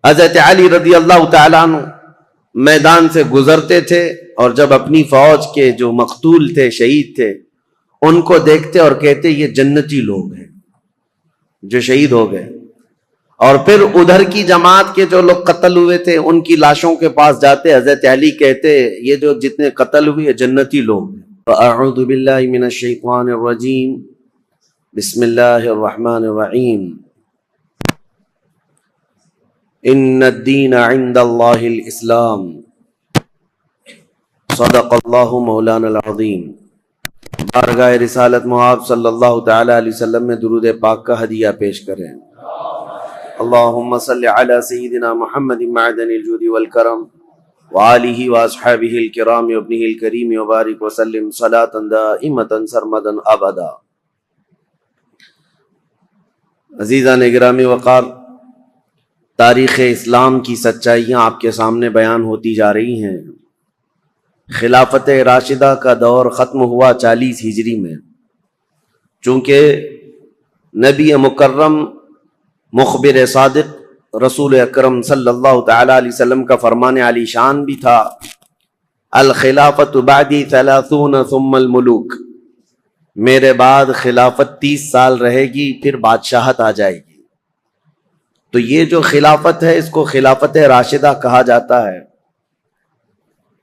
حضرت علی رضی اللہ تعالیٰ عنہ میدان سے گزرتے تھے اور جب اپنی فوج کے جو مقتول تھے، شہید تھے، ان کو دیکھتے اور کہتے یہ جنتی لوگ ہیں جو شہید ہو گئے. اور پھر ادھر کی جماعت کے جو لوگ قتل ہوئے تھے ان کی لاشوں کے پاس جاتے، حضرت علی کہتے یہ جو جتنے قتل ہوئے یہ جنتی لوگ ہیں. اعوذ باللہ من الشیطان الرجیم، بسم اللہ الرحمن الرحیم. ان الدین عند اللہ الاسلام، صدق اللہ مولانا العظیم. بارگاہ رسالت محاب صلی اللہ تعالی علیہ وسلم میں درود پاک کا ہدیہ پیش کریں. اللہم صلی علی سیدنا محمد معدن الجود والکرم وآلہ واصحابہ الکرام وابنہ الکریم وبارک وسلم صلاة دائمة سرمدا ابدا. عزیزان گرامی وقار، تاریخ اسلام کی سچائیاں آپ کے سامنے بیان ہوتی جا رہی ہیں. خلافت راشدہ کا دور ختم ہوا 40 ہجری میں. چونکہ نبی مکرم مخبر صادق رسول اکرم صلی اللہ تعالی علیہ وسلم کا فرمان علی شان بھی تھا، الخلافت بعدی 30 ثم الملوک، میرے بعد خلافت 30 سال رہے گی پھر بادشاہت آ جائے گی. تو یہ جو خلافت ہے اس کو خلافت راشدہ کہا جاتا ہے.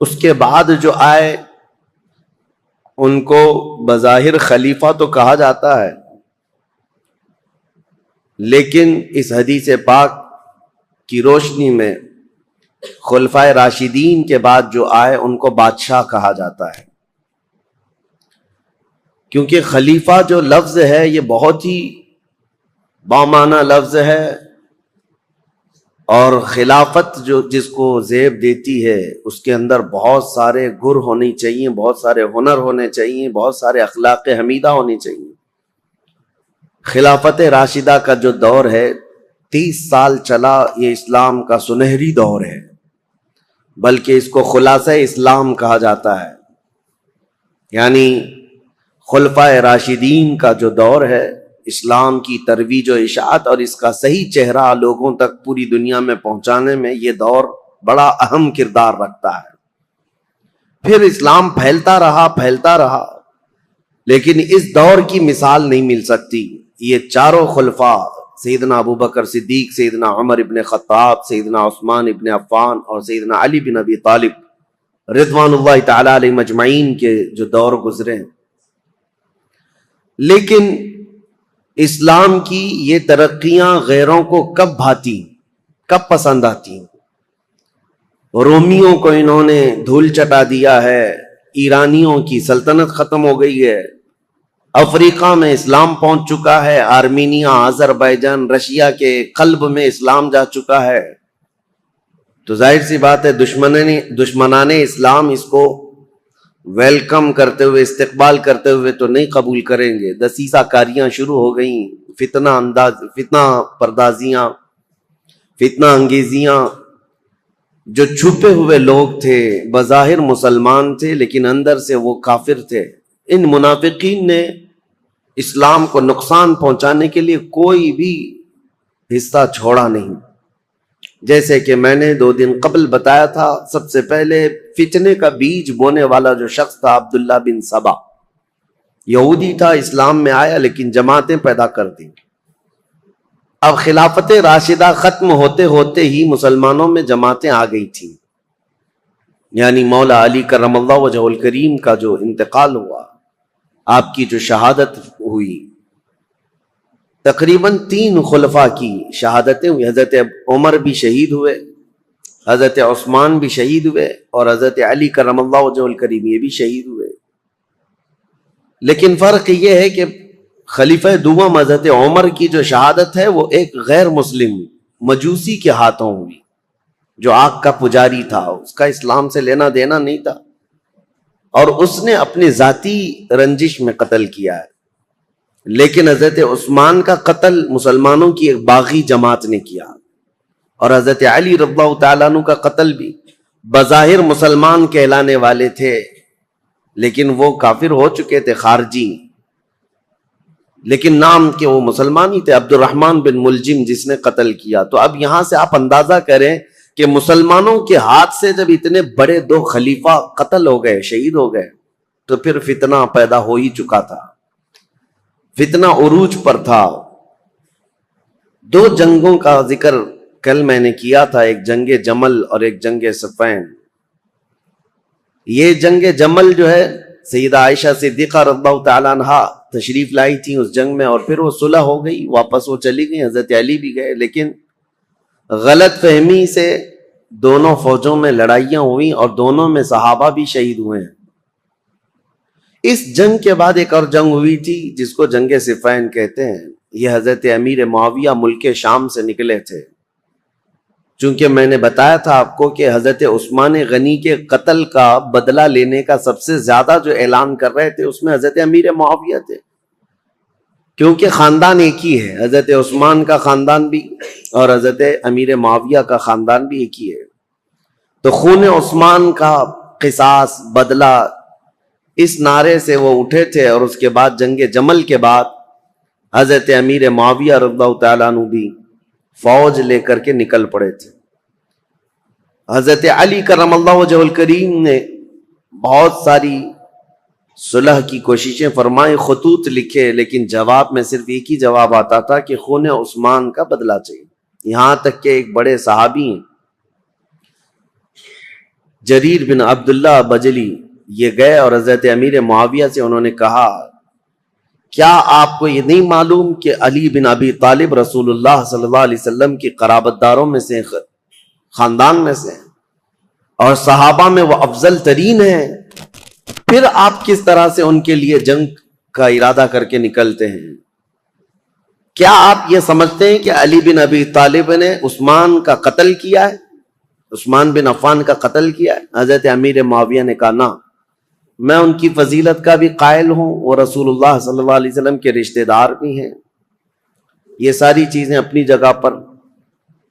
اس کے بعد جو آئے ان کو بظاہر خلیفہ تو کہا جاتا ہے، لیکن اس حدیث پاک کی روشنی میں خلفائے راشدین کے بعد جو آئے ان کو بادشاہ کہا جاتا ہے. کیونکہ خلیفہ جو لفظ ہے یہ بہت ہی بامعنی لفظ ہے، اور خلافت جو جس کو زیب دیتی ہے اس کے اندر بہت سارے گر ہونے چاہیے، بہت سارے ہنر ہونے چاہیے، بہت سارے اخلاق حمیدہ ہونے چاہیے. خلافت راشدہ کا جو دور ہے 30 سال چلا، یہ اسلام کا سنہری دور ہے، بلکہ اس کو خلاصہ اسلام کہا جاتا ہے. یعنی خلفائے راشدین کا جو دور ہے اسلام کی ترویج و اشاعت اور اس کا صحیح چہرہ لوگوں تک پوری دنیا میں پہنچانے میں یہ دور بڑا اہم کردار رکھتا ہے. پھر اسلام پھیلتا رہا، لیکن اس دور کی مثال نہیں مل سکتی. یہ چاروں خلفاء سیدنا ابوبکر صدیق، سیدنا عمر ابن خطاب، سیدنا عثمان ابن عفان اور سیدنا علی بن ابی طالب رضوان اللہ تعالی علیہ مجمعین کے جو دور گزرے ہیں. لیکن اسلام کی یہ ترقیاں غیروں کو کب بھاتی، کب پسند آتی؟ رومیوں کو انہوں نے دھول چٹا دیا ہے، ایرانیوں کی سلطنت ختم ہو گئی ہے، افریقہ میں اسلام پہنچ چکا ہے، آرمینیا، آذربائیجان، رشیا کے قلب میں اسلام جا چکا ہے. تو ظاہر سی بات ہے دشمنان اسلام اس کو ویلکم کرتے ہوئے، استقبال کرتے ہوئے تو نہیں قبول کریں گے. دسیسہ کاریاں شروع ہو گئیں، فتنہ پردازیاں، فتنہ انگیزیاں. جو چھپے ہوئے لوگ تھے بظاہر مسلمان تھے لیکن اندر سے وہ کافر تھے. ان منافقین نے اسلام کو نقصان پہنچانے کے لیے کوئی بھی حصہ چھوڑا نہیں. جیسے کہ میں نے 2 دن قبل بتایا تھا، سب سے پہلے فتنے کا بیج بونے والا جو شخص تھا عبداللہ بن سبا، یہودی تھا، اسلام میں آیا لیکن جماعتیں پیدا کر دی. اب خلافت راشدہ ختم ہوتے ہوتے ہی مسلمانوں میں جماعتیں آ گئی تھیں. یعنی مولا علی کرم اللہ وجہہ الکریم کا جو انتقال ہوا، آپ کی جو شہادت ہوئی، تقریباً 3 خلفاء کی شہادتیں ہوئی. حضرت عمر بھی شہید ہوئے، حضرت عثمان بھی شہید ہوئے، اور حضرت علی کرم اللہ وجہہ الکریم یہ بھی شہید ہوئے. لیکن فرق یہ ہے کہ خلیفہ دوم حضرت عمر کی جو شہادت ہے وہ ایک غیر مسلم مجوسی کے ہاتھوں ہوئی، جو آگ کا پجاری تھا، اس کا اسلام سے لینا دینا نہیں تھا، اور اس نے اپنے ذاتی رنجش میں قتل کیا ہے. لیکن حضرت عثمان کا قتل مسلمانوں کی ایک باغی جماعت نے کیا، اور حضرت علی رضی اللہ تعالیٰ عنہ کا قتل بھی بظاہر مسلمان کہلانے والے تھے لیکن وہ کافر ہو چکے تھے، خارجی. لیکن نام کے وہ مسلمان ہی تھے، عبد الرحمن بن ملجم جس نے قتل کیا۔ تو اب یہاں سے آپ اندازہ کریں کہ مسلمانوں کے ہاتھ سے جب اتنے بڑے دو خلیفہ قتل ہو گئے، شہید ہو گئے، تو پھر فتنہ پیدا ہو ہی چکا تھا، فتنہ عروج پر تھا۔ دو جنگوں کا ذکر کل میں نے کیا تھا، ایک جنگ جمل اور ایک جنگ صفین۔ یہ جنگ جمل جو ہے سیدہ عائشہ صدیقہ رضی اللہ تعالیٰ عنہا تشریف لائی تھی اس جنگ میں، اور پھر وہ صلح ہو گئی، واپس وہ چلی گئی، حضرت علی بھی گئے، لیکن غلط فہمی سے دونوں فوجوں میں لڑائیاں ہوئیں اور دونوں میں صحابہ بھی شہید ہوئے ہیں۔ اس جنگ کے بعد ایک اور جنگ ہوئی تھی جس کو جنگ صفین کہتے ہیں۔ یہ حضرت امیر معاویہ ملک شام سے نکلے تھے، چونکہ میں نے بتایا تھا آپ کو کہ حضرت عثمان غنی کے قتل کا بدلہ لینے کا سب سے زیادہ جو اعلان کر رہے تھے اس میں حضرت امیر معاویہ تھے، کیونکہ خاندان ایک ہی ہے، حضرت عثمان کا خاندان بھی اور حضرت امیر معاویہ کا خاندان بھی ایک ہی ہے۔ تو خون عثمان کا قصاص، بدلہ، اس نعرے سے وہ اٹھے تھے، اور اس کے بعد جنگ جمل کے بعد حضرت امیر معاویہ رضی اللہ تعالیٰ عنہ بھی فوج لے کر کے نکل پڑے تھے۔ حضرت علی کرم اللہ وجہ الکریم نے بہت ساری صلح کی کوششیں فرمائیں، خطوط لکھے، لیکن جواب میں صرف ایک ہی جواب آتا تھا کہ خون عثمان کا بدلہ چاہیے۔ یہاں تک کہ ایک بڑے صحابی ہیں جریر بن عبداللہ بجلی، یہ گئے اور حضرت امیر معاویہ سے انہوں نے کہا، کیا آپ کو یہ نہیں معلوم کہ علی بن ابی طالب رسول اللہ صلی اللہ علیہ وسلم کی قرابت داروں میں سے، خاندان میں سے، اور صحابہ میں وہ افضل ترین ہیں، پھر آپ کس طرح سے ان کے لیے جنگ کا ارادہ کر کے نکلتے ہیں؟ کیا آپ یہ سمجھتے ہیں کہ علی بن ابی طالب نے عثمان کا قتل کیا ہے، عثمان بن عفان کا قتل کیا ہے؟ حضرت امیر معاویہ نے کہا، نہ، میں ان کی فضیلت کا بھی قائل ہوں، وہ رسول اللہ صلی اللہ علیہ وسلم کے رشتہ دار بھی ہیں، یہ ساری چیزیں اپنی جگہ پر،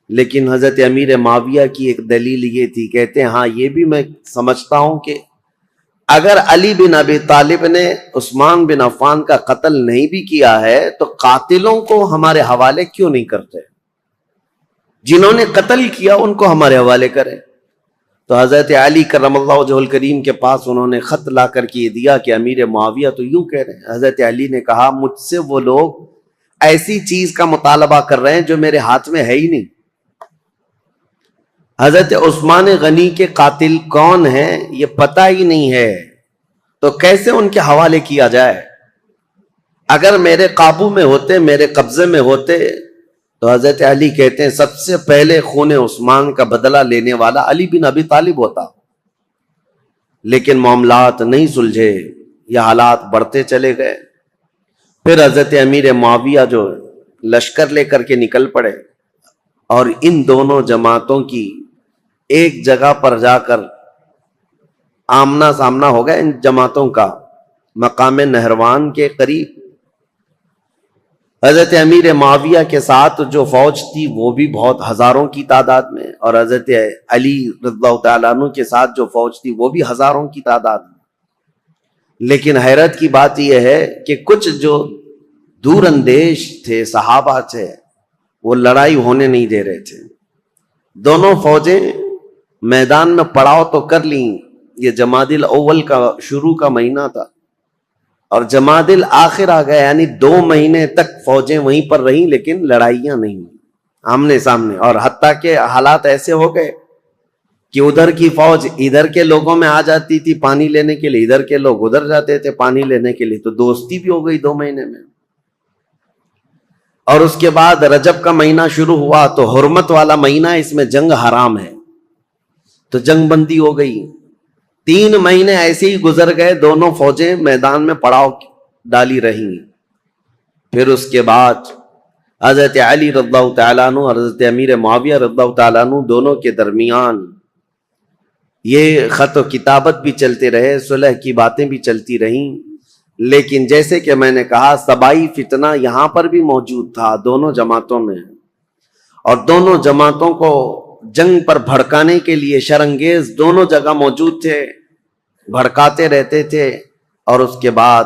لیکن حضرت امیر معاویہ کی ایک دلیل یہ تھی، کہتے ہیں ہاں یہ بھی میں سمجھتا ہوں کہ اگر علی بن ابی طالب نے عثمان بن عفان کا قتل نہیں بھی کیا ہے تو قاتلوں کو ہمارے حوالے کیوں نہیں کرتے؟ جنہوں نے قتل کیا ان کو ہمارے حوالے کریں۔ تو حضرت علی کرم اللہ وجہ الکریم کے پاس انہوں نے خط لا کر کے یہ دیا کہ امیر معاویہ تو یوں کہہ رہے ہیں۔ حضرت علی نے کہا، مجھ سے وہ لوگ ایسی چیز کا مطالبہ کر رہے ہیں جو میرے ہاتھ میں ہے ہی نہیں۔ حضرت عثمان غنی کے قاتل کون ہیں یہ پتہ ہی نہیں ہے، تو کیسے ان کے حوالے کیا جائے؟ اگر میرے قابو میں ہوتے، میرے قبضے میں ہوتے، تو حضرت علی کہتے ہیں سب سے پہلے خون عثمان کا بدلہ لینے والا علی بن ابی طالب ہوتا، لیکن معاملات نہیں سلجھے، یہ حالات بڑھتے چلے گئے۔ پھر حضرت امیر معاویہ جو لشکر لے کر کے نکل پڑے، اور ان دونوں جماعتوں کی ایک جگہ پر جا کر آمنا سامنا ہو گیا ان جماعتوں کا، مقام نہروان کے قریب۔ حضرت امیر معاویہ کے ساتھ جو فوج تھی وہ بھی بہت ہزاروں کی تعداد میں، اور حضرت علی رضی اللہ تعالیٰ عنہ کے ساتھ جو فوج تھی وہ بھی ہزاروں کی تعداد میں۔ لیکن حیرت کی بات یہ ہے کہ کچھ جو دور اندیش تھے صحابہ تھے وہ لڑائی ہونے نہیں دے رہے تھے۔ دونوں فوجیں میدان میں پڑاؤ تو کر لیں، یہ جمادی الاول کا شروع کا مہینہ تھا، اور جمادی الاخر آ گیا، یعنی 2 مہینے تک فوجیں وہیں پر رہیں لیکن لڑائیاں نہیں آمنے سامنے۔ اور حتیٰ کہ حالات ایسے ہو گئے کہ ادھر کی فوج ادھر کے لوگوں میں آ جاتی تھی پانی لینے کے لیے، ادھر کے لوگ ادھر جاتے تھے پانی لینے کے لیے، تو دوستی بھی ہو گئی 2 مہینے میں۔ اور اس کے بعد رجب کا مہینہ شروع ہوا تو حرمت والا مہینہ، اس میں جنگ حرام ہے، تو جنگ بندی ہو گئی۔ 3 مہینے ایسے ہی گزر گئے، دونوں فوجیں میدان میں پڑاؤ ڈالی رہیں۔ پھر اس کے بعد حضرت علی رضی اللہ تعالیٰ عنہ اور حضرت امیر معاویہ رضی اللہ تعالیٰ عنہ دونوں کے درمیان یہ خط و کتابت بھی چلتے رہے، صلح کی باتیں بھی چلتی رہیں، لیکن جیسے کہ میں نے کہا صبائی فتنہ یہاں پر بھی موجود تھا دونوں جماعتوں میں، اور دونوں جماعتوں کو جنگ پر بھڑکانے کے لیے شرانگیز دونوں جگہ موجود تھے، بھڑکاتے رہتے تھے۔ اور اس کے بعد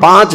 5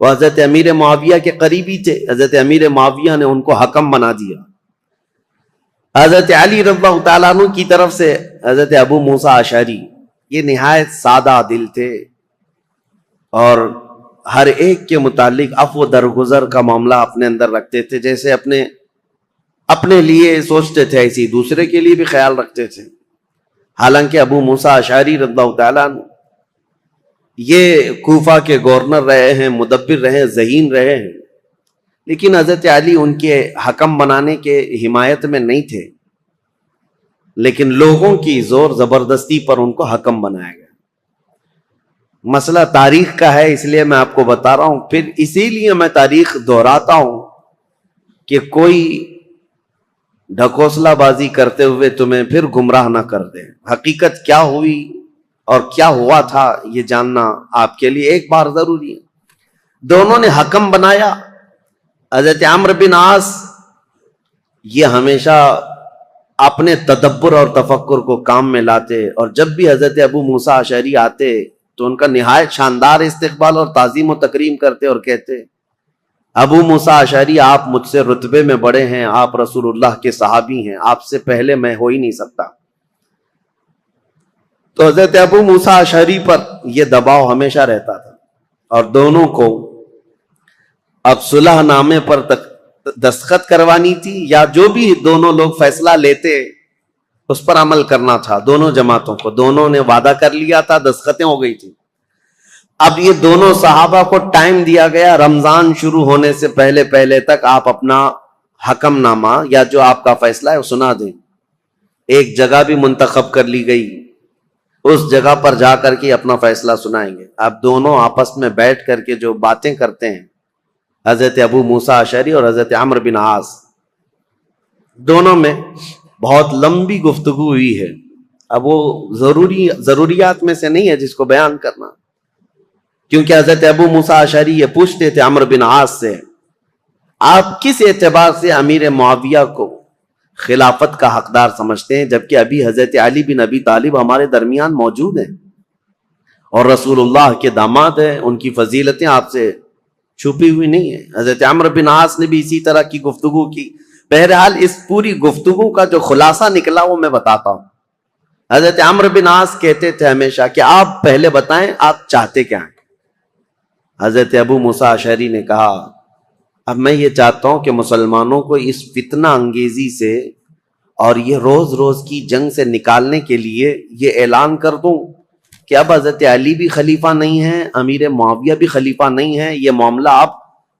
وہ حضرت امیر معاویہ کے قریبی تھے. حضرت امیر معاویہ نے ان کو حکم بنا دیا. حضرت علی رضی اللہ تعالیٰ عنہ کی طرف سے حضرت ابو موسیٰ اشعری یہ نہایت سادہ دل تھے اور ہر ایک کے متعلق عفو درگزر کا معاملہ اپنے اندر رکھتے تھے. جیسے اپنے لیے سوچتے تھے ایسے دوسرے کے لیے بھی خیال رکھتے تھے. حالانکہ ابو موسیٰ اشعری رضی اللہ تعالیٰ عنہ یہ کوفہ کے گورنر رہے ہیں، مدبر رہے، ذہین رہے ہیں، لیکن حضرت علی ان کے حکم بنانے کے حمایت میں نہیں تھے، لیکن لوگوں کی زور زبردستی پر ان کو حکم بنایا گیا. مسئلہ تاریخ کا ہے اس لیے میں آپ کو بتا رہا ہوں. پھر اسی لیے میں تاریخ دہراتا ہوں کہ کوئی ڈھکوسلا بازی کرتے ہوئے تمہیں پھر گمراہ نہ کر دے. حقیقت کیا ہوئی اور کیا ہوا تھا یہ جاننا آپ کے لیے ایک بار ضروری ہے. دونوں نے حکم بنایا. حضرت عمرو بن عاص یہ ہمیشہ اپنے تدبر اور تفکر کو کام میں لاتے اور جب بھی حضرت ابو موسیٰ اشعری آتے تو ان کا نہایت شاندار استقبال اور تعظیم و تکریم کرتے اور کہتے ابو موسیٰ اشعری آپ مجھ سے رتبے میں بڑے ہیں، آپ رسول اللہ کے صحابی ہیں، آپ سے پہلے میں ہو ہی نہیں سکتا. تو حضرت ابو موسیٰ اشعری پر یہ دباؤ ہمیشہ رہتا تھا اور دونوں کو اب صلح نامے پر دستخط کروانی تھی یا جو بھی دونوں لوگ فیصلہ لیتے اس پر عمل کرنا تھا. دونوں جماعتوں کو دونوں نے وعدہ کر لیا تھا، دستخطیں ہو گئی تھی. اب یہ دونوں صحابہ کو ٹائم دیا گیا رمضان شروع ہونے سے پہلے تک آپ اپنا حکم نامہ یا جو آپ کا فیصلہ ہے وہ سنا دیں. ایک جگہ بھی منتخب کر لی گئی، اس جگہ پر جا کر کے اپنا فیصلہ سنائیں گے. اب دونوں آپس میں بیٹھ کر کے جو باتیں کرتے ہیں حضرت ابو موسیٰ اشعری اور حضرت عمرو بن عاص دونوں میں بہت لمبی گفتگو ہوئی ہے. اب وہ ضروریات میں سے نہیں ہے جس کو بیان کرنا، کیونکہ حضرت ابو موسیٰ اشعری یہ پوچھتے تھے عمرو بن عاص سے آپ کس اعتبار سے امیر معاویہ کو خلافت کا حقدار سمجھتے ہیں جبکہ ابھی حضرت علی بن ابی طالب ہمارے درمیان موجود ہیں اور رسول اللہ کے داماد ہیں، ان کی فضیلتیں آپ سے چھپی ہوئی نہیں ہے. حضرت عمرو بن عاص نے بھی اسی طرح کی گفتگو کی. بہرحال اس پوری گفتگو کا جو خلاصہ نکلا وہ میں بتاتا ہوں. حضرت عمرو بن عاص کہتے تھے ہمیشہ کہ آپ پہلے بتائیں آپ چاہتے کیا ہیں. حضرت ابو موسیٰ اشعری نے کہا اب میں یہ چاہتا ہوں کہ مسلمانوں کو اس فتنہ انگیزی سے اور یہ روز روز کی جنگ سے نکالنے کے لیے یہ اعلان کر دوں کہ اب حضرت علی بھی خلیفہ نہیں ہے، امیر معاویہ بھی خلیفہ نہیں ہے. یہ معاملہ اب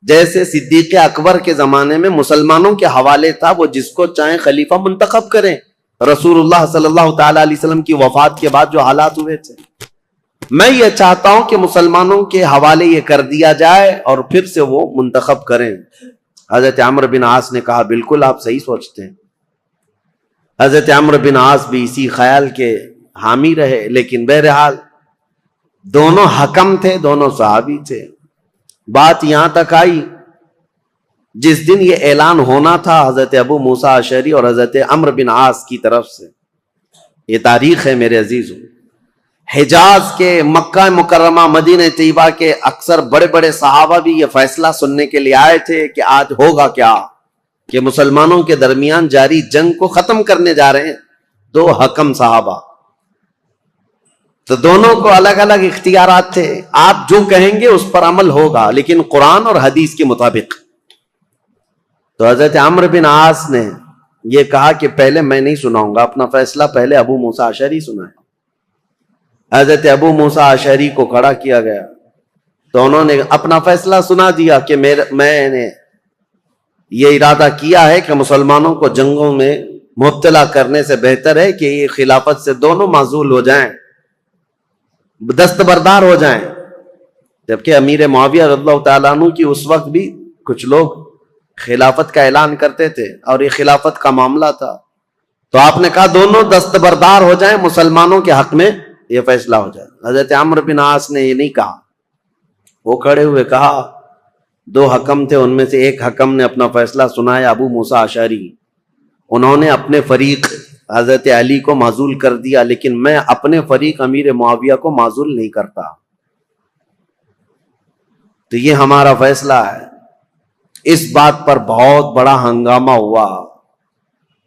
جیسے صدیق اکبر کے زمانے میں مسلمانوں کے حوالے تھا، وہ جس کو چاہیں خلیفہ منتخب کریں. رسول اللہ صلی اللہ تعالی علیہ وسلم کی وفات کے بعد جو حالات ہوئے تھے، میں یہ چاہتا ہوں کہ مسلمانوں کے حوالے یہ کر دیا جائے اور پھر سے وہ منتخب کریں. حضرت عمرو بن عاص نے کہا بالکل آپ صحیح سوچتے ہیں. حضرت عمرو بن عاص بھی اسی خیال کے حامی رہے، لیکن بہرحال دونوں حکم تھے، دونوں صحابی تھے. بات یہاں تک آئی جس دن یہ اعلان ہونا تھا حضرت ابو موسیٰ اشعری اور حضرت عمرو بن عاص کی طرف سے. یہ تاریخ ہے میرے عزیزوں. حجاز کے، مکہ مکرمہ، مدینہ طیبہ کے اکثر بڑے بڑے صحابہ بھی یہ فیصلہ سننے کے لیے آئے تھے کہ آج ہوگا کیا، کہ مسلمانوں کے درمیان جاری جنگ کو ختم کرنے جا رہے ہیں دو حکم صحابہ. تو دونوں کو الگ الگ اختیارات تھے. آپ جو کہیں گے اس پر عمل ہوگا لیکن قرآن اور حدیث کے مطابق. تو حضرت عمرو بن عاص نے یہ کہا کہ پہلے میں نہیں سناؤں گا، اپنا فیصلہ پہلے ابو موسیٰ اشعری سنائے. حضرت ابو موسیٰ اشعری کو کھڑا کیا گیا تو انہوں نے اپنا فیصلہ سنا دیا کہ میں نے یہ ارادہ کیا ہے کہ مسلمانوں کو جنگوں میں مبتلا کرنے سے بہتر ہے کہ یہ خلافت سے دونوں معزول ہو جائیں، دستبردار ہو جائیں. جبکہ امیر معاویہ رضی اللہ تعالیٰ عنہ کی اس وقت بھی کچھ لوگ خلافت کا اعلان کرتے تھے اور یہ خلافت کا معاملہ تھا. تو آپ نے کہا دونوں دستبردار ہو جائیں، مسلمانوں کے حق میں یہ فیصلہ ہو جائے. حضرت عمرو بن عاص نے یہ نہیں کہا، وہ کھڑے ہوئے کہا دو حکم تھے، ان میں سے ایک حکم نے اپنا فیصلہ سنایا ابو موسیٰ اشعری. انہوں نے اپنے فریق حضرت علی کو معزول کر دیا، لیکن میں اپنے فریق امیر معاویہ کو معزول نہیں کرتا. تو یہ ہمارا فیصلہ ہے۔ اس بات پر بہت بڑا ہنگامہ ہوا۔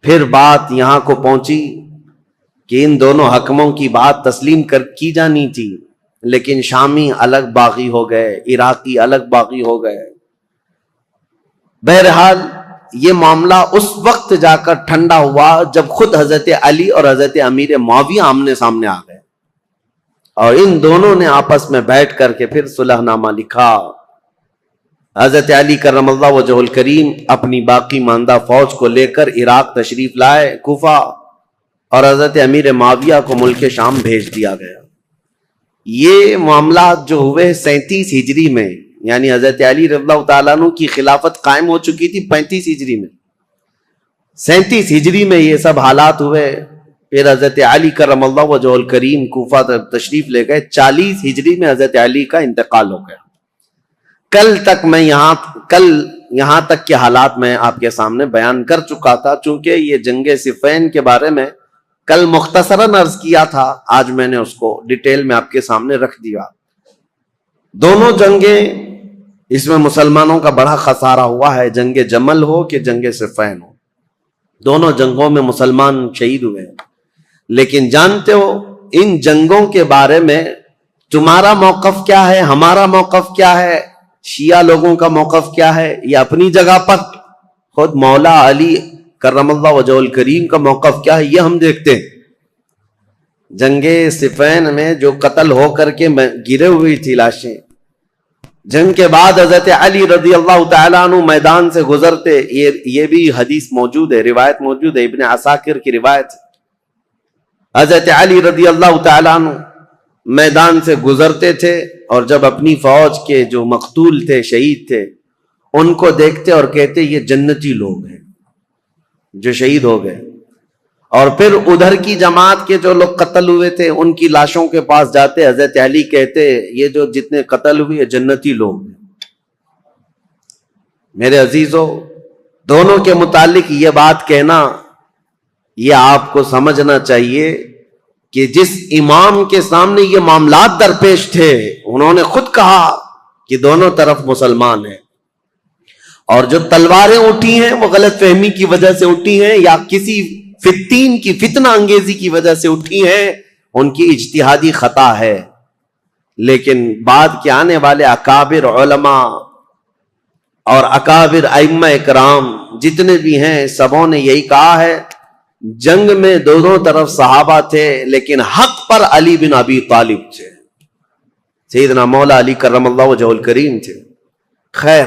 پھر بات یہاں کو پہنچی کہ ان دونوں حکموں کی بات تسلیم کی جانی تھی، لیکن شامی الگ باغی ہو گئے، عراقی الگ باغی ہو گئے۔ بہرحال یہ معاملہ اس وقت جا کر ٹھنڈا ہوا جب خود حضرت علی اور حضرت امیر معاویہ آمنے سامنے آ گئے، اور ان دونوں نے آپس میں بیٹھ کر کے پھر صلح نامہ لکھا۔ حضرت علی کرم اللہ وجہ الکریم اپنی باقی ماندہ فوج کو لے کر عراق تشریف لائے، کوفہ، اور حضرت امیر معاویہ کو ملک شام بھیج دیا گیا۔ یہ معاملات جو ہوئے 37 ہجری میں، یعنی حضرت علی رضی اللہ تعالیٰ عنہ کی خلافت قائم ہو چکی تھی 35 ہجری میں، 37 ہجری میں یہ سب حالات ہوئے۔ پھر حضرت علی کرم اللہ وجہ الکریم کوفہ تشریف لے گئے، 40 ہجری میں حضرت علی کا انتقال ہو گیا۔ کل یہاں تک کے حالات میں آپ کے سامنے بیان کر چکا تھا، چونکہ یہ جنگ صفین کے بارے میں کل مختصراً عرض کیا تھا، آج میں نے اس کو ڈیٹیل میں آپ کے سامنے رکھ دیا۔ دونوں جنگیں، اس میں مسلمانوں کا بڑا خسارہ ہوا ہے، جنگ جمل ہو کہ جنگ صفین ہو، دونوں جنگوں میں مسلمان شہید ہوئے۔ لیکن جانتے ہو ان جنگوں کے بارے میں تمہارا موقف کیا ہے، ہمارا موقف کیا ہے، شیعہ لوگوں کا موقف کیا ہے، یہ اپنی جگہ پر خود مولا علی کرم اللہ وجہ الکریم کا موقف کیا ہے، یہ ہم دیکھتے ہیں۔ جنگ صفین میں جو قتل ہو کر کے گرے ہوئی تھی لاشیں، جنگ کے بعد حضرت علی رضی اللہ تعالیٰ عنہ میدان سے گزرتے، یہ بھی حدیث موجود ہے، روایت موجود ہے، ابن عساکر کی روایت۔ حضرت علی رضی اللہ تعالیٰ عنہ میدان سے گزرتے تھے، اور جب اپنی فوج کے جو مقتول تھے، شہید تھے، ان کو دیکھتے اور کہتے یہ جنتی لوگ ہیں جو شہید ہو گئے۔ اور پھر ادھر کی جماعت کے جو لوگ قتل ہوئے تھے ان کی لاشوں کے پاس جاتے، حضرت علی کہتے یہ جو جتنے قتل ہوئے جنتی لوگ ہیں۔ میرے عزیزو، دونوں کے متعلق یہ بات کہنا، یہ آپ کو سمجھنا چاہیے کہ جس امام کے سامنے یہ معاملات درپیش تھے، انہوں نے خود کہا کہ دونوں طرف مسلمان ہیں، اور جو تلواریں اٹھی ہیں وہ غلط فہمی کی وجہ سے اٹھی ہیں یا کسی فتین کی فتنہ انگیزی کی وجہ سے اٹھی ہیں، ان کی اجتہادی خطا ہے۔ لیکن بعد کے آنے والے اکابر علماء اور اکابر ائمہ اکرام جتنے بھی ہیں، سبوں نے یہی کہا ہے جنگ میں دونوں طرف صحابہ تھے، لیکن حق پر علی بن ابی طالب تھے، سیدنا مولا علی کرم اللہ وجہ الکریم تھے۔ خیر،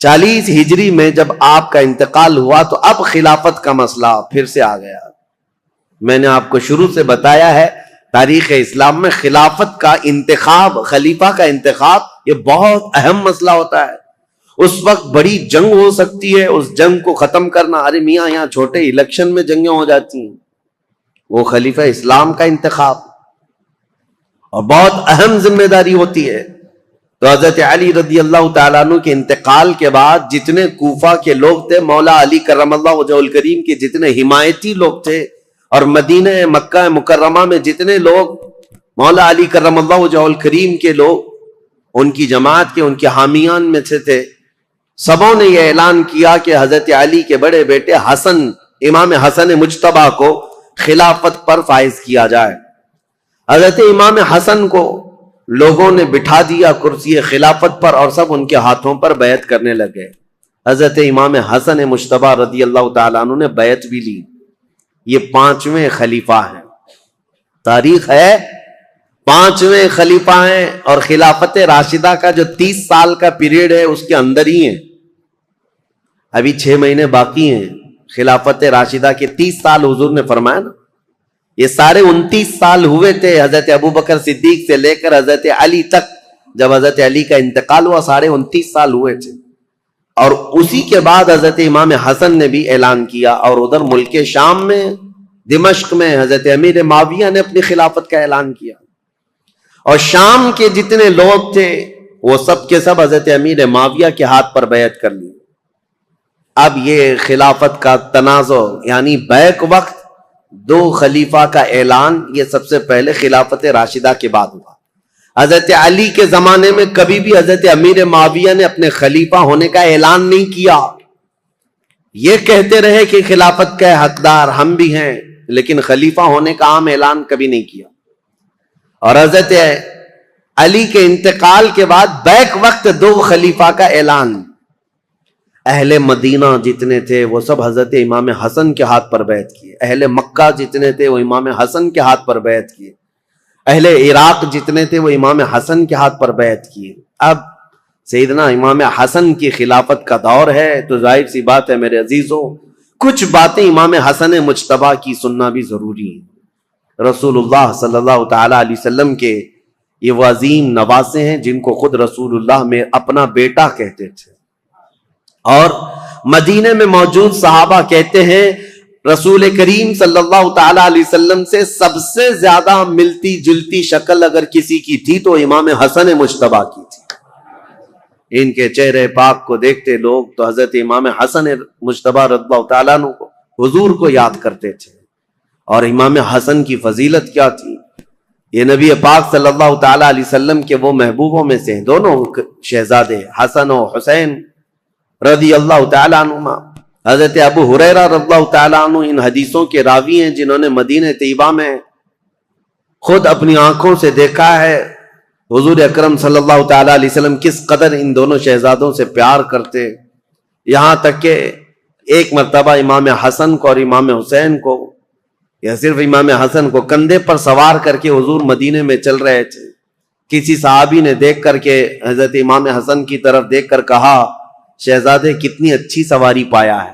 40 ہجری میں جب آپ کا انتقال ہوا تو اب خلافت کا مسئلہ پھر سے آ گیا۔ میں نے آپ کو شروع سے بتایا ہے، تاریخ اسلام میں خلافت کا انتخاب، خلیفہ کا انتخاب، یہ بہت اہم مسئلہ ہوتا ہے۔ اس وقت بڑی جنگ ہو سکتی ہے، اس جنگ کو ختم کرنا، ارے میاں یہاں چھوٹے الیکشن میں جنگیں ہو جاتی ہیں، وہ خلیفہ اسلام کا انتخاب اور بہت اہم ذمہ داری ہوتی ہے۔ تو حضرت علی رضی اللہ تعالیٰ عنہ کے انتقال کے بعد جتنے کوفہ کے لوگ تھے، مولا علی کرم اللہ وجہ الکریم کے جتنے حمایتی لوگ تھے، اور مدینہ مکہ مکرمہ میں جتنے لوگ مولا علی کرم اللہ وجہ الکریم کے لوگ، ان کی جماعت کے، ان کے حامیان میں سے تھے، سبوں نے یہ اعلان کیا کہ حضرت علی کے بڑے بیٹے حسن، امام حسن مجتبیٰ کو خلافت پر فائز کیا جائے۔ حضرت امام حسن کو لوگوں نے بٹھا دیا کرسی خلافت پر، اور سب ان کے ہاتھوں پر بیعت کرنے لگے۔ حضرت امام حسن مجتبیٰ رضی اللہ تعالیٰ عنہ نے بیعت بھی لی۔ یہ 5ویں خلیفہ ہیں، تاریخ ہے 5ویں خلیفہ ہیں، اور خلافت راشدہ کا جو 30 سال کا پیریڈ ہے اس کے اندر ہی ہیں، ابھی 6 مہینے باقی ہیں۔ خلافت راشدہ کے 30 سال حضور نے فرمایا نا، یہ سارے 29 سال ہوئے تھے حضرت ابوبکر صدیق سے لے کر حضرت علی تک، جب حضرت علی کا انتقال ہوا 29.5 سال ہوئے تھے۔ اور اسی کے بعد حضرت امام حسن نے بھی اعلان کیا، اور ادھر ملک شام میں دمشق میں حضرت امیر معاویہ نے اپنی خلافت کا اعلان کیا، اور شام کے جتنے لوگ تھے وہ سب کے سب حضرت امیر معاویہ کے ہاتھ پر بیعت کر لی۔ اب یہ خلافت کا تنازع، یعنی بیک وقت 2 خلیفہ کا اعلان، یہ سب سے پہلے خلافت راشدہ کے بعد ہوا۔ حضرت علی کے زمانے میں کبھی بھی حضرت امیر معاویہ نے اپنے خلیفہ ہونے کا اعلان نہیں کیا. یہ کہتے رہے کہ خلافت کے حقدار ہم بھی ہیں، لیکن خلیفہ ہونے کا عام اعلان کبھی نہیں کیا. اور حضرت علی کے انتقال کے بعد بیک وقت 2 خلیفہ کا اعلان. اہل مدینہ جتنے تھے وہ سب حضرت امام حسن کے ہاتھ پر بیعت کیے. اہل مکہ جتنے تھے وہ امام حسن کے ہاتھ پر بیعت کیے. اہل عراق جتنے تھے وہ امام حسن کے ہاتھ پر بیعت کیے. اب سیدنا امام حسن کی خلافت کا دور ہے تو ظاہر سی بات ہے میرے عزیزوں، کچھ باتیں امام حسن مجتبیٰ کی سننا بھی ضروری ہے. رسول اللہ صلی اللہ تعالی علیہ وسلم کے یہ وہ عظیم نواسے ہیں جن کو خود رسول اللہ میں اپنا بیٹا کہتے تھے، اور مدینے میں موجود صحابہ کہتے ہیں رسول کریم صلی اللہ تعالی علیہ وسلم سے سب سے زیادہ ملتی جلتی شکل اگر کسی کی تھی تو امام حسن مجتبیٰ کی تھی. ان کے چہرے پاک کو دیکھتے لوگ تو حضرت امام حسن مجتبیٰ رضی اللہ تعالیٰ عنہ کو، حضور کو یاد کرتے تھے. اور امام حسن کی فضیلت کیا تھی؟ یہ نبی پاک صلی اللہ تعالی علیہ وسلم کے وہ محبوبوں میں سے ہیں، دونوں شہزادے حسن و حسین رضی اللہ تعالیٰ عنہما. حضرت ابو ہریرہ رضی اللہ تعالیٰ عنہ ان حدیثوں کے راوی ہیں جنہوں نے مدینہ طیبہ میں خود اپنی آنکھوں سے دیکھا ہے حضور اکرم صلی اللہ تعالیٰ علیہ وسلم کس قدر ان دونوں شہزادوں سے پیار کرتے. یہاں تک کہ ایک مرتبہ امام حسن کو اور امام حسین کو، یا صرف امام حسن کو، کندھے پر سوار کر کے حضور مدینے میں چل رہے تھے. کسی صحابی نے دیکھ کر کے حضرت امام حسن کی طرف دیکھ کر کہا شہزادے کتنی اچھی سواری پایا ہے.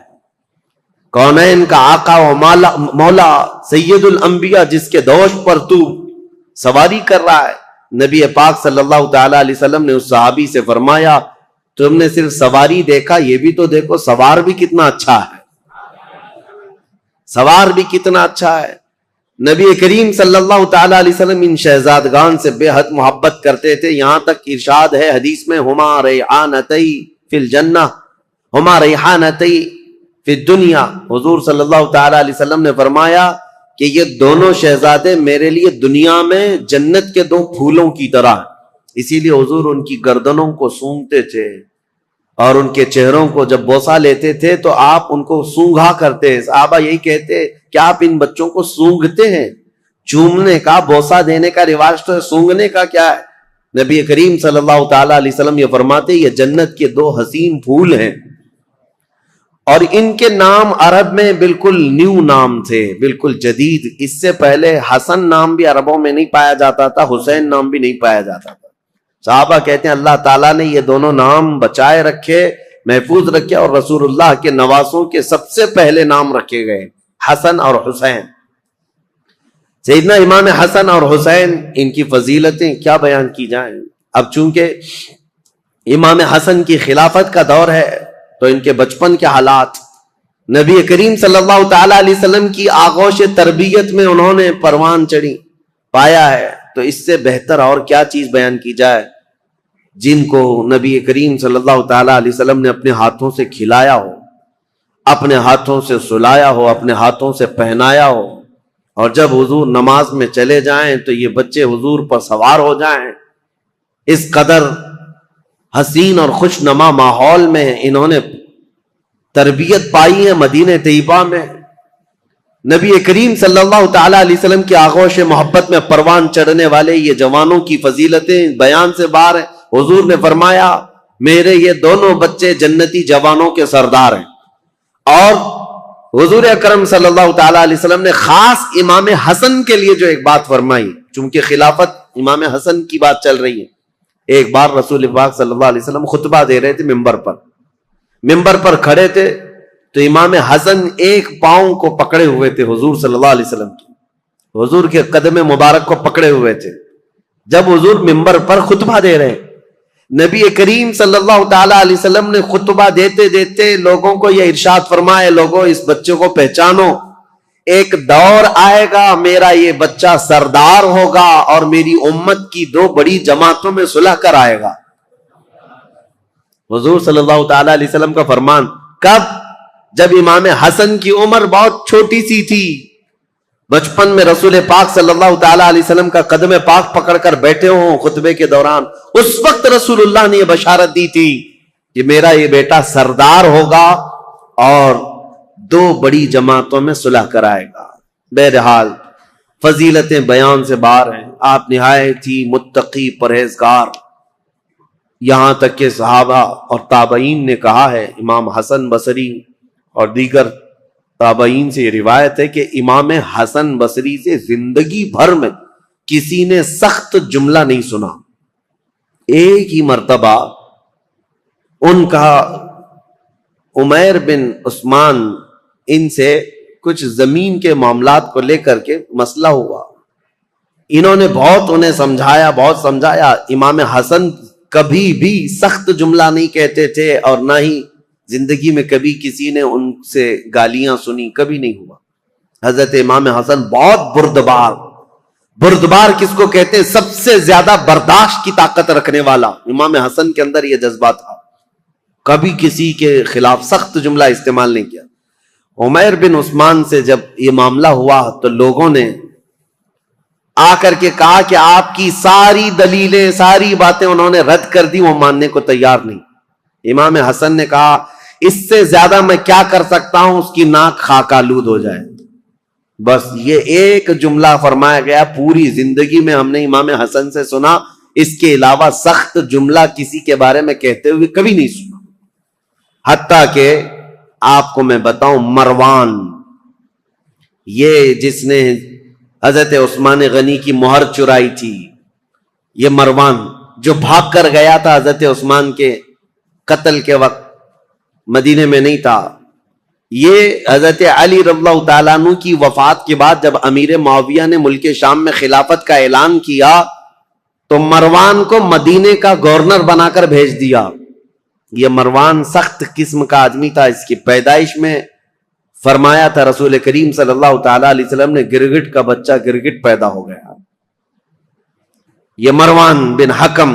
کونین کا آقا و مولا سید الانبیاء جس کے دوش پر تو سواری کر رہا ہے. نبی پاک صلی اللہ تعالی علیہ وسلم نے اس صحابی سے فرمایا تم نے صرف سواری دیکھا، یہ بھی تو دیکھو سوار بھی کتنا اچھا ہے، سوار بھی کتنا اچھا ہے. نبی کریم صلی اللہ تعالی علیہ وسلم ان شہزادگان سے بے حد محبت کرتے تھے. یہاں تک ارشاد ہے حدیث میں ہما ریحانتی فی الجنہ ہما ریحانتی فی الدنیا. حضور صلی اللہ تعالی علیہ وسلم نے فرمایا کہ یہ دونوں شہزادے میرے لیے دنیا میں جنت کے 2 پھولوں کی طرح. اسی لیے حضور ان کی گردنوں کو سونگھتے تھے اور ان کے چہروں کو جب بوسہ لیتے تھے تو آپ ان کو سونگھا کرتے. صحابہ یہی کہتے کہ آپ ان بچوں کو سونگھتے ہیں. چومنے کا، بوسہ دینے کا رواج تو ہے، سونگھنے کا کیا ہے؟ نبی کریم صلی اللہ تعالی علیہ وسلم یہ فرماتے یہ جنت کے 2 حسین پھول ہیں، اور ان کے نام عرب میں بالکل نیو نام تھے، بالکل جدید. اس سے پہلے حسن نام بھی عربوں میں نہیں پایا جاتا تھا، حسین نام بھی نہیں پایا جاتا تھا. صحابہ کہتے ہیں اللہ تعالیٰ نے یہ دونوں نام بچائے رکھے، محفوظ رکھے، اور رسول اللہ کے نواسوں کے سب سے پہلے نام رکھے گئے حسن اور حسین. سیدنا امام حسن اور حسین ان کی فضیلتیں کیا بیان کی جائیں. اب چونکہ امام حسن کی خلافت کا دور ہے تو ان کے بچپن کے حالات، نبی کریم صلی اللہ تعالی علیہ وسلم کی آغوش تربیت میں انہوں نے پروان چڑھی پایا ہے. تو اس سے بہتر اور کیا چیز بیان کی جائے جن کو نبی کریم صلی اللہ تعالی علیہ وسلم نے اپنے ہاتھوں سے کھلایا ہو، اپنے ہاتھوں سے سلایا ہو، اپنے ہاتھوں سے پہنایا ہو، اور جب حضور نماز میں چلے جائیں تو یہ بچے حضور پر سوار ہو جائیں. اس قدر حسین اور خوش نما ماحول میں انہوں نے تربیت پائی ہے مدینہ طیبہ میں. نبی کریم صلی اللہ تعالی علیہ وسلم کی آغوش محبت میں پروان چڑھنے والے یہ جوانوں کی فضیلتیں بیان سے باہر ہیں. حضور نے فرمایا میرے یہ دونوں بچے جنتی جوانوں کے سردار ہیں. اور حضور اکرم صلی اللہ تعالی علیہ وسلم نے خاص امام حسن کے لیے جو ایک بات فرمائی، چونکہ خلافت امام حسن کی بات چل رہی ہے. ایک بار رسول پاک صلی اللہ علیہ وسلم خطبہ دے رہے تھے ممبر پر کھڑے تھے تو امام حسن ایک پاؤں کو پکڑے ہوئے تھے حضور صلی اللہ علیہ وسلم کی، حضور کے قدم مبارک کو پکڑے ہوئے تھے. جب حضور ممبر پر خطبہ دے رہے، نبی کریم صلی اللہ تعالی علیہ وسلم نے خطبہ دیتے دیتے لوگوں کو یہ ارشاد فرمائے لوگوں اس بچے کو پہچانو، ایک دور آئے گا میرا یہ بچہ سردار ہوگا اور میری امت کی 2 بڑی جماعتوں میں صلح کر آئے گا. حضور صلی اللہ تعالی علیہ وسلم کا فرمان. کب؟ جب امام حسن کی عمر بہت چھوٹی سی تھی بچپن میں رسول پاک صلی اللہ تعالیٰ علیہ وسلم کا قدم پاک پکڑ کر بیٹھے ہوں خطبے کے دوران، اس وقت رسول اللہ نے یہ بشارت دی تھی کہ میرا یہ بیٹا سردار ہوگا اور 2 بڑی جماعتوں میں صلح کرائے گا۔ بہرحال فضیلتیں بیان سے باہر ہیں، آپ نہایت ہی متقی پرہیزگار، یہاں تک کہ صحابہ اور تابعین نے کہا ہے، امام حسن بصری اور دیگر تابعین سے یہ روایت ہے کہ امام حسن بصری سے زندگی بھر میں کسی نے سخت جملہ نہیں سنا۔ ایک ہی مرتبہ ان کا عمیر بن عثمان ان سے کچھ زمین کے معاملات کو لے کر کے مسئلہ ہوا، انہوں نے بہت انہیں سمجھایا۔ امام حسن کبھی بھی سخت جملہ نہیں کہتے تھے اور نہ ہی زندگی میں کبھی کسی نے ان سے گالیاں سنی، کبھی نہیں ہوا۔ حضرت امام حسن بہت بردبار کس کو کہتے ہیں؟ سب سے زیادہ برداشت کی طاقت رکھنے والا، امام حسن کے اندر یہ جذبہ تھا، کبھی کسی کے خلاف سخت جملہ استعمال نہیں کیا۔ عمیر بن عثمان سے جب یہ معاملہ ہوا تو لوگوں نے آ کر کے کہا کہ آپ کی ساری دلیلیں، ساری باتیں انہوں نے رد کر دی، وہ ماننے کو تیار نہیں۔ امام حسن نے کہا اس سے زیادہ میں کیا کر سکتا ہوں، اس کی ناک خاک آلود ہو جائے۔ بس یہ ایک جملہ فرمایا گیا، پوری زندگی میں ہم نے امام حسن سے سنا، اس کے علاوہ سخت جملہ کسی کے بارے میں کہتے ہوئے کبھی نہیں سنا۔ حتیٰ کہ آپ کو میں بتاؤں، مروان، یہ جس نے حضرت عثمان غنی کی مہر چرائی تھی، یہ مروان جو بھاگ کر گیا تھا حضرت عثمان کے قتل کے وقت، مدینے میں نہیں تھا، یہ حضرت علی رضی اللہ تعالیٰ عنہ کی وفات کے بعد جب امیر معاویہ نے ملک شام میں خلافت کا اعلان کیا تو مروان کو مدینے کا گورنر بنا کر بھیج دیا۔ یہ مروان سخت قسم کا آدمی تھا، اس کی پیدائش میں فرمایا تھا رسول کریم صلی اللہ تعالیٰ علیہ وسلم نے، گرگٹ کا بچہ گرگٹ پیدا ہو گیا۔ یہ مروان بن حکم،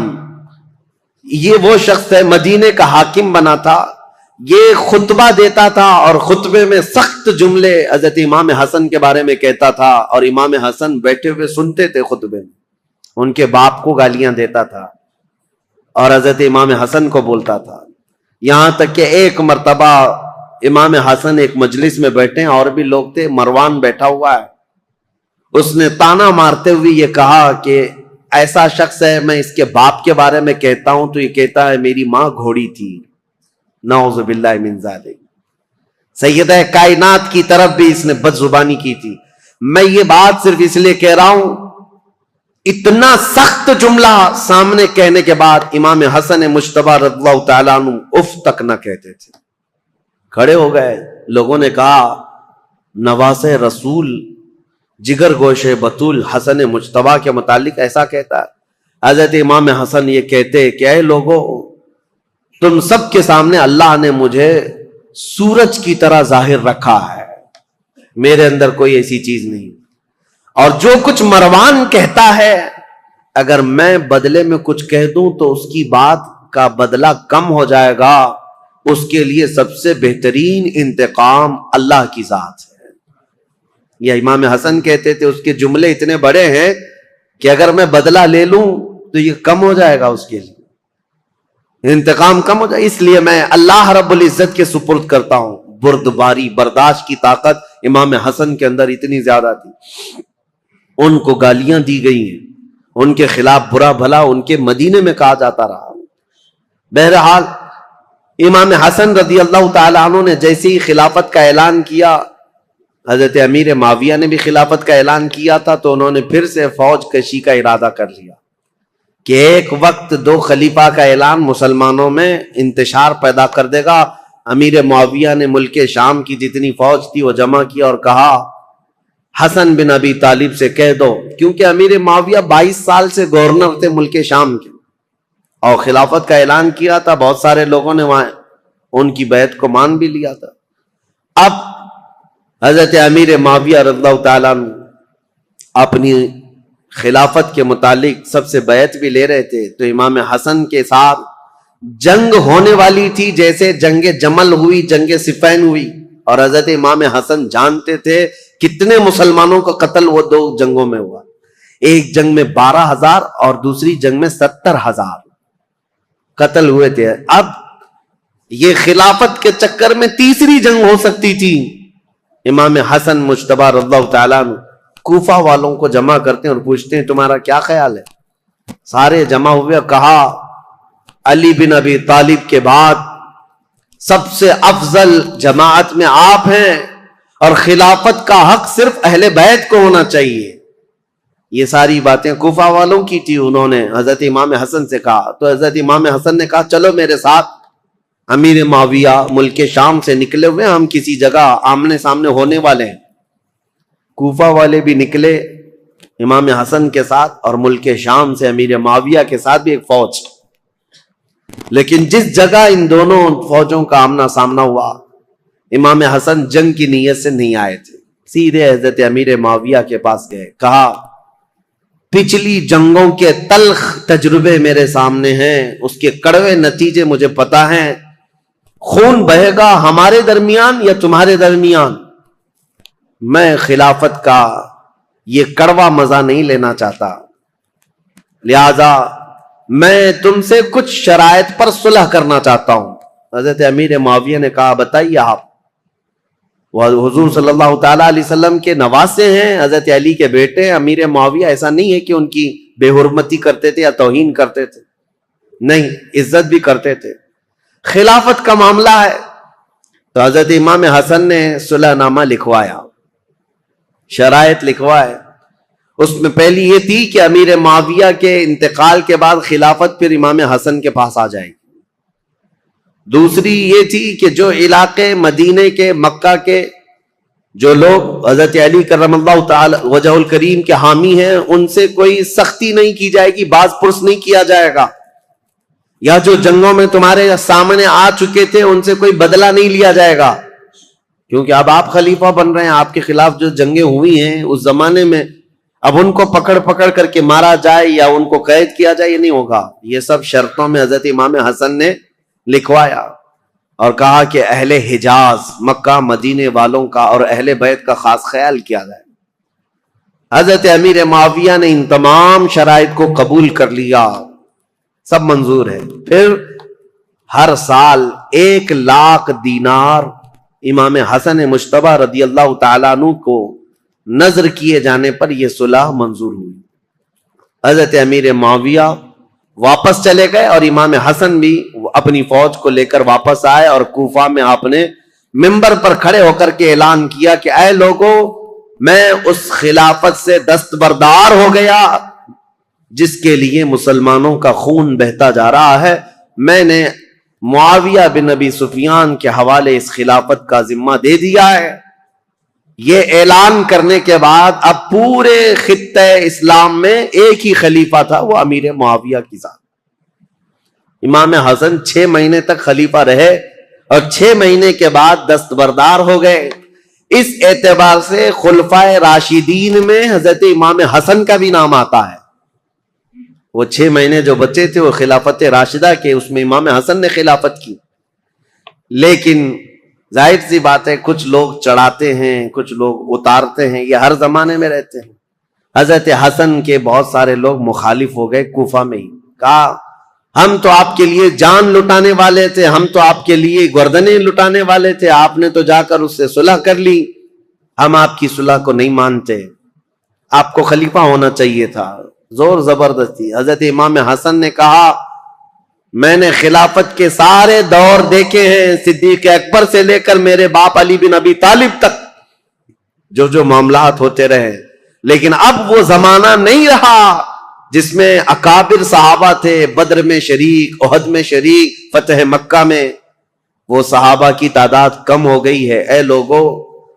یہ وہ شخص ہے، مدینے کا حاکم بنا تھا، یہ خطبہ دیتا تھا اور خطبے میں سخت جملے حضرت امام حسن کے بارے میں کہتا تھا، اور امام حسن بیٹھے ہوئے سنتے تھے، خطبے میں ان کے باپ کو گالیاں دیتا تھا اور حضرت امام حسن کو بولتا تھا۔ یہاں تک کہ ایک مرتبہ امام حسن ایک مجلس میں بیٹھے، اور بھی لوگ تھے، مروان بیٹھا ہوا ہے، اس نے تانا مارتے ہوئے یہ کہا کہ ایسا شخص ہے، میں اس کے باپ کے بارے میں کہتا ہوں تو یہ کہتا ہے میری ماں گھوڑی تھی، نعوذ باللہ من ذالک۔ سیدہ کائنات کی طرف بھی اس نے بد زبانی کی تھی۔ میں یہ بات صرف اس لیے کہہ رہا ہوں، اتنا سخت جملہ سامنے کہنے کے بعد امام حسن مجتبی رضی اللہ تعالیٰ عنہ اف تک نہ کہتے تھے، کھڑے ہو گئے۔ لوگوں نے کہا نواز رسول، جگر گوش بطول حسن مجتبی کے متعلق ایسا کہتا ہے۔ حضرت امام حسن یہ کہتے کہ اے لوگوں، تم سب کے سامنے اللہ نے مجھے سورج کی طرح ظاہر رکھا ہے، میرے اندر کوئی ایسی چیز نہیں، اور جو کچھ مروان کہتا ہے اگر میں بدلے میں کچھ کہہ دوں تو اس کی بات کا بدلہ کم ہو جائے گا، اس کے لیے سب سے بہترین انتقام اللہ کی ذات ہے۔ یہ امام حسن کہتے تھے، اس کے جملے اتنے بڑے ہیں کہ اگر میں بدلہ لے لوں تو یہ کم ہو جائے گا، اس کے لیے انتقام کم ہو جائے، اس لیے میں اللہ رب العزت کے سپرد کرتا ہوں۔ بردباری، برداشت کی طاقت امام حسن کے اندر اتنی زیادہ تھی۔ ان کو گالیاں دی گئی ہیں، ان کے خلاف برا بھلا ان کے مدینے میں کہا جاتا رہا۔ بہرحال امام حسن رضی اللہ تعالیٰ عنہ نے جیسے ہی خلافت کا اعلان کیا، حضرت امیر معاویہ نے بھی خلافت کا اعلان کیا تھا، تو انہوں نے پھر سے فوج کشی کا ارادہ کر لیا کہ ایک وقت 2 خلیفہ کا اعلان مسلمانوں میں انتشار پیدا کر دے گا۔ امیر معاویہ نے ملک شام کی جتنی فوج تھی وہ جمع کی اور کہا حسن بن ابی طالب سے کہہ دو، کیونکہ امیر معاویہ 22 سال سے گورنر تھے ملک شام کے اور خلافت کا اعلان کیا تھا، بہت سارے لوگوں نے وہاں ان کی بیعت کو مان بھی لیا تھا۔ اب حضرت امیر معاویہ رضی اللہ تعالیٰ عنہ اپنی خلافت کے متعلق سب سے بیعت بھی لے رہے تھے، تو امام حسن کے ساتھ جنگ ہونے والی تھی، جیسے جنگ جمل ہوئی، جنگ صفین ہوئی، اور حضرت امام حسن جانتے تھے کتنے مسلمانوں کا قتل وہ 2 جنگوں میں ہوا، ایک جنگ میں 12,000 اور دوسری جنگ میں 70,000 قتل ہوئے تھے۔ اب یہ خلافت کے چکر میں تیسری جنگ ہو سکتی تھی۔ امام حسن مجتبی رضی اللہ تعالیٰ عنہ کوفہ والوں کو جمع کرتے ہیں اور پوچھتے ہیں تمہارا کیا خیال ہے؟ سارے جمع ہوئے اور کہا علی بن ابی طالب کے بعد سب سے افضل جماعت میں آپ ہیں اور خلافت کا حق صرف اہل بیت کو ہونا چاہیے۔ یہ ساری باتیں کوفہ والوں کی تھی، انہوں نے حضرت امام حسن سے کہا تو حضرت امام حسن نے کہا چلو میرے ساتھ، امیر معاویہ ملک شام سے نکلے ہوئے، ہم کسی جگہ آمنے سامنے ہونے والے ہیں۔ کوفہ والے بھی نکلے امام حسن کے ساتھ اور ملک شام سے امیر معاویہ کے ساتھ بھی ایک فوج، لیکن جس جگہ ان دونوں فوجوں کا آمنا سامنا ہوا امام حسن جنگ کی نیت سے نہیں آئے تھے، سیدھے حضرت امیر معاویہ کے پاس گئے، کہا پچھلی جنگوں کے تلخ تجربے میرے سامنے ہیں، اس کے کڑوے نتیجے مجھے پتا ہیں، خون بہے گا ہمارے درمیان یا تمہارے درمیان، میں خلافت کا یہ کڑوا مزہ نہیں لینا چاہتا، لہذا میں تم سے کچھ شرائط پر صلح کرنا چاہتا ہوں۔ حضرت امیر معاویہ نے کہا بتائیے آپ، وہ حضور صلی اللہ تعالیٰ علیہ وسلم کے نواسے ہیں، حضرت علی کے بیٹے ہیں۔ امیر معاویہ ایسا نہیں ہے کہ ان کی بے حرمتی کرتے تھے یا توہین کرتے تھے، نہیں، عزت بھی کرتے تھے، خلافت کا معاملہ ہے۔ تو حضرت امام حسن نے صلح نامہ لکھوایا، شرائط لکھوائے، اس میں پہلی یہ تھی کہ امیر معاویہ کے انتقال کے بعد خلافت پھر امام حسن کے پاس آ جائے گی، دوسری یہ تھی کہ جو علاقے مدینے کے مکہ کے جو لوگ حضرت علی کرم اللہ تعالی وجہ الکریم کے حامی ہیں ان سے کوئی سختی نہیں کی جائے گی، باز پرس نہیں کیا جائے گا، یا جو جنگوں میں تمہارے سامنے آ چکے تھے ان سے کوئی بدلہ نہیں لیا جائے گا، کیونکہ اب آپ خلیفہ بن رہے ہیں، آپ کے خلاف جو جنگیں ہوئی ہیں اس زمانے میں اب ان کو پکڑ کر کے مارا جائے یا ان کو قید کیا جائے، یہ نہیں ہوگا۔ یہ سب شرطوں میں حضرت امام حسن نے لکھوایا اور کہا کہ اہل حجاز مکہ مدینے والوں کا اور اہل بیت کا خاص خیال کیا جائے۔ حضرت امیر معاویہ نے ان تمام شرائط کو قبول کر لیا، سب منظور ہے۔ پھر ہر سال 1,00,000 دینار امام حسن مجتبی رضی اللہ تعالیٰ عنہ کو نظر کیے جانے پر یہ صلح منظور ہوئی۔ حضرت امیر معاویہ واپس چلے گئے اور امام حسن بھی اپنی فوج کو لے کر واپس آئے، اور کوفہ میں آپ نے منبر پر کھڑے ہو کر کے اعلان کیا کہ اے لوگوں، میں اس خلافت سے دستبردار ہو گیا جس کے لیے مسلمانوں کا خون بہتا جا رہا ہے، میں نے معاویہ بن ابی سفیان کے حوالے اس خلافت کا ذمہ دے دیا ہے۔ یہ اعلان کرنے کے بعد اب پورے خطہ اسلام میں ایک ہی خلیفہ تھا، وہ امیر معاویہ کی ذات۔ امام حسن 6 مہینے تک خلیفہ رہے اور 6 مہینے کے بعد دستبردار ہو گئے۔ اس اعتبار سے خلفائے راشدین میں حضرت امام حسن کا بھی نام آتا ہے۔ وہ 6 مہینے جو بچے تھے وہ خلافت راشدہ کے، اس میں امام حسن نے خلافت کی۔ لیکن ظاہر سی بات ہے کچھ لوگ چڑھاتے ہیں، کچھ لوگ اتارتے ہیں، یہ ہر زمانے میں رہتے ہیں۔ حضرت حسن کے بہت سارے لوگ مخالف ہو گئے کوفہ میں ہی، کہا ہم تو آپ کے لیے جان لٹانے والے تھے، ہم تو آپ کے لیے گردنیں لٹانے والے تھے، آپ نے تو جا کر اس سے صلح کر لی، ہم آپ کی صلح کو نہیں مانتے، آپ کو خلیفہ ہونا چاہیے تھا، زور زبردستی۔ حضرت امام حسن نے کہا میں نے خلافت کے سارے دور دیکھے ہیں، صدیق اکبر سے لے کر میرے باپ علی بن ابی طالب تک جو معاملات ہوتے رہے، لیکن اب وہ زمانہ نہیں رہا جس میں اکابر صحابہ تھے، بدر میں شریک، احد میں شریک، فتح مکہ میں، وہ صحابہ کی تعداد کم ہو گئی ہے۔ اے لوگوں،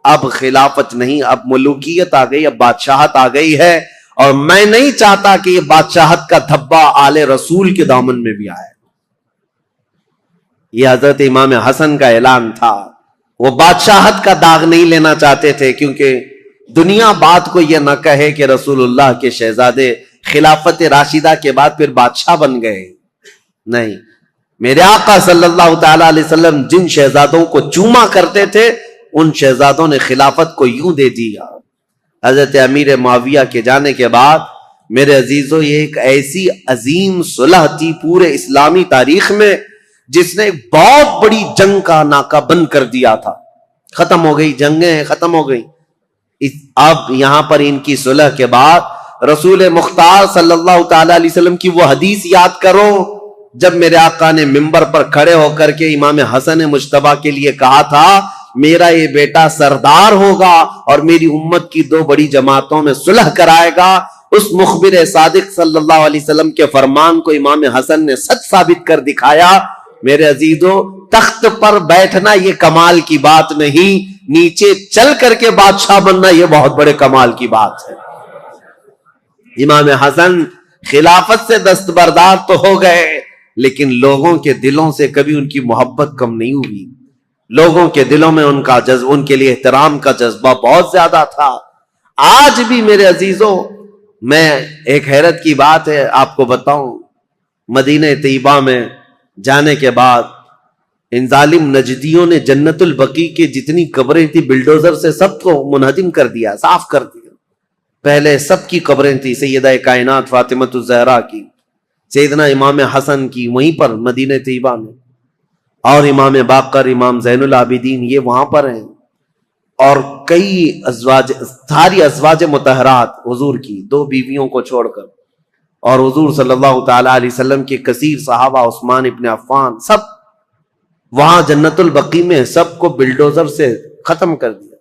اب خلافت نہیں، اب ملوکیت آ گئی، اب بادشاہت آ گئی ہے، اور میں نہیں چاہتا کہ یہ بادشاہت کا دھبا آل رسول کے دامن میں بھی آئے۔ یہ حضرت امام حسن کا اعلان تھا، وہ بادشاہت کا داغ نہیں لینا چاہتے تھے، کیونکہ دنیا بات کو یہ نہ کہے کہ رسول اللہ کے شہزادے خلافت راشدہ کے بعد پھر بادشاہ بن گئے، نہیں، میرے آقا صلی اللہ تعالی علیہ وسلم جن شہزادوں کو چوما کرتے تھے ان شہزادوں نے خلافت کو یوں دے دیا۔ حضرت امیر معاویہ کے جانے کے بعد میرے عزیزوں یہ ایک ایسی عظیم صلح تھی پورے اسلامی تاریخ میں جس نے بہت بڑی جنگ کا ناکہ بند کر دیا تھا. ختم ہو گئی، جنگیں ختم ہو گئی. اب یہاں پر ان کی صلح کے بعد رسول مختار صلی اللہ تعالی علیہ وسلم کی وہ حدیث یاد کرو جب میرے آقا نے منبر پر کھڑے ہو کر کے امام حسن مجتبیٰ کے لیے کہا تھا میرا یہ بیٹا سردار ہوگا اور میری امت کی دو بڑی جماعتوں میں صلح کرائے گا. اس مخبر صادق صلی اللہ علیہ وسلم کے فرمان کو امام حسن نے سچ ثابت کر دکھایا. میرے عزیزوں تخت پر بیٹھنا یہ کمال کی بات نہیں، نیچے چل کر کے بادشاہ بننا یہ بہت بڑے کمال کی بات ہے. امام حسن خلافت سے دستبردار تو ہو گئے لیکن لوگوں کے دلوں سے کبھی ان کی محبت کم نہیں ہوئی. لوگوں کے دلوں میں ان کا جذبہ، ان کے لیے احترام کا جذبہ بہت زیادہ تھا. آج بھی میرے عزیزوں میں ایک حیرت کی بات ہے آپ کو بتاؤں، مدینہ طیبہ میں جانے کے بعد ان ظالم نجدیوں نے جنت البقیع کے جتنی قبریں تھی بلڈوزر سے سب کو منہدم کر دیا، صاف کر دیا. پہلے سب کی قبریں تھی، سیدہ کائنات فاطمہ الزہرا کی، سیدنا امام حسن کی وہیں پر مدینہ طیبہ میں، اور امام باقر، امام زین العابدین یہ وہاں پر ہیں، اور کئی ازواج، ساری ازواج مطہرات حضور کی 2 بیویوں کو چھوڑ کر، اور حضور صلی اللہ تعالی علیہ وسلم کے کثیر صحابہ، عثمان ابن عفان، سب وہاں جنت البقیع میں سب کو بلڈوزر سے ختم کر دیا.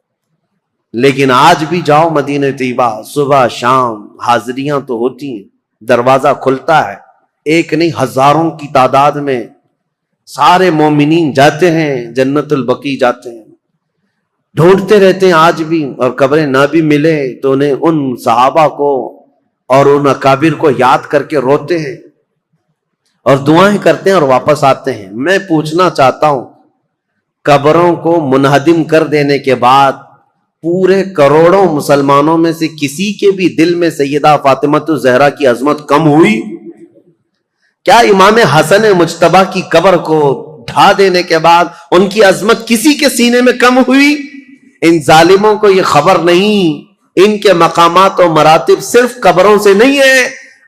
لیکن آج بھی جاؤ مدینہ طیبہ، صبح شام حاضریاں تو ہوتی ہیں، دروازہ کھلتا ہے، ایک نہیں ہزاروں کی تعداد میں سارے مومنین جاتے ہیں، جنت البقیع جاتے ہیں، ڈھونڈتے رہتے ہیں آج بھی. اور قبریں نہ بھی ملے تو انہیں ان صحابہ کو اور ان اکابر کو یاد کر کے روتے ہیں اور دعائیں کرتے ہیں اور واپس آتے ہیں. میں پوچھنا چاہتا ہوں قبروں کو منہدم کر دینے کے بعد پورے کروڑوں مسلمانوں میں سے کسی کے بھی دل میں سیدہ فاطمہ الزہرا کی عظمت کم ہوئی؟ کیا امام حسن مجتبیٰ کی قبر کو ڈھا دینے کے بعد ان کی عظمت کسی کے سینے میں کم ہوئی؟ ان ظالموں کو یہ خبر نہیں، ان کے مقامات و مراتب صرف قبروں سے نہیں ہے.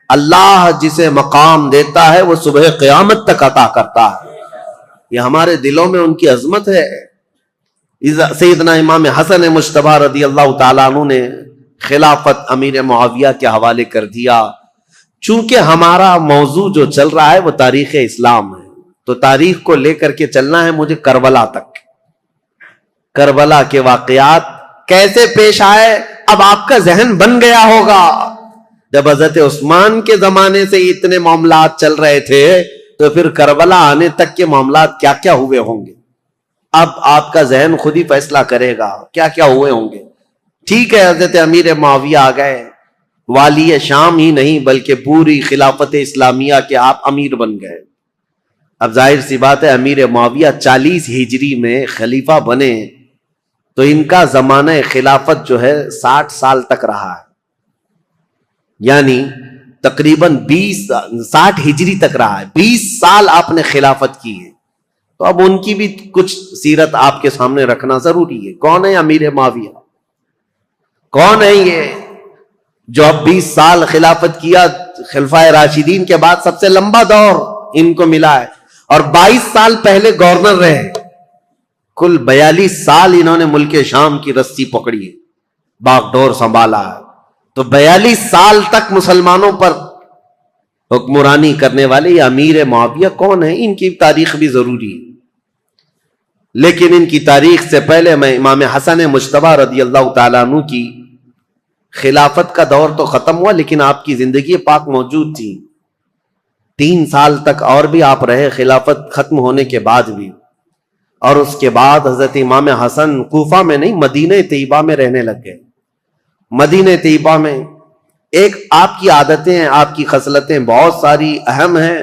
اللہ جسے مقام دیتا ہے وہ صبح قیامت تک عطا کرتا ہے. یہ ہمارے دلوں میں ان کی عظمت ہے. سیدنا امام حسن مجتبیٰ رضی اللہ تعالیٰ عنہ نے خلافت امیر معاویہ کے حوالے کر دیا. چونکہ ہمارا موضوع جو چل رہا ہے وہ تاریخ اسلام ہے تو تاریخ کو لے کر کے چلنا ہے مجھے کربلا تک. کربلا کے واقعات کیسے پیش آئے اب آپ کا ذہن بن گیا ہوگا. جب حضرت عثمان کے زمانے سے اتنے معاملات چل رہے تھے تو پھر کربلا آنے تک کے معاملات کیا کیا ہوئے ہوں گے. اب آپ کا ذہن خود ہی فیصلہ کرے گا کیا کیا ہوئے ہوں گے. ٹھیک ہے، حضرت امیر معاویہ آ گئے، والی شام ہی نہیں بلکہ پوری خلافت اسلامیہ کے آپ امیر بن گئے. اب ظاہر سی بات ہے امیر معاویہ 40 ہجری میں خلیفہ بنے تو ان کا زمانہ خلافت جو ہے 60 سال تک رہا ہے، یعنی تقریباً 60 ہجری تک رہا ہے. 20 سال آپ نے خلافت کی ہے. تو اب ان کی بھی کچھ سیرت آپ کے سامنے رکھنا ضروری ہے. کون ہے امیر معاویہ؟ کون ہے یہ جو اب 20 سال خلافت کیا؟ خلفائے راشدین کے بعد سب سے لمبا دور ان کو ملا ہے اور 22 سال پہلے گورنر رہے. کل 42 سال انہوں نے ملک شام کی رسی پکڑی ہے، باغ ڈور سنبھالا ہے. تو 42 سال تک مسلمانوں پر حکمرانی کرنے والے یہ امیر معاویہ کون ہیں؟ ان کی تاریخ بھی ضروری ہے. لیکن ان کی تاریخ سے پہلے میں امام حسن مجتبیٰ رضی اللہ تعالیٰ عنہ کی خلافت کا دور تو ختم ہوا لیکن آپ کی زندگی پاک موجود تھی. 3 سال تک اور بھی آپ رہے خلافت ختم ہونے کے بعد بھی. اور اس کے بعد حضرت امام حسن کوفہ میں نہیں مدینہ طیبہ میں رہنے لگ گئے. مدینہ طیبہ میں ایک آپ کی عادتیں ہیں، آپ کی خصلتیں بہت ساری اہم ہیں.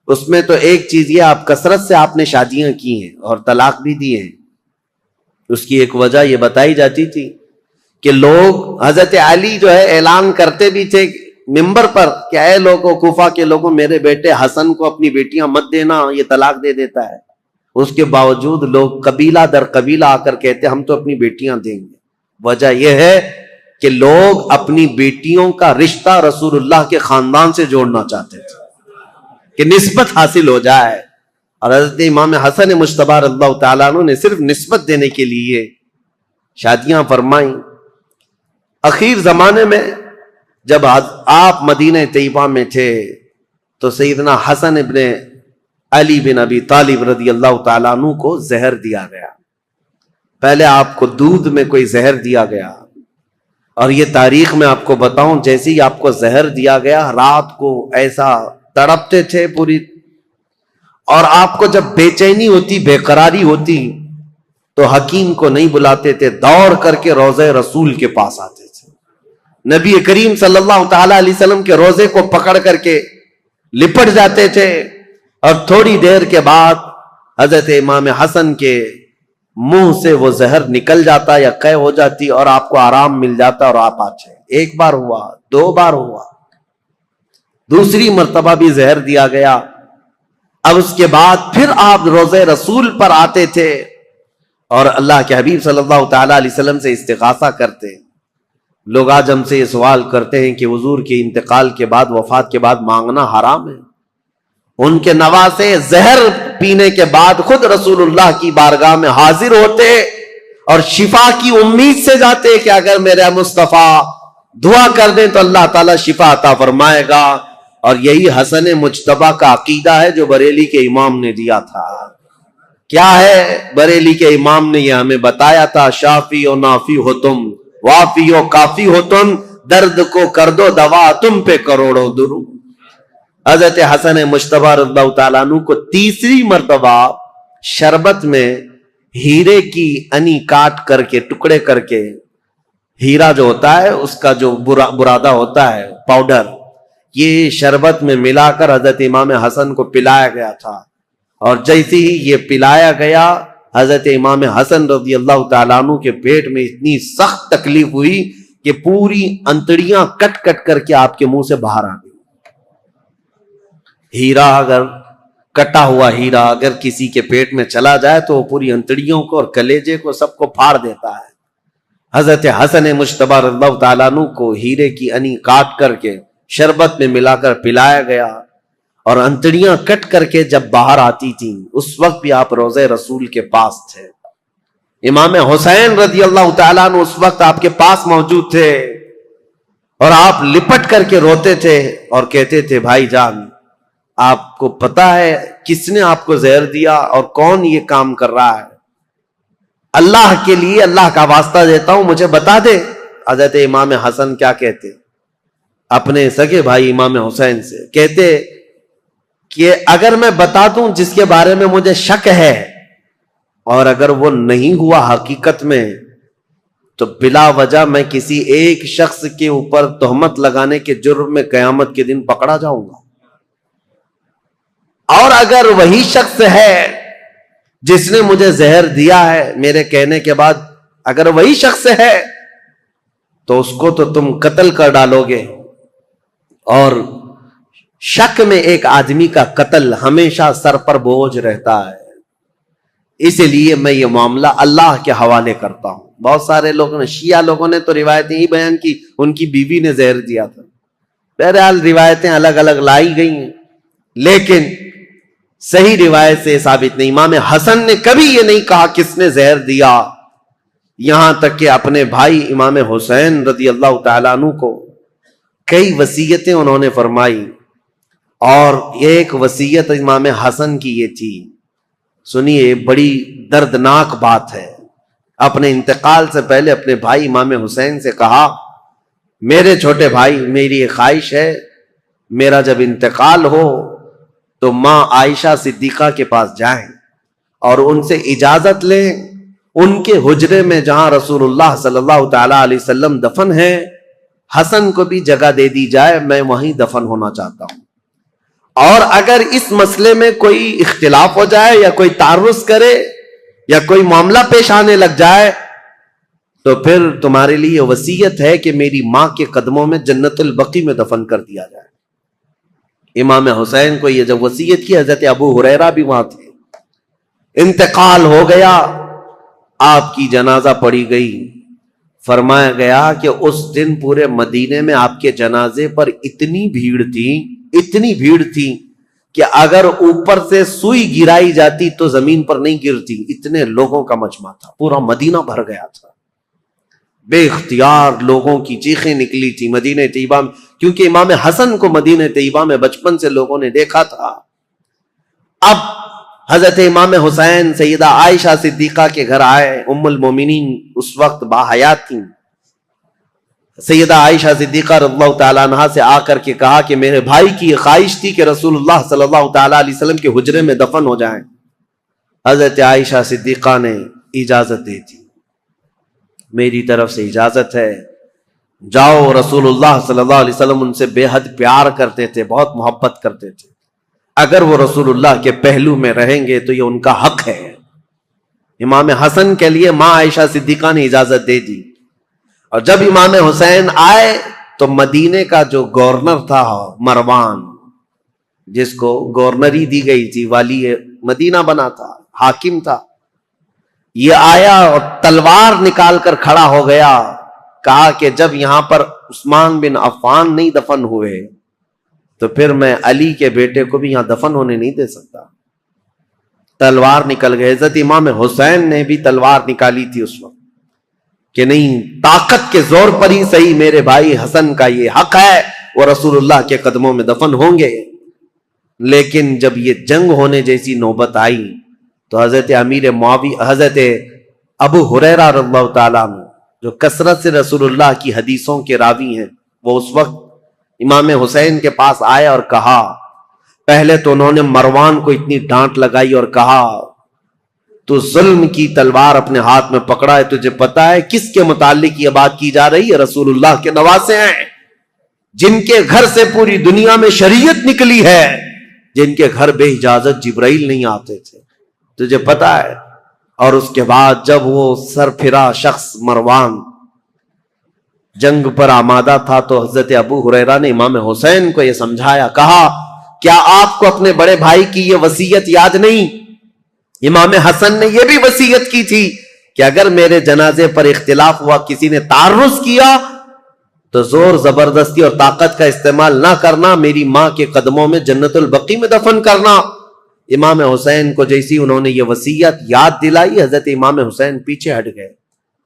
اس میں تو ایک چیز یہ آپ کثرت سے آپ نے شادیاں کی ہیں اور طلاق بھی دیے ہیں. اس کی ایک وجہ یہ بتائی جاتی تھی کہ لوگ حضرت علی جو ہے اعلان کرتے بھی تھے منبر پر کہ اے لوگوں، کوفہ کے لوگوں، میرے بیٹے حسن کو اپنی بیٹیاں مت دینا، یہ طلاق دے دیتا ہے. اس کے باوجود لوگ قبیلہ در قبیلہ آ کر کہتے ہم تو اپنی بیٹیاں دیں گے. وجہ یہ ہے کہ لوگ اپنی بیٹیوں کا رشتہ رسول اللہ کے خاندان سے جوڑنا چاہتے تھے کہ نسبت حاصل ہو جائے، اور حضرت امام حسن مجتبی رضی اللہ تعالیٰ عنہ نے صرف نسبت دینے کے لیے شادیاں فرمائیں۔ اخیر زمانے میں جب آپ مدینہ طیبہ میں تھے تو سیدنا حسن ابن علی بن ابی طالب رضی اللہ تعالیٰ عنہ کو زہر دیا گیا۔ پہلے آپ کو دودھ میں کوئی زہر دیا گیا، اور یہ تاریخ میں آپ کو بتاؤں، جیسے ہی آپ کو زہر دیا گیا رات کو ایسا تڑپتے تھے پوری، اور آپ کو جب بے چینی ہوتی، بے قراری ہوتی تو حکیم کو نہیں بلاتے تھے، دوڑ کر کے روضہ رسول کے پاس آتے تھے، نبی کریم صلی اللہ تعالی علیہ وسلم کے روضے کو پکڑ کر کے لپٹ جاتے تھے، اور تھوڑی دیر کے بعد حضرت امام حسن کے منہ سے وہ زہر نکل جاتا یا قے ہو جاتی، اور آپ کو آرام مل جاتا اور آپ آتے۔ ایک بار ہوا، دو بار ہوا، دوسری مرتبہ بھی زہر دیا گیا۔ اب اس کے بعد پھر آپ روضہ رسول پر آتے تھے اور اللہ کے حبیب صلی اللہ تعالی علیہ وسلم سے استغاثہ کرتے۔ لوگ آج ہم سے یہ سوال کرتے ہیں کہ حضور کے انتقال کے بعد، وفات کے بعد مانگنا حرام ہے؟ ان کے نواسے زہر پینے کے بعد خود رسول اللہ کی بارگاہ میں حاضر ہوتے اور شفا کی امید سے جاتے کہ اگر میرے مصطفیٰ دعا کر دیں تو اللہ تعالیٰ شفا عطا فرمائے گا، اور یہی حسن مجتبی کا عقیدہ ہے جو بریلی کے امام نے دیا تھا۔ کیا ہے؟ بریلی کے امام نے یہ ہمیں بتایا تھا، شافی و نافی ہو تم، وافی و کافی ہو تم، درد کو کر دو دوا تم پہ کروڑوں درود۔ حضرت حسن مجتبی رضی اللہ تعالیٰ عنہ کو تیسری مرتبہ شربت میں ہیرے کی انی کاٹ کر کے، ٹکڑے کر کے، ہیرا جو ہوتا ہے اس کا جو برادہ ہوتا ہے پاؤڈر، یہ شربت میں ملا کر حضرت امام حسن کو پلایا گیا تھا، اور جیسے ہی یہ پلایا گیا حضرت امام حسن رضی اللہ تعالیٰ عنہ کے پیٹ میں اتنی سخت تکلیف ہوئی کہ پوری انتڑیاں کٹ کٹ کر کے آپ کے منہ سے باہر آ گئی۔ ہیرا اگر کٹا ہوا ہیرا اگر کسی کے پیٹ میں چلا جائے تو وہ پوری انتڑیوں کو اور کلیجے کو سب کو پھاڑ دیتا ہے۔ حضرت حسن مجتبی رضی اللہ تعالیٰ عنہ کو ہیرے کی انی کاٹ کر کے شربت میں ملا کر پلایا گیا، اور انتڑیاں کٹ کر کے جب باہر آتی تھیں اس وقت بھی آپ روضہ رسول کے پاس تھے۔ امام حسین رضی اللہ تعالیٰ عنہ اس وقت آپ کے پاس موجود تھے، اور آپ لپٹ کر کے روتے تھے اور کہتے تھے، بھائی جان آپ کو پتا ہے کس نے آپ کو زہر دیا اور کون یہ کام کر رہا ہے؟ اللہ کے لیے اللہ کا واسطہ دیتا ہوں مجھے بتا دے۔ حضرت امام حسن کیا کہتے اپنے سگے بھائی امام حسین سے؟ کہتے کہ اگر میں بتا دوں جس کے بارے میں مجھے شک ہے، اور اگر وہ نہیں ہوا حقیقت میں، تو بلا وجہ میں کسی ایک شخص کے اوپر تہمت لگانے کے جرم میں قیامت کے دن پکڑا جاؤں گا، اور اگر وہی شخص ہے جس نے مجھے زہر دیا ہے میرے کہنے کے بعد، اگر وہی شخص ہے تو اس کو تو تم قتل کر ڈالو گے، اور شک میں ایک آدمی کا قتل ہمیشہ سر پر بوجھ رہتا ہے، اس لیے میں یہ معاملہ اللہ کے حوالے کرتا ہوں۔ بہت سارے لوگوں نے، شیعہ لوگوں نے تو روایتیں ہی بیان کی ان کی بیوی نے زہر دیا تھا، بہرحال روایتیں الگ الگ لائی گئی ہیں، لیکن صحیح روایت سے ثابت نہیں۔ امام حسن نے کبھی یہ نہیں کہا کس نے زہر دیا، یہاں تک کہ اپنے بھائی امام حسین رضی اللہ تعالیٰ عنہ کو کئی وصیتیں انہوں نے فرمائی، اور ایک وصیت امام حسن کی یہ تھی، سنیے بڑی دردناک بات ہے۔ اپنے انتقال سے پہلے اپنے بھائی امام حسین سے کہا، میرے چھوٹے بھائی میری ایک خواہش ہے، میرا جب انتقال ہو تو ماں عائشہ صدیقہ کے پاس جائیں اور ان سے اجازت لیں، ان کے حجرے میں جہاں رسول اللہ صلی اللہ تعالی علیہ وسلم دفن ہیں حسن کو بھی جگہ دے دی جائے، میں وہیں دفن ہونا چاہتا ہوں، اور اگر اس مسئلے میں کوئی اختلاف ہو جائے یا کوئی تعرض کرے یا کوئی معاملہ پیش آنے لگ جائے تو پھر تمہارے لیے وصیت ہے کہ میری ماں کے قدموں میں جنت البقیع میں دفن کر دیا جائے۔ امام حسین کو یہ جب وصیت کی، حضرت ابو ہریرہ بھی وہاں تھے، انتقال ہو گیا، آپ کی جنازہ پڑھی گئی، فرمایا گیا کہ اس دن پورے مدینے میں آپ کے جنازے پر اتنی بھیڑ تھی کہ اگر اوپر سے سوئی گرائی جاتی تو زمین پر نہیں گرتی، اتنے لوگوں کا مجمع تھا، پورا مدینہ بھر گیا تھا، بے اختیار لوگوں کی چیخیں نکلی تھی مدینہ طیبہ میں، کیونکہ امام حسن کو مدینہ طیبہ میں بچپن سے لوگوں نے دیکھا تھا۔ اب حضرت امام حسین سیدہ عائشہ صدیقہ کے گھر آئے، ام المومنین اس وقت باحیات تھیں، سیدہ عائشہ صدیقہ رضی اللہ تعالیٰ عنہا سے آ کر کے کہا کہ میرے بھائی کی خواہش تھی کہ رسول اللہ صلی اللہ تعالیٰ علیہ وسلم کے حجرے میں دفن ہو جائیں۔ حضرت عائشہ صدیقہ نے اجازت دے دی، میری طرف سے اجازت ہے، جاؤ۔ رسول اللہ صلی اللہ علیہ وسلم ان سے بے حد پیار کرتے تھے، بہت محبت کرتے تھے، اگر وہ رسول اللہ کے پہلو میں رہیں گے تو یہ ان کا حق ہے۔ امام حسن کے لیے ماں عائشہ صدیقہ نے اجازت دے دی، اور جب امام حسین آئے تو مدینے کا جو گورنر تھا مروان، جس کو گورنری دی گئی تھی، والی مدینہ بنا تھا، حاکم تھا، یہ آیا اور تلوار نکال کر کھڑا ہو گیا، کہا کہ جب یہاں پر عثمان بن عفان نہیں دفن ہوئے تو پھر میں علی کے بیٹے کو بھی یہاں دفن ہونے نہیں دے سکتا۔ تلوار نکل گئے، حضرت امام حسین نے بھی تلوار نکالی تھی اس وقت کہ نہیں، طاقت کے زور پر ہی صحیح میرے بھائی حسن کا یہ حق ہے، وہ رسول اللہ کے قدموں میں دفن ہوں گے۔ لیکن جب یہ جنگ ہونے جیسی نوبت آئی تو حضرت امیر معاویہ، حضرت ابو ہریرہ رضی اللہ تعالیٰ عنہ جو کثرت سے رسول اللہ کی حدیثوں کے راوی ہیں، وہ اس وقت امام حسین کے پاس آئے اور کہا، پہلے تو انہوں نے مروان کو اتنی ڈانٹ لگائی اور کہا تو ظلم کی تلوار اپنے ہاتھ میں پکڑا ہے، تجھے پتا ہے کس کے متعلق یہ بات کی جا رہی ہے؟ رسول اللہ کے نواسے ہیں، جن کے گھر سے پوری دنیا میں شریعت نکلی ہے، جن کے گھر بے اجازت جبرائیل نہیں آتے تھے، تجھے پتا ہے۔ اور اس کے بعد جب وہ سر پھرا شخص مروان جنگ پر آمادہ تھا تو حضرت ابو ہریرہ نے امام حسین کو یہ سمجھایا، کہا کیا آپ کو اپنے بڑے بھائی کی یہ وصیت یاد نہیں؟ امام حسن نے یہ بھی وصیت کی تھی کہ اگر میرے جنازے پر اختلاف ہوا، کسی نے تعرض کیا تو زور زبردستی اور طاقت کا استعمال نہ کرنا، میری ماں کے قدموں میں جنت البقیع میں دفن کرنا۔ امام حسین کو جیسی انہوں نے یہ وصیت یاد دلائی، حضرت امام حسین پیچھے ہٹ گئے،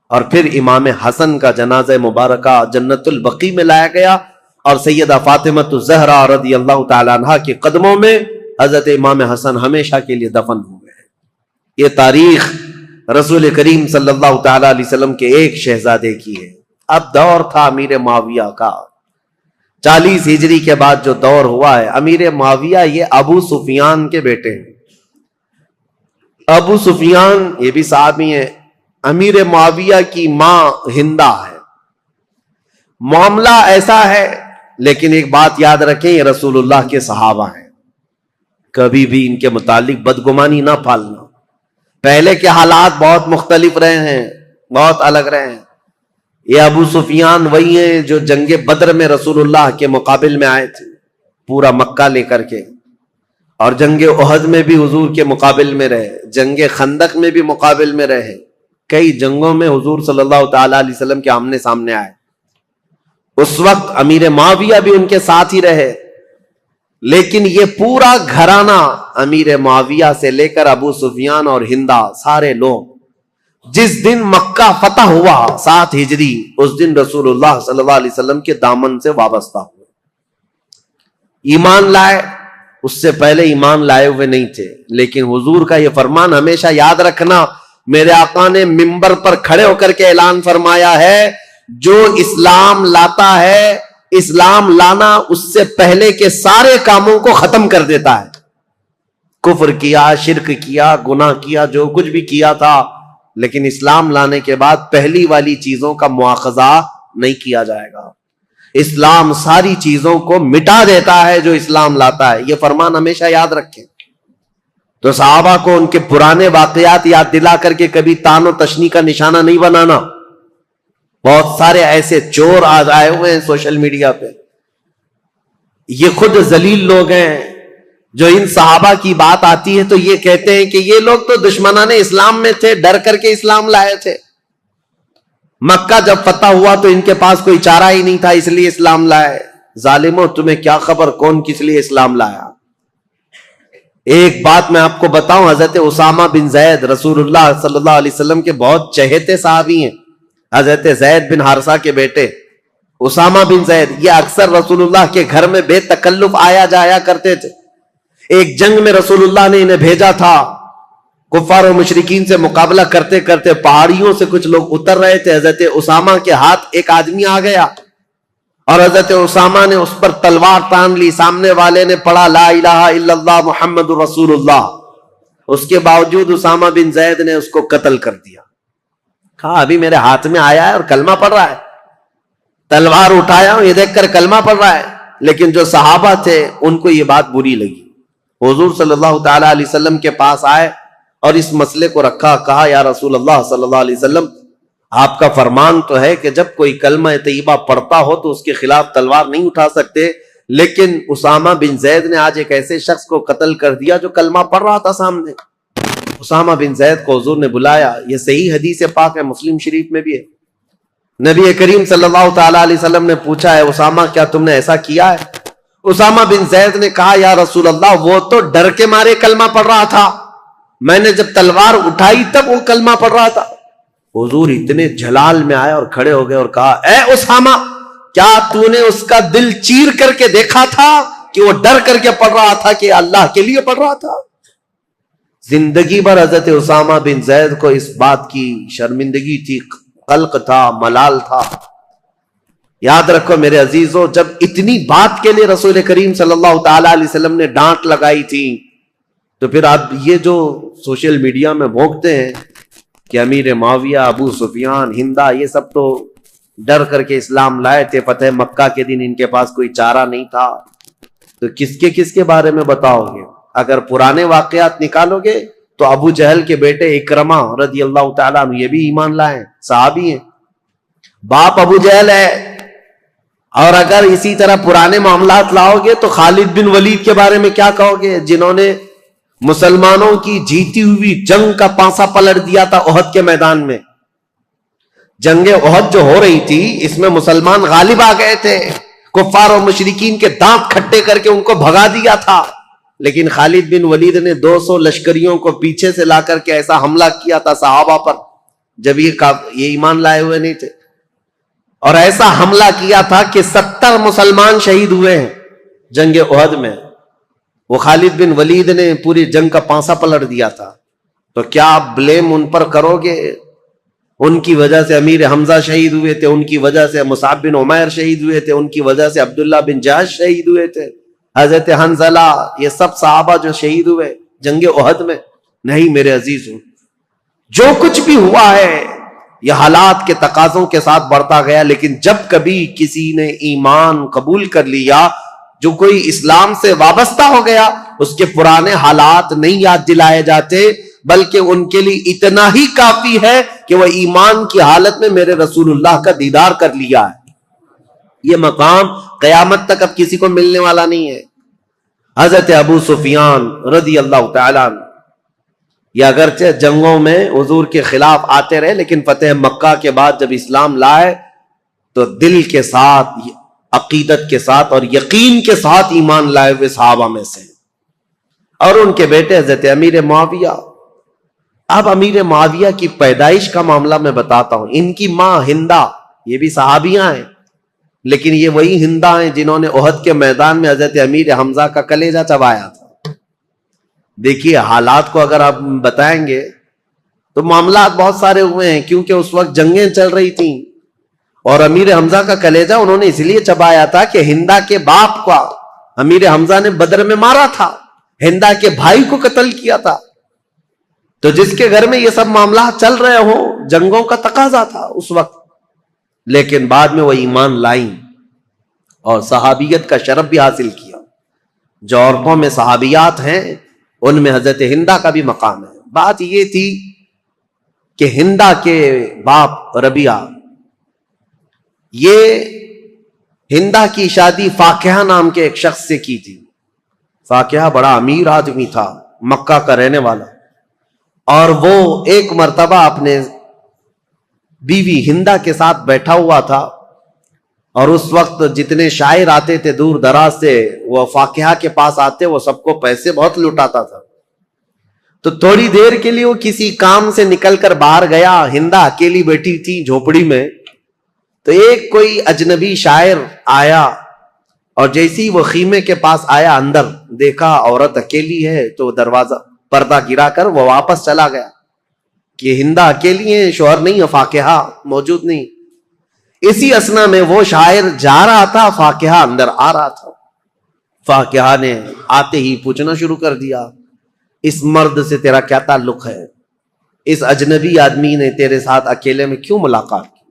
اور پھر امام حسن کا جنازہ مبارکہ جنت البقیع میں لایا گیا، اور سیدہ فاطمۃ الزہرا رضی اللہ تعالیٰ عنہا کے قدموں میں حضرت امام حسن ہمیشہ کے لیے دفن ہو گئے۔ یہ تاریخ رسول کریم صلی اللہ تعالیٰ علیہ وسلم کے ایک شہزادے کی ہے۔ اب دور تھا امیر معاویہ کا، 40 ہجری کے بعد جو دور ہوا ہے، امیر معاویہ یہ ابو سفیان کے بیٹے ہیں۔ ابو سفیان یہ بھی صحابی ہیں، امیر معاویہ کی ماں ہندہ ہے۔ معاملہ ایسا ہے، لیکن ایک بات یاد رکھیں، یہ رسول اللہ کے صحابہ ہیں، کبھی بھی ان کے متعلق بدگمانی نہ پھالنا۔ پہلے کے حالات بہت مختلف رہے ہیں، بہت الگ رہے ہیں۔ یہ ابو سفیان وہی ہیں جو جنگ بدر میں رسول اللہ کے مقابل میں آئے تھے، پورا مکہ لے کر کے، اور جنگ احد میں بھی حضور کے مقابل میں رہے، جنگ خندق میں بھی مقابل میں رہے، کئی جنگوں میں حضور صلی اللہ تعالیٰ علیہ وسلم کے آمنے سامنے آئے۔ اس وقت امیر معاویہ بھی ان کے ساتھ ہی رہے، لیکن یہ پورا گھرانہ امیر معاویہ سے لے کر ابو سفیان اور ہندہ سارے لوگ جس دن مکہ فتح ہوا 7 ہجری، اس دن رسول اللہ صلی اللہ علیہ وسلم کے دامن سے وابستہ ہوئے، ایمان لائے۔ اس سے پہلے ایمان لائے ہوئے نہیں تھے، لیکن حضور کا یہ فرمان ہمیشہ یاد رکھنا، میرے آقا نے منبر پر کھڑے ہو کر کے اعلان فرمایا ہے، جو اسلام لاتا ہے، اسلام لانا اس سے پہلے کے سارے کاموں کو ختم کر دیتا ہے۔ کفر کیا، شرک کیا، گناہ کیا، جو کچھ بھی کیا تھا، لیکن اسلام لانے کے بعد پہلی والی چیزوں کا مواخذہ نہیں کیا جائے گا۔ اسلام ساری چیزوں کو مٹا دیتا ہے جو اسلام لاتا ہے، یہ فرمان ہمیشہ یاد رکھیں۔ تو صحابہ کو ان کے پرانے واقعات یاد دلا کر کے کبھی تان و تشنی کا نشانہ نہیں بنانا۔ بہت سارے ایسے چور آج آئے ہوئے ہیں سوشل میڈیا پہ، یہ خود ذلیل لوگ ہیں، جو ان صحابہ کی بات آتی ہے تو یہ کہتے ہیں کہ یہ لوگ تو دشمنان اسلام میں تھے، ڈر کر کے اسلام لائے تھے۔ مکہ جب فتح ہوا تو ان کے پاس کوئی چارہ ہی نہیں تھا، اس لیے اسلام لائے۔ ظالموں، تمہیں کیا خبر کون کس لیے اسلام لایا؟ ایک بات میں آپ کو بتاؤں، حضرت اسامہ بن زید رسول اللہ صلی اللہ علیہ وسلم کے بہت چہیتے صحابی ہیں۔ حضرت زید بن حارثہ کے بیٹے اسامہ بن زید، یہ اکثر رسول اللہ کے گھر میں بے تکلف آیا جایا کرتے تھے۔ ایک جنگ میں رسول اللہ نے انہیں بھیجا تھا، کفار و مشرکین سے مقابلہ کرتے کرتے پہاڑیوں سے کچھ لوگ اتر رہے تھے، حضرت اسامہ کے ہاتھ ایک آدمی آ گیا اور حضرت اسامہ نے اس پر تلوار تان لی۔ سامنے والے نے پڑھا لا الہ الا اللہ محمد رسول اللہ، اس کے باوجود اسامہ بن زید نے اس کو قتل کر دیا۔ کہا ابھی میرے ہاتھ میں آیا ہے اور کلمہ پڑھ رہا ہے، تلوار اٹھایا ہوں، یہ دیکھ کر کلمہ پڑھ رہا ہے۔ لیکن جو صحابہ تھے ان کو یہ بات بری لگی، حضور صلی اللہ تعالی علیہ وسلم کے پاس آئے اور اس مسئلے کو رکھا۔ کہا یا رسول اللہ صلی اللہ علیہ وسلم، آپ کا فرمان تو ہے کہ جب کوئی کلمہ طیبہ پڑھتا ہو تو اس کے خلاف تلوار نہیں اٹھا سکتے، لیکن اسامہ بن زید نے آج ایک ایسے شخص کو قتل کر دیا جو کلمہ پڑھ رہا تھا سامنے۔ اسامہ بن زید کو حضور نے بلایا، یہ صحیح حدیث پاک ہے، مسلم شریف میں بھی ہے۔ نبی کریم صلی اللہ تعالی علیہ وسلم نے پوچھا ہے اسامہ کیا تم نے ایسا کیا ہے؟ اسامہ بن زید نے کہا یا رسول اللہ وہ تو ڈر کے مارے کلمہ پڑھ رہا تھا، میں نے جب تلوار اٹھائی تب وہ کلمہ پڑھ رہا تھا۔ حضور اتنے جلال میں آئے اور کھڑے ہو گئے اور کہا اے اسامہ، کیا تو نے اس کا دل چیر کر کے دیکھا تھا کہ وہ ڈر کر کے پڑھ رہا تھا کہ اللہ کے لیے پڑھ رہا تھا؟ زندگی بھر حضرت اسامہ بن زید کو اس بات کی شرمندگی تھی، قلق تھا، ملال تھا۔ یاد رکھو میرے عزیزو، جب اتنی بات کے لیے رسول کریم صلی اللہ تعالی علیہ وسلم نے ڈانٹ لگائی تھی تو پھر آپ یہ جو سوشل میڈیا میں بھونکتے ہیں کہ امیر معاویہ، ابو سفیان، ہندا، یہ سب تو ڈر کر کے اسلام لائے تھے، فتح مکہ کے دن ان کے پاس کوئی چارہ نہیں تھا، تو کس کے بارے میں بتاؤ گے؟ اگر پرانے واقعات نکالو گے تو ابو جہل کے بیٹے اکرمہ رضی اللہ تعالیٰ عنہ یہ بھی ایمان لائے، صحابی ہیں، باپ ابو جہل ہے۔ اور اگر اسی طرح پرانے معاملات لاؤ گے تو خالد بن ولید کے بارے میں کیا کہو گے، جنہوں نے مسلمانوں کی جیتی ہوئی جنگ کا پانسا پلٹ دیا تھا احد کے میدان میں۔ جنگ احد جو ہو رہی تھی اس میں مسلمان غالب آ گئے تھے، کفار و مشرکین کے دانت کھٹے کر کے ان کو بھگا دیا تھا، لیکن خالد بن ولید نے 200 لشکریوں کو پیچھے سے لا کر کے ایسا حملہ کیا تھا صحابہ پر جب یہ ایمان لائے ہوئے نہیں تھے، اور ایسا حملہ کیا تھا کہ 70 مسلمان شہید ہوئے ہیں جنگ احد میں۔ وہ خالد بن ولید نے پوری جنگ کا پانسا پلٹ دیا تھا، تو کیا آپ بلیم ان پر کرو گے؟ ان کی وجہ سے امیر حمزہ شہید ہوئے تھے، ان کی وجہ سے مصعب بن عمیر شہید ہوئے تھے، ان کی وجہ سے عبداللہ بن جہش شہید ہوئے تھے، حضرت حنظلہ، یہ سب صحابہ جو شہید ہوئے جنگ احد میں۔ نہیں میرے عزیزوں، جو کچھ بھی ہوا ہے یہ حالات کے تقاضوں کے ساتھ بڑھتا گیا، لیکن جب کبھی کسی نے ایمان قبول کر لیا، جو کوئی اسلام سے وابستہ ہو گیا، اس کے پرانے حالات نہیں یاد دلائے جاتے، بلکہ ان کے لیے اتنا ہی کافی ہے کہ وہ ایمان کی حالت میں میرے رسول اللہ کا دیدار کر لیا ہے۔ یہ مقام قیامت تک اب کسی کو ملنے والا نہیں ہے۔ حضرت ابو سفیان رضی اللہ تعالیٰ عنہ، یہ اگرچہ جنگوں میں حضور کے خلاف آتے رہے، لیکن فتح مکہ کے بعد جب اسلام لائے تو دل کے ساتھ، عقیدت کے ساتھ اور یقین کے ساتھ ایمان لائے ہوئے صحابہ میں سے۔ اور ان کے بیٹے حضرت امیر معاویہ۔ اب امیر معاویہ کی پیدائش کا معاملہ میں بتاتا ہوں۔ ان کی ماں ہندا، یہ بھی صحابیاں ہیں، لیکن یہ وہی ہندا ہیں جنہوں نے احد کے میدان میں حضرت امیر حمزہ کا کلیجہ چبایا تھا۔ دیکھیے حالات کو اگر آپ بتائیں گے تو معاملات بہت سارے ہوئے ہیں، کیونکہ اس وقت جنگیں چل رہی تھیں، اور امیر حمزہ کا کلیجہ انہوں نے اس لیے چبایا تھا کہ ہندا کے باپ کا امیر حمزہ نے بدر میں مارا تھا، ہندا کے بھائی کو قتل کیا تھا۔ تو جس کے گھر میں یہ سب معاملات چل رہے ہوں، جنگوں کا تقاضا تھا اس وقت، لیکن بعد میں وہ ایمان لائیں اور صحابیت کا شرف بھی حاصل کیا۔ جو عورتوں میں صحابیات ہیں ان میں حضرت ہندا کا بھی مقام ہے۔ بات یہ تھی کہ ہندا کے باپ ربیعہ، یہ ہندا کی شادی فاقیہ نام کے ایک شخص سے کی تھی۔ فاقیہ بڑا امیر آدمی تھا، مکہ کا رہنے والا، اور وہ ایک مرتبہ اپنے بیوی ہندا کے ساتھ بیٹھا ہوا تھا، اور اس وقت جتنے شاعر آتے تھے دور دراز سے وہ فاقیہ کے پاس آتے، وہ سب کو پیسے بہت لٹاتا تھا. تو تھوڑی دیر کے لیے وہ کسی کام سے نکل کر باہر گیا، ہندا اکیلی بیٹھی تھی جھوپڑی میں. تو ایک کوئی اجنبی شاعر آیا، اور جیسے ہی وہ خیمے کے پاس آیا، اندر دیکھا عورت اکیلی ہے، تو دروازہ پردہ گرا کر وہ واپس چلا گیا کہ ہندا اکیلی ہے، شوہر نہیں ہے، فاقیہ موجود نہیں. اسی اسنا میں وہ شاعر جا رہا تھا، فاقیہ اندر آ رہا تھا. فاقیہ نے آتے ہی پوچھنا شروع کر دیا، اس مرد سے تیرا کیا تعلق ہے؟ اس اجنبی آدمی نے تیرے ساتھ اکیلے میں کیوں ملاقات کی؟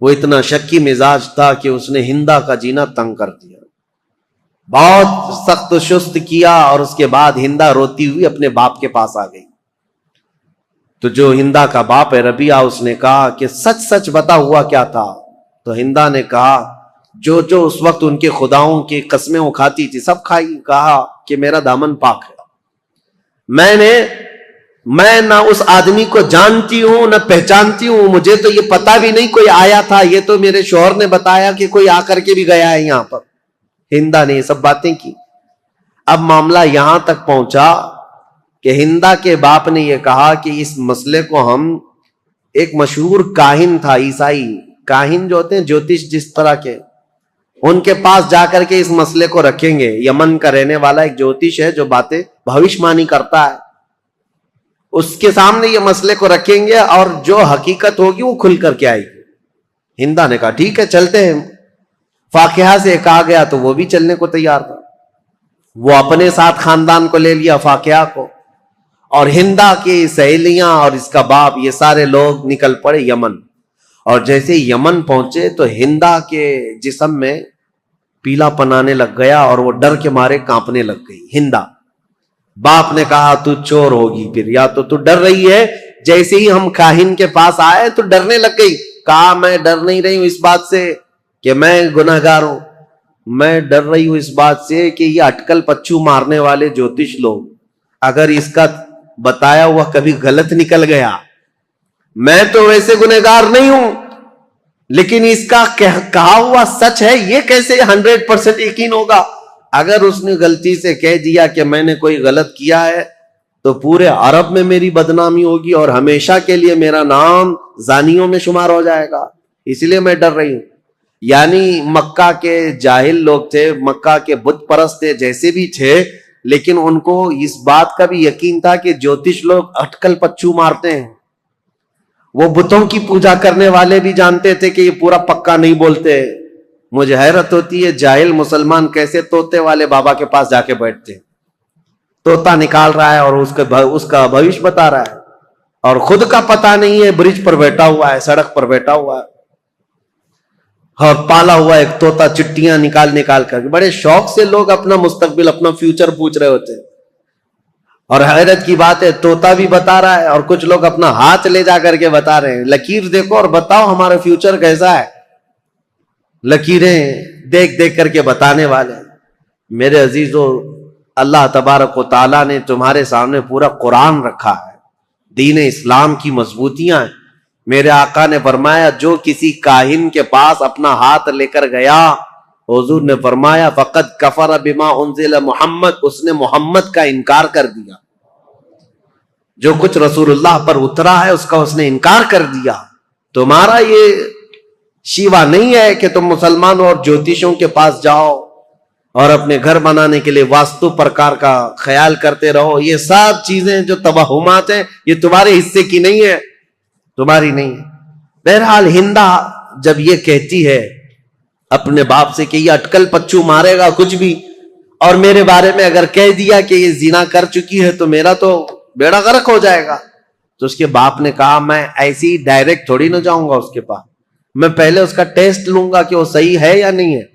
وہ اتنا شکی مزاج تھا کہ اس نے ہندا کا جینا تنگ کر دیا، بہت سخت شست کیا، اور اس کے بعد ہندا روتی ہوئی اپنے باپ کے پاس آ گئی. تو جو ہندا کا باپ ہے ربیہ، اس نے کہا کہ سچ سچ بتا ہوا کیا تھا؟ تو ہندا نے کہا جو جو اس وقت ان کے خداؤں کی قسمیں وہ کھاتی تھی سب کھائی. کہا کہ میرا دامن پاک ہے، میں نہ اس آدمی کو جانتی ہوں نہ پہچانتی ہوں، مجھے تو یہ پتا بھی نہیں کوئی آیا تھا، یہ تو میرے شوہر نے بتایا کہ کوئی آ کر کے بھی گیا ہے یہاں پر. ہندا نے یہ سب باتیں کی. اب معاملہ یہاں تک پہنچا کہ ہندا کے باپ نے یہ کہا کہ اس مسئلے کو ہم، ایک مشہور کاہن تھا، عیسائی کاہن جو ہوتے ہیں جوتش جس طرح کے، ان کے پاس جا کر کے اس مسئلے کو رکھیں گے. یمن کا رہنے والا ایک جوتش ہے جو باتیں بھوشمانی کرتا ہے، اس کے سامنے یہ مسئلے کو رکھیں گے اور جو حقیقت ہوگی وہ کھل کر کے آئے گی. ہندا نے کہا ٹھیک ہے چلتے ہیں. فاقیہ سے کہا گیا تو وہ بھی چلنے کو تیار تھا. وہ اپنے ساتھ خاندان کو لے لیا، فاقیہ کو، اور ہندا کی سہیلیاں اور اس کا باپ، یہ سارے لوگ نکل پڑے یمن. اور جیسے یمن پہنچے تو ہندا کے جسم میں پیلا پنانے لگ گیا اور وہ ڈر کے مارے کانپنے لگ گئی. ہندا، باپ نے کہا تو چور ہوگی پھر، یا تو ڈر رہی ہے. جیسے ہی ہم کاہن کے پاس آئے تو ڈرنے لگ گئی. کہا میں ڈر نہیں رہی ہوں اس بات سے کہ میں گناہگار ہوں، میں ڈر رہی ہوں اس بات سے کہ یہ اٹکل پچو مارنے والے جوتش لوگ، اگر اس کا بتایا ہوا کبھی غلط نکل گیا، میں تو ویسے گنہگار نہیں ہوں لیکن اس کا کہا ہوا سچ ہے، یہ کیسے 100% یقین ہوگا؟ اگر اس نے غلطی سے کہہ دیا کہ میں نے کوئی غلط کیا ہے تو پورے عرب میں میری بدنامی ہوگی اور ہمیشہ کے لیے میرا نام زانیوں میں شمار ہو جائے گا، اس لیے میں ڈر رہی ہوں. یعنی مکہ کے جاہل لوگ تھے، مکہ کے بت پرست تھے، جیسے بھی تھے، لیکن ان کو اس بات کا بھی یقین تھا کہ جوتش لوگ اٹکل پچو مارتے ہیں. وہ بتوں کی پوجا کرنے والے بھی جانتے تھے کہ یہ پورا پکا نہیں بولتے. مجھے حیرت ہوتی ہے جاہل مسلمان کیسے طوطے والے بابا کے پاس جا کے بیٹھتے ہیں. طوطا نکال رہا ہے اور اس کا بھوش بتا رہا ہے اور خود کا پتہ نہیں ہے، برج پر بیٹھا ہوا ہے، سڑک پر بیٹھا ہوا ہے اور پالا ہوا ایک طوطا چٹیاں نکال کر. بڑے شوق سے لوگ اپنا مستقبل، اپنا فیوچر پوچھ رہے ہوتے ہیں. اور حیرت کی بات ہے طوطا بھی بتا رہا ہے اور کچھ لوگ اپنا ہاتھ لے جا کر کے بتا رہے ہیں، لکیر دیکھو اور بتاؤ ہمارا فیوچر کیسا ہے. لکیریں دیکھ کر کے بتانے والے. میرے عزیزو، اللہ تبارک و تعالیٰ نے تمہارے سامنے پورا قرآن رکھا ہے، دین اسلام کی مضبوطیاں ہیں. میرے آقا نے فرمایا جو کسی کاہن کے پاس اپنا ہاتھ لے کر گیا، حضور نے فرمایا فقد کفر بما انزل محمد، اس نے محمد کا انکار کر دیا. جو کچھ رسول اللہ پر اترا ہے اس کا اس نے انکار کر دیا. تمہارا یہ شیوا نہیں ہے کہ تم مسلمان اور جوتشوں کے پاس جاؤ اور اپنے گھر بنانے کے لیے واستو پرکار کا خیال کرتے رہو. یہ سب چیزیں جو توہمات ہیں یہ تمہارے حصے کی نہیں ہے، تمہاری نہیں ہے. بہرحال ہندا جب یہ کہتی ہے اپنے باپ سے کہ یہ اٹکل پچو مارے گا کچھ بھی، اور میرے بارے میں اگر کہہ دیا کہ یہ زنا کر چکی ہے تو میرا تو بیڑا غرق ہو جائے گا، تو اس کے باپ نے کہا میں ایسی ڈائریکٹ تھوڑی نہ جاؤں گا اس کے پاس، میں پہلے اس کا ٹیسٹ لوں گا کہ وہ صحیح ہے یا نہیں ہے.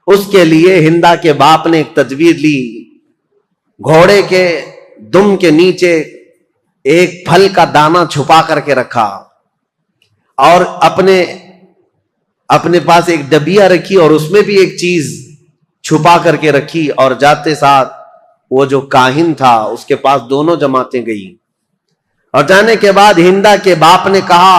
اس کے لیے ہندا کے باپ نے ایک تدبیر لی. گھوڑے کے دم کے نیچے ایک پھل کا دانہ چھپا کر کے رکھا اور اپنے پاس ایک ڈبیا رکھی اور اس میں بھی ایک چیز چھپا کر کے رکھی، اور جاتے ساتھ وہ جو کاہن تھا اس کے پاس دونوں جماعتیں گئی. اور جانے کے بعد ہندا کے باپ نے کہا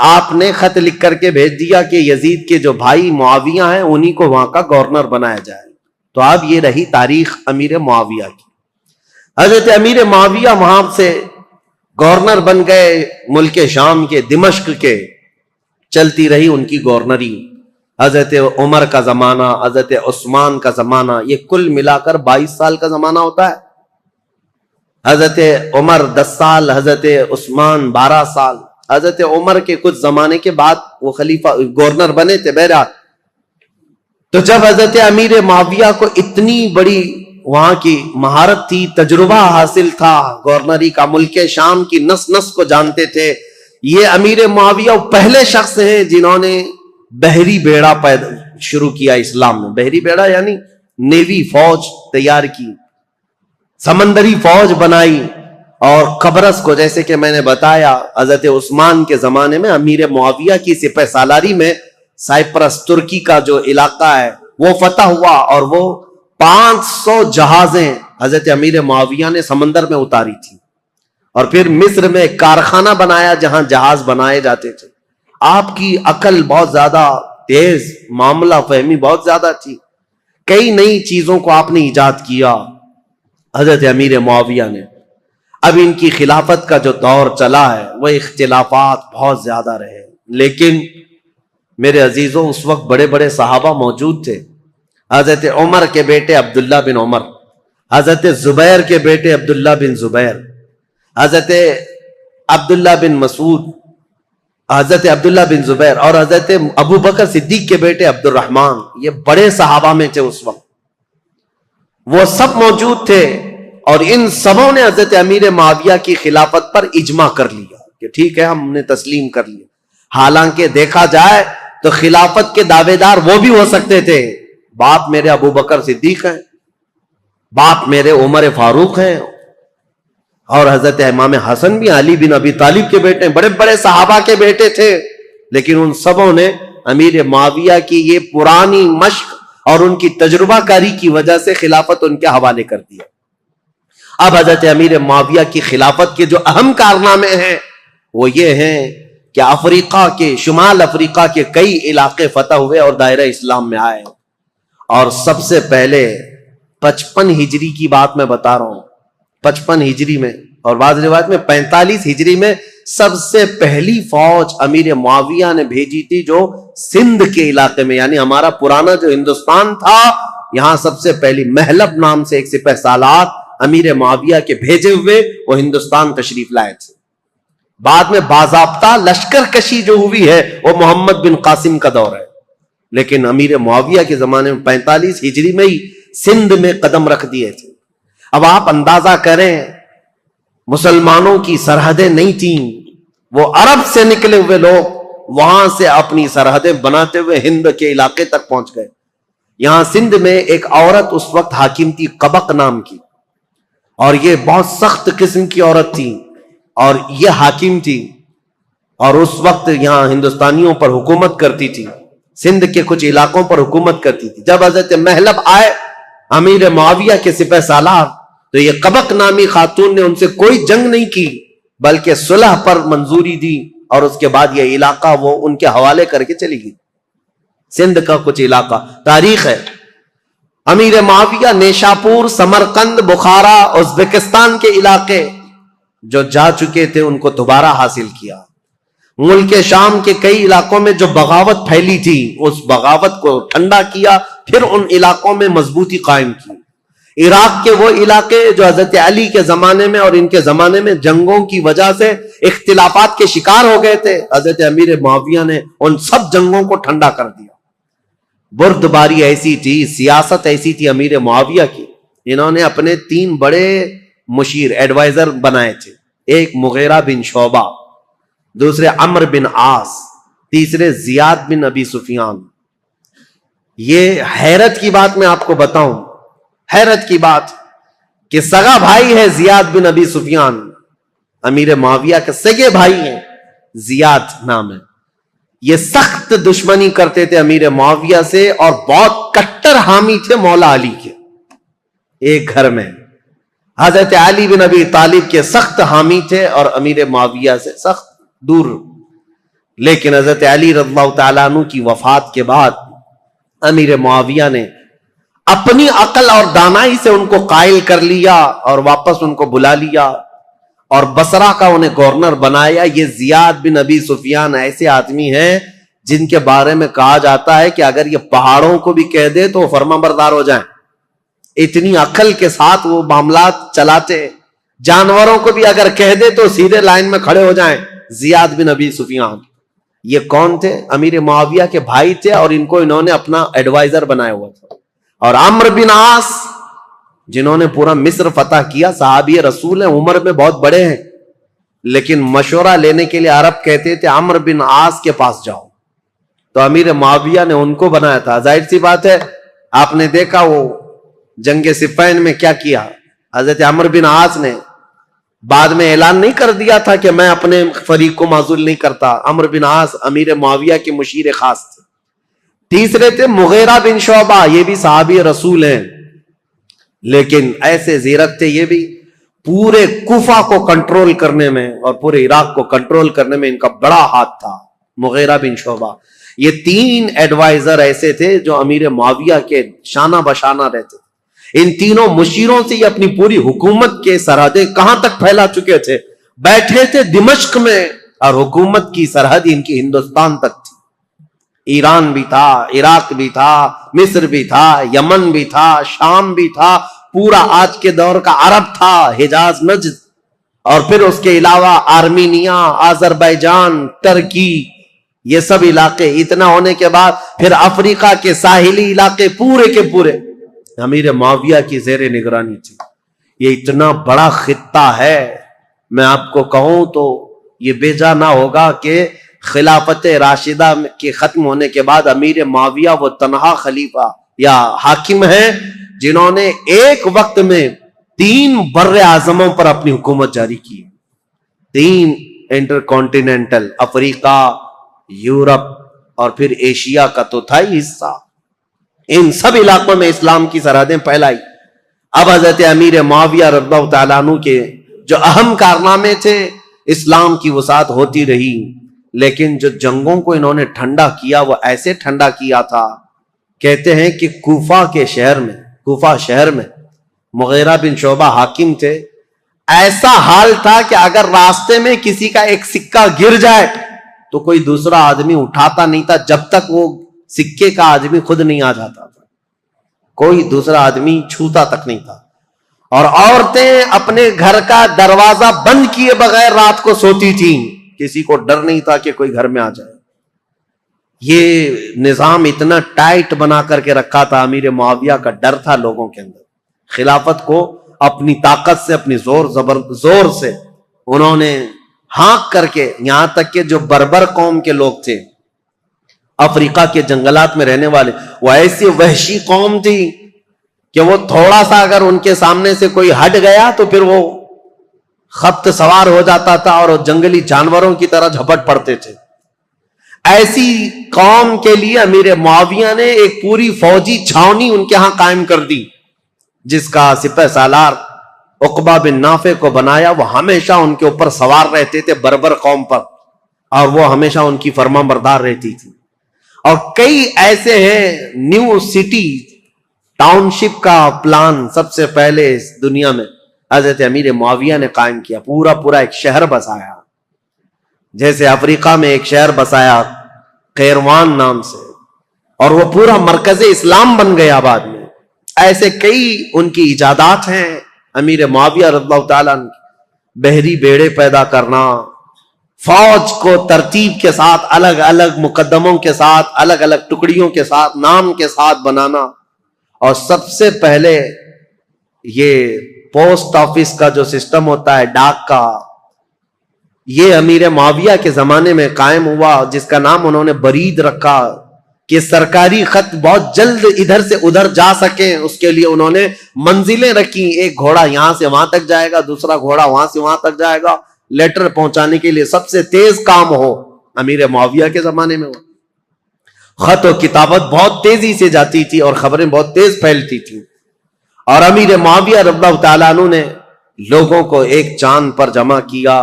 آپ نے خط لکھ کر کے بھیج دیا کہ یزید کے جو بھائی معاویہ ہیں انہی کو وہاں کا گورنر بنایا جائے. تو اب یہ رہی تاریخ امیر معاویہ کی. حضرت امیر معاویہ وہاں سے گورنر بن گئے ملک شام کے، دمشق کے. چلتی رہی ان کی گورنری. حضرت عمر کا زمانہ، حضرت عثمان کا زمانہ، یہ کل ملا کر 22 سال کا زمانہ ہوتا ہے. حضرت عمر 10 سال، حضرت عثمان 12 سال. حضرت عمر کے کچھ زمانے کے بعد وہ خلیفہ گورنر بنے تھے. بہرحال تو جب حضرت امیر معاویہ کو اتنی بڑی وہاں کی مہارت تھی، تجربہ حاصل تھا گورنری کا، ملک شام کی نس نس کو جانتے تھے. یہ امیر معاویہ پہلے شخص ہیں جنہوں نے بحری بیڑا شروع کیا اسلام میں. بحری بیڑا یعنی نیوی، فوج تیار کی، سمندری فوج بنائی. اور قبرص کو، جیسے کہ میں نے بتایا حضرت عثمان کے زمانے میں امیر معاویہ کی سپہ سالاری میں سائپرس، ترکی کا جو علاقہ ہے وہ فتح ہوا، اور وہ 500 جہازیں حضرت امیر معاویہ نے سمندر میں اتاری تھی. اور پھر مصر میں ایک کارخانہ بنایا جہاں جہاز بنائے جاتے تھے. آپ کی عقل بہت زیادہ تیز، معاملہ فہمی بہت زیادہ تھی. کئی نئی چیزوں کو آپ نے ایجاد کیا حضرت امیر معاویہ نے. اب ان کی خلافت کا جو دور چلا ہے وہ اختلافات بہت زیادہ رہے، لیکن میرے عزیزوں اس وقت بڑے بڑے صحابہ موجود تھے. حضرت عمر کے بیٹے عبداللہ بن عمر، حضرت زبیر کے بیٹے عبداللہ بن زبیر، حضرت عبداللہ بن مسعود، حضرت عبداللہ بن زبیر، اور حضرت ابو بکر صدیق کے بیٹے عبد الرحمن. یہ بڑے صحابہ میں تھے اس وقت، وہ سب موجود تھے. اور ان سبوں نے حضرت امیر معاویہ کی خلافت پر اجماع کر لیا کہ ٹھیک ہے، ہم نے تسلیم کر لیا. حالانکہ دیکھا جائے تو خلافت کے دعوے دار وہ بھی ہو سکتے تھے. باپ میرے ابو بکر صدیق ہیں، باپ میرے عمر فاروق ہیں، اور حضرت امام حسن بھی علی بن ابی طالب کے بیٹے ہیں، بڑے بڑے صحابہ کے بیٹے تھے. لیکن ان سبوں نے امیر معاویہ کی یہ پرانی مشق اور ان کی تجربہ کاری کی وجہ سے خلافت ان کے حوالے کر دیا. اب حضرت امیر معاویہ کی خلافت کے جو اہم کارنامے ہیں وہ یہ ہیں کہ افریقہ کے، شمال افریقہ کے کئی علاقے فتح ہوئے اور دائرہ اسلام میں آئے. اور سب سے پہلے 55 ہجری کی بات میں بتا رہا ہوں، 55 ہجری میں، اور بعض روایت میں 45 ہجری میں سب سے پہلی فوج امیر معاویہ نے بھیجی تھی جو سندھ کے علاقے میں، یعنی ہمارا پرانا جو ہندوستان تھا، یہاں سب سے پہلی محلب نام سے ایک سپہ سالار امیر معاویہ کے بھیجے ہوئے وہ ہندوستان تشریف لائے تھے. بعد میں باضابطہ لشکر کشی جو ہوئی ہے وہ محمد بن قاسم کا دور ہے، لیکن امیر معاویہ کے زمانے میں 45 ہجری میں ہی سندھ میں قدم رکھ دیے تھے. اب آپ اندازہ کریں، مسلمانوں کی سرحدیں نہیں تھیں، وہ عرب سے نکلے ہوئے لوگ وہاں سے اپنی سرحدیں بناتے ہوئے ہند کے علاقے تک پہنچ گئے. یہاں سندھ میں ایک عورت اس وقت حاکم تھی قبق نام کی، اور یہ بہت سخت قسم کی عورت تھی، اور یہ حاکم تھی، اور اس وقت یہاں ہندوستانیوں پر حکومت کرتی تھی، سندھ کے کچھ علاقوں پر حکومت کرتی تھی. جب حضرت محلب آئے امیر معاویہ کے سپہ سالار، تو یہ قبق نامی خاتون نے ان سے کوئی جنگ نہیں کی بلکہ صلح پر منظوری دی، اور اس کے بعد یہ علاقہ وہ ان کے حوالے کر کے چلی گئی. سندھ کا کچھ علاقہ تاریخ ہے. امیر معاویہ نیشاپور، سمرقند، بخارا، ازبکستان کے علاقے جو جا چکے تھے ان کو دوبارہ حاصل کیا. ملک شام کے کئی علاقوں میں جو بغاوت پھیلی تھی اس بغاوت کو ٹھنڈا کیا، پھر ان علاقوں میں مضبوطی قائم کی. عراق کے وہ علاقے جو حضرت علی کے زمانے میں اور ان کے زمانے میں جنگوں کی وجہ سے اختلافات کے شکار ہو گئے تھے، حضرت امیر معاویہ نے ان سب جنگوں کو ٹھنڈا کر دیا. بردباری ایسی تھی، سیاست ایسی تھی امیر معاویہ کی، انہوں نے اپنے 3 بڑے مشیر ایڈوائزر بنائے تھے. ایک مغیرہ بن شعبہ، دوسرے عمرو بن عاص، تیسرے زیاد بن ابی سفیان. یہ حیرت کی بات میں آپ کو بتاؤں، حیرت کی بات کہ سگا بھائی ہے زیاد بن ابی سفیان، امیر معاویہ کے سگے بھائی ہیں، زیاد نام ہے. یہ سخت دشمنی کرتے تھے امیر معاویہ سے اور بہت کٹر حامی تھے مولا علی کے. ایک گھر میں حضرت علی بن ابی طالب کے سخت حامی تھے اور امیر معاویہ سے سخت دور. لیکن حضرت علی رضی اللہ تعالیٰ عنہ کی وفات کے بعد امیر معاویہ نے اپنی عقل اور دانائی سے ان کو قائل کر لیا اور واپس ان کو بلا لیا اور بصرہ کا انہیں گورنر بنایا. یہ زیاد بن ابی سفیان ایسے آدمی ہیں جن کے بارے میں کہا جاتا ہے کہ اگر یہ پہاڑوں کو بھی کہہ دے تو فرما بردار ہو جائیں. اتنی عقل کے ساتھ وہ معاملات چلاتے. جانوروں کو بھی اگر کہہ دے تو سیدھے لائن میں کھڑے ہو جائیں. زیاد بن ابی سفیان یہ کون تھے؟ امیر معاویہ کے بھائی تھے اور ان کو انہوں نے اپنا ایڈوائزر بنایا ہوا تھا. اور عمرو بن عاص جنہوں نے پورا مصر فتح کیا، صحابی رسول ہیں، عمر میں بہت بڑے ہیں، لیکن مشورہ لینے کے لیے عرب کہتے تھے عمرو بن عاص کے پاس جاؤ. تو امیر معاویہ نے ان کو بنایا تھا. ظاہر سی بات ہے آپ نے دیکھا وہ جنگ صفین میں کیا کیا. حضرت عمرو بن عاص نے بعد میں اعلان نہیں کر دیا تھا کہ میں اپنے فریق کو معزول نہیں کرتا. عمرو بن عاص امیر معاویہ کے مشیر خاص تھے. تیسرے تھے مغیرہ بن شعبہ، یہ بھی صحابی رسول ہیں، لیکن ایسے زیرک تھے یہ بھی. پورے کوفہ کو کنٹرول کرنے میں اور پورے عراق کو کنٹرول کرنے میں ان کا بڑا ہاتھ تھا. مغیرہ بن شعبہ، یہ تین ایڈوائزر ایسے تھے جو امیر معاویہ کے شانہ بشانہ رہتے تھے. ان تینوں مشیروں سے یہ اپنی پوری حکومت کے سرحدیں کہاں تک پھیلا چکے تھے. بیٹھے تھے دمشق میں اور حکومت کی سرحد ان کی ہندوستان تک تھی. ایران بھی تھا، عراق بھی تھا، مصر بھی تھا، یمن بھی تھا، شام بھی تھا، پورا آج کے دور کا عرب تھا، حجاز، نجد، اور پھر اس کے علاوہ آرمینیا، آذربائیجان، ترکی، یہ سب علاقے. اتنا ہونے کے بعد پھر افریقہ کے ساحلی علاقے پورے کے پورے امیر معاویہ کی زیر نگرانی تھی. یہ اتنا بڑا خطہ ہے، میں آپ کو کہوں تو یہ بے جا نہ ہوگا کہ خلافت راشدہ کے ختم ہونے کے بعد امیر معاویہ وہ تنہا خلیفہ یا حاکم ہیں جنہوں نے ایک وقت میں 3 بر اعظموں پر اپنی حکومت جاری کی. 3 انٹر کانٹیننٹل، افریقہ، یورپ اور پھر ایشیا کا تو تھا ہی حصہ. ان سب علاقوں میں اسلام کی سرحدیں پھیلائی. اب حضرت امیر معاویہ رضی اللہ تعالیٰ عنہ کے جو اہم کارنامے تھے، اسلام کی وسعت ہوتی رہی، لیکن جو جنگوں کو انہوں نے ٹھنڈا کیا وہ ایسے ٹھنڈا کیا تھا. کہتے ہیں کہ کوفہ شہر میں مغیرہ بن شعبہ حاکم تھے. ایسا حال تھا کہ اگر راستے میں کسی کا ایک سکہ گر جائے تو کوئی دوسرا آدمی اٹھاتا نہیں تھا جب تک وہ سکے کا آدمی خود نہیں آ جاتا تھا. کوئی دوسرا آدمی چھوتا تک نہیں تھا. اور عورتیں اپنے گھر کا دروازہ بند کیے بغیر رات کو سوتی تھیں. کسی کو ڈر نہیں تھا کہ کوئی گھر میں آ جائے. یہ نظام اتنا ٹائٹ بنا کر کے رکھا تھا. امیر معاویہ کا ڈر تھا لوگوں کے اندر. خلافت کو اپنی طاقت سے، اپنی زور سے انہوں نے ہانک کر کے، یہاں تک کہ جو بربر قوم کے لوگ تھے افریقہ کے جنگلات میں رہنے والے، وہ ایسی وحشی قوم تھی کہ وہ تھوڑا سا اگر ان کے سامنے سے کوئی ہٹ گیا تو پھر وہ خبط سوار ہو جاتا تھا اور جنگلی جانوروں کی طرح جھپٹ پڑتے تھے. ایسی قوم کے لیے امیر معاویہ نے ایک پوری فوجی چھاونی ان کے ہاں قائم کر دی، جس کا سپہ سالار عقبہ بن نافع کو بنایا. وہ ہمیشہ ان کے اوپر سوار رہتے تھے بربر قوم پر، اور وہ ہمیشہ ان کی فرما بردار رہتی تھی. اور کئی ایسے ہیں نیو سٹی ٹاؤن شپ کا پلان سب سے پہلے اس دنیا میں حضرت امیر معاویہ نے قائم کیا. پورا ایک شہر بسایا. جیسے افریقہ میں ایک شہر بسایا قیروان نام سے، اور وہ پورا مرکز اسلام بن گیا بعد میں. ایسے کئی ان کی ایجادات ہیں امیر معاویہ رضی اللہ تعالیٰ عنہ. بحری بیڑے پیدا کرنا، فوج کو ترتیب کے ساتھ، الگ الگ مقدموں کے ساتھ، الگ الگ ٹکڑیوں کے ساتھ، نام کے ساتھ بنانا. اور سب سے پہلے یہ پوسٹ آفس کا جو سسٹم ہوتا ہے ڈاک کا، یہ امیر معاویہ کے زمانے میں قائم ہوا، جس کا نام انہوں نے برید رکھا کہ سرکاری خط بہت جلد ادھر سے ادھر جا سکیں. اس کے لیے انہوں نے منزلیں رکھی. ایک گھوڑا یہاں سے وہاں تک جائے گا، دوسرا گھوڑا وہاں سے وہاں تک جائے گا. لیٹر پہنچانے کے لیے سب سے تیز کام ہو امیر معاویہ کے زمانے میں ہو. خط و کتابت بہت تیزی سے جاتی تھی اور خبریں بہت تیز پھیلتی تھیں. اور امیر معاویہ رضی اللہ تعالیٰ عنہ نے لوگوں کو ایک چاند پر جمع کیا.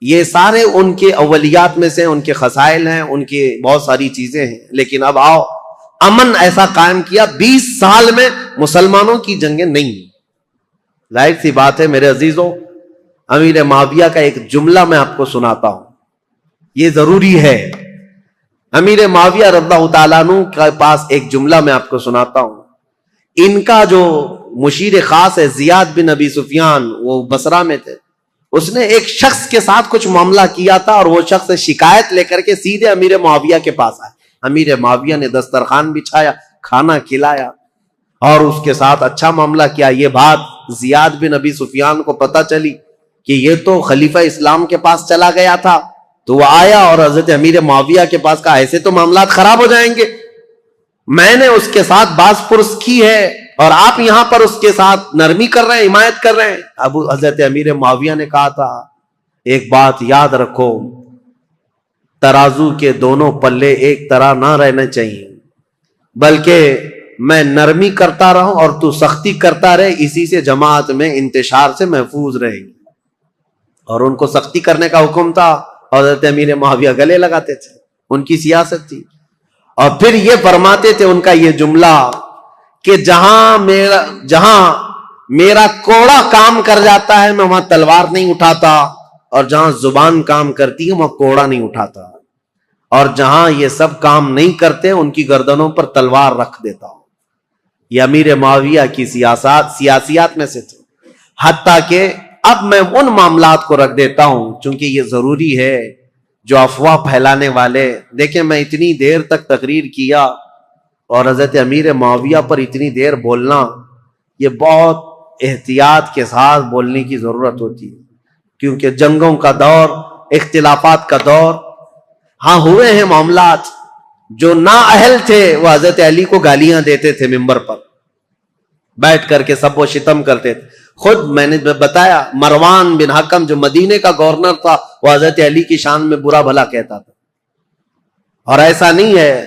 یہ سارے ان کے اولیات میں سے، ان کے خصائل ہیں، ان کی بہت ساری چیزیں ہیں. لیکن اب آؤ، امن ایسا قائم کیا، 20 سال میں مسلمانوں کی جنگیں نہیں. ظاہر سی بات ہے میرے عزیزوں، امیر معاویہ کا ایک جملہ میں آپ کو سناتا ہوں، یہ ضروری ہے. امیر معاویہ رضی اللہ تعالیٰ عنہ کے پاس ایک جملہ میں آپ کو سناتا ہوں. ان کا جو مشیر خاص ہے زیاد بن ابی سفیان، وہ بصرہ میں تھے، اس نے ایک شخص کے ساتھ کچھ معاملہ کیا تھا، اور وہ شخص شکایت لے کر کے سیدھے امیر معاویہ کے پاس آئے. امیر معاویہ نے دسترخوان بچھایا، کھانا کھلایا اور اس کے ساتھ اچھا معاملہ کیا. یہ بات زیاد بن ابی سفیان کو پتہ چلی کہ یہ تو خلیفہ اسلام کے پاس چلا گیا تھا، تو وہ آیا اور حضرت امیر معاویہ کے پاس کہا ایسے تو معاملات خراب ہو جائیں گے، میں نے اس کے ساتھ باز پرس کی ہے اور آپ یہاں پر اس کے ساتھ نرمی کر رہے ہیں، حمایت کر رہے ہیں. اب حضرت امیر معاویہ نے کہا تھا ایک بات یاد رکھو، ترازو کے دونوں پلے ایک طرح نہ رہنا چاہیے، بلکہ میں نرمی کرتا رہوں اور تو سختی کرتا رہے، اسی سے جماعت میں انتشار سے محفوظ رہے گی. اور ان کو سختی کرنے کا حکم تھا، حضرت امیر معاویہ گلے لگاتے تھے، ان کی سیاست تھی. اور پھر یہ فرماتے تھے ان کا یہ جملہ کہ جہاں میرا کوڑا کام کر جاتا ہے میں وہاں تلوار نہیں اٹھاتا، اور جہاں زبان کام کرتی ہے وہاں کوڑا نہیں اٹھاتا، اور جہاں یہ سب کام نہیں کرتے ان کی گردنوں پر تلوار رکھ دیتا ہوں. یہ امیر معاویہ کی سیاسیات میں سے تھے. حتیٰ کہ اب میں ان معاملات کو رکھ دیتا ہوں چونکہ یہ ضروری ہے. جو افواہ پھیلانے والے، دیکھیں میں اتنی دیر تک تقریر کیا اور حضرت امیر معاویہ پر اتنی دیر بولنا، یہ بہت احتیاط کے ساتھ بولنے کی ضرورت ہوتی ہے، کیونکہ جنگوں کا دور، اختلافات کا دور. ہاں ہوئے ہیں معاملات، جو نااہل تھے وہ حضرت علی کو گالیاں دیتے تھے ممبر پر بیٹھ کر کے، سب وہ شتم کرتے تھے. خود میں نے بتایا مروان بن حکم جو مدینے کا گورنر تھا، وہ حضرت علی کی شان میں برا بھلا کہتا تھا. اور ایسا نہیں ہے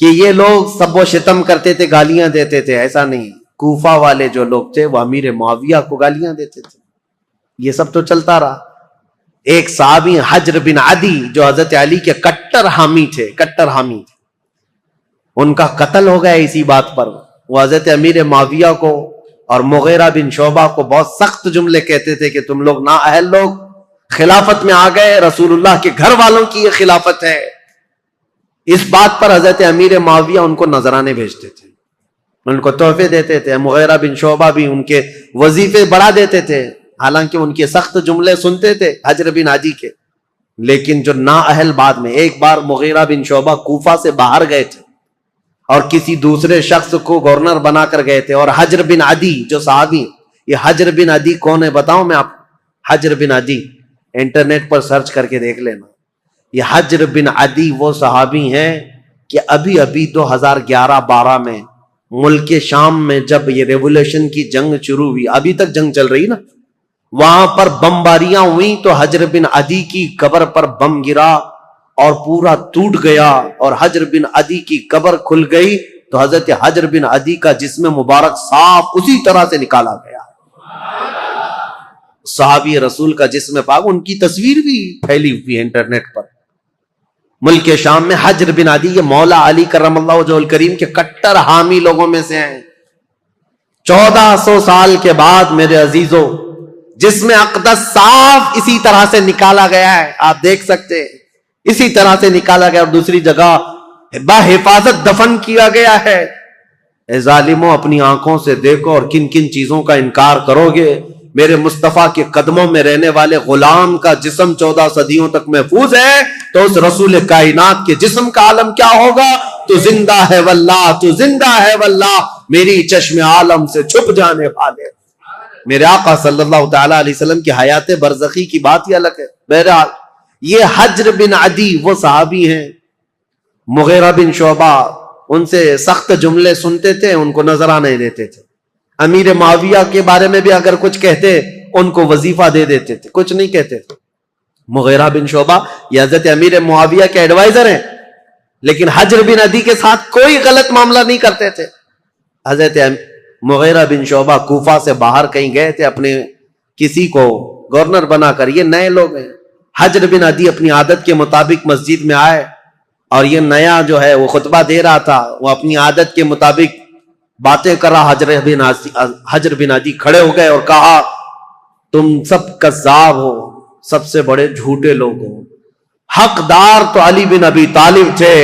کہ یہ لوگ سب وہ شتم کرتے تھے، گالیاں دیتے تھے، ایسا نہیں. کوفہ والے جو لوگ تھے وہ امیر معاویہ کو گالیاں دیتے تھے. یہ سب تو چلتا رہا. ایک صحابی حجر بن عدی جو حضرت علی کے کٹر حامی تھے، ان کا قتل ہو گیا اسی بات پر. وہ حضرت امیر معاویہ کو اور مغیرہ بن شعبہ کو بہت سخت جملے کہتے تھے کہ تم لوگ نااہل لوگ خلافت میں آ گئے، رسول اللہ کے گھر والوں کی یہ خلافت ہے. اس بات پر حضرت امیر معاویہ ان کو نذرانے بھیجتے تھے، ان کو تحفے دیتے تھے. مغیرہ بن شعبہ بھی ان کے وظیفے بڑھا دیتے تھے، حالانکہ ان کے سخت جملے سنتے تھے حجر بن عدی کے. لیکن جو نااہل، بعد میں ایک بار مغیرہ بن شعبہ کوفہ سے باہر گئے تھے اور کسی دوسرے شخص کو گورنر بنا کر گئے تھے، اور حجر بن عدی جو صحابی، یہ حجر بن عدی کون ہے بتاؤں میں آپ کو؟ حجر بن عدی انٹرنیٹ پر سرچ کر کے دیکھ لینا. یہ حجر بن عدی وہ صحابی ہیں کہ ابھی 2011-12 میں ملک شام میں جب یہ ریولوشن کی جنگ شروع ہوئی، ابھی تک جنگ چل رہی نا، وہاں پر بمباریاں ہوئیں تو حجر بن عدی کی قبر پر بم گرا اور پورا ٹوٹ گیا، اور حجر بن عدی کی قبر کھل گئی تو حضرت حجر بن عدی کا جسم مبارک صاف اسی طرح سے نکالا گیا. صحابی رسول کا جسم پاک، ان کی تصویر بھی پھیلی ہوئی ہے انٹرنیٹ پر. ملک شام میں حجر بن عدی یہ مولا علی کرم اللہ وجہہ الکریم کے کٹر حامی لوگوں میں سے ہیں. 1400 سال کے بعد میرے عزیزوں جسم اقدس صاف اسی طرح سے نکالا گیا ہے، آپ دیکھ سکتے ہیں اسی طرح سے نکالا گیا، اور دوسری جگہ بحفاظت دفن کیا گیا ہے. اے ظالموں، اپنی آنکھوں سے دیکھو اور کن کن چیزوں کا انکار کرو گے. میرے مصطفیٰ کے قدموں میں رہنے والے غلام کا جسم 14 صدیوں تک محفوظ ہے، تو اس رسول کائنات کے جسم کا عالم کیا ہوگا؟ تو زندہ ہے واللہ، تو زندہ ہے واللہ، میری چشم عالم سے چھپ جانے والے. میرے آقا صلی اللہ تعالی علیہ وسلم کی حیات برزخی کی بات ہی الگ ہے. بہرحال یہ حجر بن عدی وہ صحابی ہیں. مغیرہ بن شعبہ ان سے سخت جملے سنتے تھے، ان کو نذرانے دیتے تھے. امیر معاویہ کے بارے میں بھی اگر کچھ کہتے ان کو وظیفہ دے دیتے تھے، کچھ نہیں کہتے تھے. مغیرہ بن شعبہ یہ حضرت امیر معاویہ کے ایڈوائزر ہیں، لیکن حجر بن عدی کے ساتھ کوئی غلط معاملہ نہیں کرتے تھے. حضرت مغیرہ بن شعبہ کوفہ سے باہر کہیں گئے تھے اپنے کسی کو گورنر بنا کر، یہ نئے لوگ ہیں، حجر بن عدی اپنی عادت کے مطابق مسجد میں آئے اور یہ نیا جو ہے وہ خطبہ دے رہا تھا، وہ اپنی عادت کے مطابق باتیں کر رہا۔ حجر بن عدی کھڑے ہو گئے اور کہا تم سب کذاب ہو، سب سے بڑے جھوٹے لوگ ہو، حقدار تو علی بن ابی طالب تھے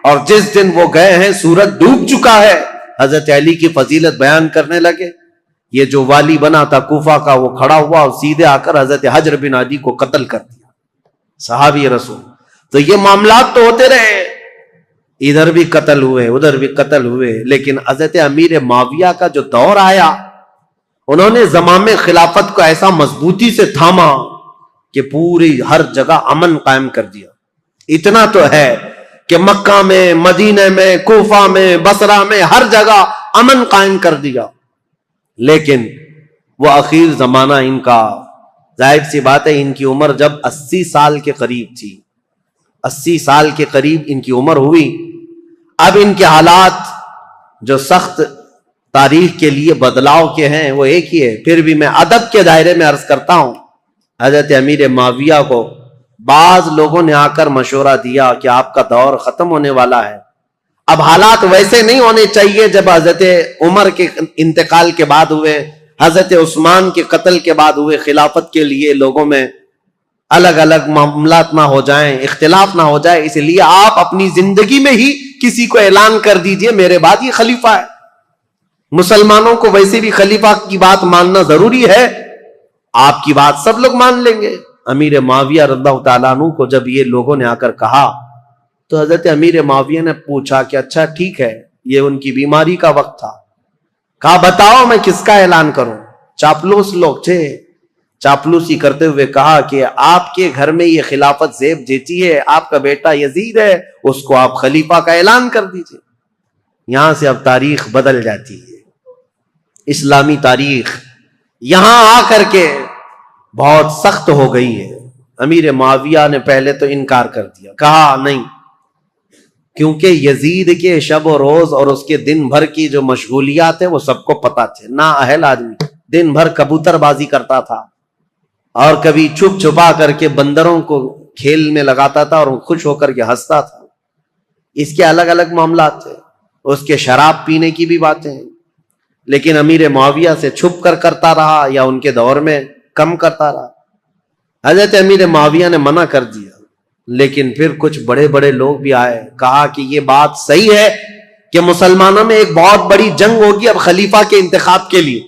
اور جس دن وہ گئے ہیں سورج ڈوب چکا ہے۔ حضرت علی کی فضیلت بیان کرنے لگے۔ یہ جو والی بنا تھا کوفہ کا وہ کھڑا ہوا اور سیدھے آ کر حضرت حجر بن عدی کو قتل کر دیا، صحابی رسول۔ تو یہ معاملات تو ہوتے رہے، ادھر بھی قتل ہوئے ادھر بھی قتل ہوئے، لیکن حضرت امیر معاویہ کا جو دور آیا انہوں نے زمام خلافت کو ایسا مضبوطی سے تھاما کہ پوری ہر جگہ امن قائم کر دیا۔ اتنا تو ہے کہ مکہ میں، مدینہ میں، کوفہ میں، بصرہ میں ہر جگہ امن قائم کر دیا۔ لیکن وہ اخیر زمانہ ان کا، ظاہر سی بات ہے ان کی عمر جب 80 سال کے قریب تھی، 80 سال کے قریب ان کی عمر ہوئی، اب ان کے حالات جو سخت تاریخ کے لیے بدلاؤ کے ہیں وہ ایک ہی ہے۔ پھر بھی میں ادب کے دائرے میں عرض کرتا ہوں، حضرت امیر معاویہ کو بعض لوگوں نے آ کر مشورہ دیا کہ آپ کا دور ختم ہونے والا ہے، اب حالات ویسے نہیں ہونے چاہیے جب حضرت عمر کے انتقال کے بعد ہوئے، حضرت عثمان کے قتل کے بعد ہوئے۔ خلافت کے لیے لوگوں میں الگ الگ معاملات نہ ہو جائیں، اختلاف نہ ہو جائے، اس لیے آپ اپنی زندگی میں ہی کسی کو اعلان کر دیجئے میرے بعد یہ خلیفہ ہے۔ مسلمانوں کو ویسے بھی خلیفہ کی بات ماننا ضروری ہے، آپ کی بات سب لوگ مان لیں گے۔ امیر معاویہ رضی اللہ تعالیٰ عنہ کو جب یہ لوگوں نے آ کر کہا تو حضرت امیر معاویہ نے پوچھا کہ اچھا ٹھیک ہے، یہ ان کی بیماری کا وقت تھا، کہا بتاؤ میں کس کا اعلان کروں۔ چاپلوس لوگ تھے، چاپلوسی کرتے ہوئے کہا کہ آپ کے گھر میں یہ خلافت زیب جیتی ہے، آپ کا بیٹا یزید ہے، اس کو آپ خلیفہ کا اعلان کر دیجئے۔ یہاں سے اب تاریخ بدل جاتی ہے، اسلامی تاریخ یہاں آ کر کے بہت سخت ہو گئی ہے۔ امیر معاویہ نے پہلے تو انکار کر دیا، کہا نہیں، کیونکہ یزید کے شب و روز اور اس کے دن بھر کی جو مشغولیات ہیں وہ سب کو پتا تھے۔ نا اہل آدمی، دن بھر کبوتر بازی کرتا تھا اور کبھی چھپ چھپا کر کے بندروں کو کھیل میں لگاتا تھا اور خوش ہو کر کے ہنستا تھا۔ اس کے الگ الگ معاملات تھے، اس کے شراب پینے کی بھی باتیں ہیں، لیکن امیر معاویہ سے چھپ کر کرتا رہا یا ان کے دور میں کم کرتا رہا۔ حضرت امیر معاویہ نے منع کر دیا، لیکن پھر کچھ بڑے بڑے لوگ بھی آئے، کہا کہ یہ بات صحیح ہے کہ مسلمانوں میں ایک بہت بڑی جنگ ہوگی اب خلیفہ کے انتخاب کے لیے،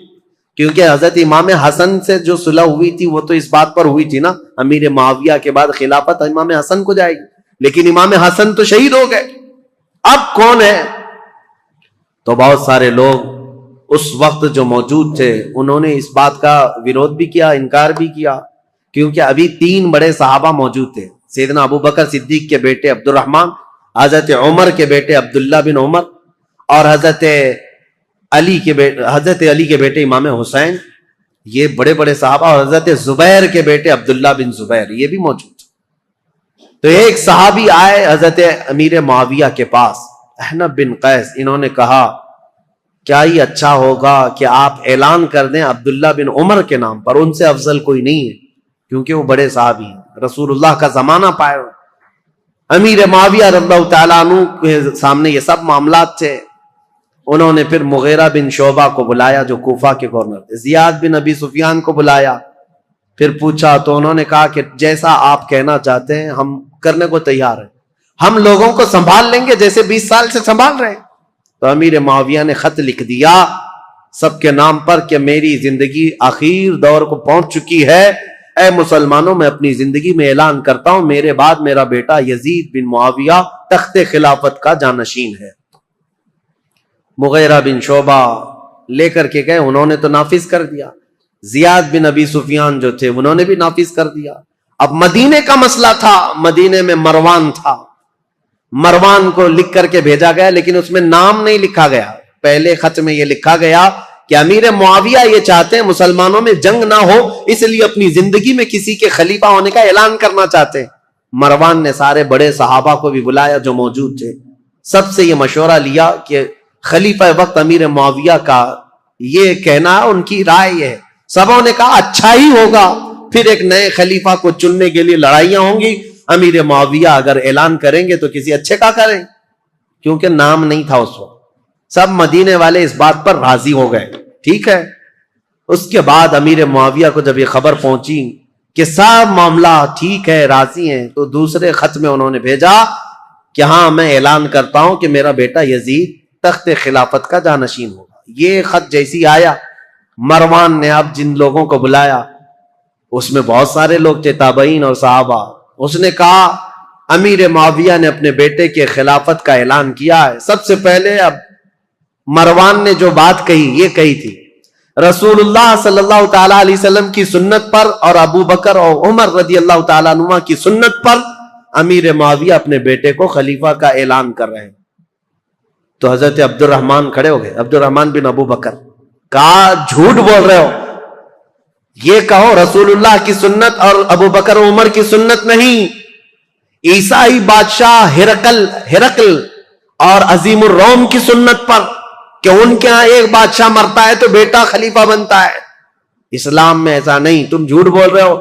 کیونکہ حضرت امام حسن سے جو صلح ہوئی تھی وہ تو اس بات پر ہوئی تھی نا، امیر معاویہ کے بعد خلافت امام حسن کو جائے گی، لیکن امام حسن تو شہید ہو گئے، اب کون ہے؟ تو بہت سارے لوگ اس وقت جو موجود تھے انہوں نے اس بات کا ویرودھ بھی کیا، انکار بھی کیا، کیونکہ ابھی 3 بڑے صحابہ موجود تھے، سیدنا ابو بکر صدیق کے بیٹے عبد الرحمن، حضرت عمر کے بیٹے عبداللہ بن عمر، اور حضرت علی کے بیٹے امام حسین، یہ بڑے بڑے صحابہ، اور حضرت زبیر کے بیٹے عبداللہ بن زبیر یہ بھی موجود تھے۔ تو ایک صحابی آئے حضرت امیر معاویہ کے پاس، احنف بن قیس، انہوں نے کہا کیا یہ اچھا ہوگا کہ آپ اعلان کر دیں عبداللہ بن عمر کے نام پر، ان سے افضل کوئی نہیں ہے، کیونکہ وہ بڑے صحابی ہیں، رسول اللہ کا زمانہ پائے ہوئے۔ امیر معاویہ رضی اللہ تعالیٰ عنہ کے سامنے یہ سب معاملات تھے۔ انہوں نے پھر مغیرہ بن شعبہ کو بلایا جو کوفہ کے گورنر تھے، زیاد بن ابی سفیان کو بلایا، پھر پوچھا تو انہوں نے کہا کہ جیسا آپ کہنا چاہتے ہیں ہم کرنے کو تیار ہیں، ہم لوگوں کو سنبھال لیں گے جیسے 20 سال سے سنبھال رہے ہیں۔ تو امیر معاویہ نے خط لکھ دیا سب کے نام پر کہ میری زندگی آخر دور کو پہنچ چکی ہے، اے مسلمانوں میں اپنی زندگی میں اعلان کرتا ہوں میرے بعد میرا بیٹا یزید بن معاویہ تخت خلافت کا جانشین ہے۔ مغیرہ بن شعبہ لے کر کے گئے، انہوں نے تو نافذ کر دیا، زیاد بن ابی سفیان جو تھے انہوں نے بھی نافذ کر دیا۔ اب مدینے کا مسئلہ تھا، مدینے میں مروان تھا، مروان کو لکھ کر کے بھیجا گیا، لیکن اس میں نام نہیں لکھا گیا۔ پہلے خط میں یہ لکھا گیا کہ امیر معاویہ یہ چاہتے ہیں مسلمانوں میں جنگ نہ ہو، اس لیے اپنی زندگی میں کسی کے خلیفہ ہونے کا اعلان کرنا چاہتے ہیں۔ مروان نے سارے بڑے صحابہ کو بھی بلایا جو موجود تھے، سب سے یہ مشورہ لیا کہ خلیفہ وقت امیر معاویہ کا یہ کہنا ان کی رائے ہے، سبوں نے کہا اچھا ہی ہوگا، پھر ایک نئے خلیفہ کو چننے کے لیے لڑائیاں ہوں گی. امیر معاویہ اگر اعلان کریں گے تو کسی اچھے کا کریں, کیونکہ نام نہیں تھا اس وقت. سب مدینے والے اس بات پر راضی ہو گئے, ٹھیک ہے. اس کے بعد امیر معاویہ کو جب یہ خبر پہنچی کہ سب معاملہ ٹھیک ہے, راضی ہیں, تو دوسرے خط میں انہوں نے بھیجا کہ ہاں میں اعلان کرتا ہوں کہ میرا بیٹا یزید تخت خلافت کا جانشین ہوگا. یہ خط جیسی آیا, مروان نے اب جن لوگوں کو بلایا اس میں بہت سارے لوگ تھے, تابعین اور صحابہ. اس نے کہا امیر معاویہ نے اپنے بیٹے کے خلافت کا اعلان کیا ہے. سب سے پہلے اب مروان نے جو بات کہی یہ کہی تھی, رسول اللہ صلی اللہ تعالی علیہ وسلم کی سنت پر اور ابو بکر اور عمر رضی اللہ تعالیٰ عنہ کی سنت پر امیر معاویہ اپنے بیٹے کو خلیفہ کا اعلان کر رہے ہیں. تو حضرت عبد الرحمن کھڑے ہو گئے, عبد الرحمن بن ابو بکر, کہا جھوٹ بول رہے ہو, یہ کہو رسول اللہ کی سنت اور ابو بکر و عمر کی سنت نہیں. عیسائی بادشاہ ہرقل اور عظیم الروم کی سنت پر کہ ان کے ہاں ایک بادشاہ مرتا ہے تو بیٹا خلیفہ بنتا ہے. اسلام میں ایسا نہیں, تم جھوٹ بول رہے ہو.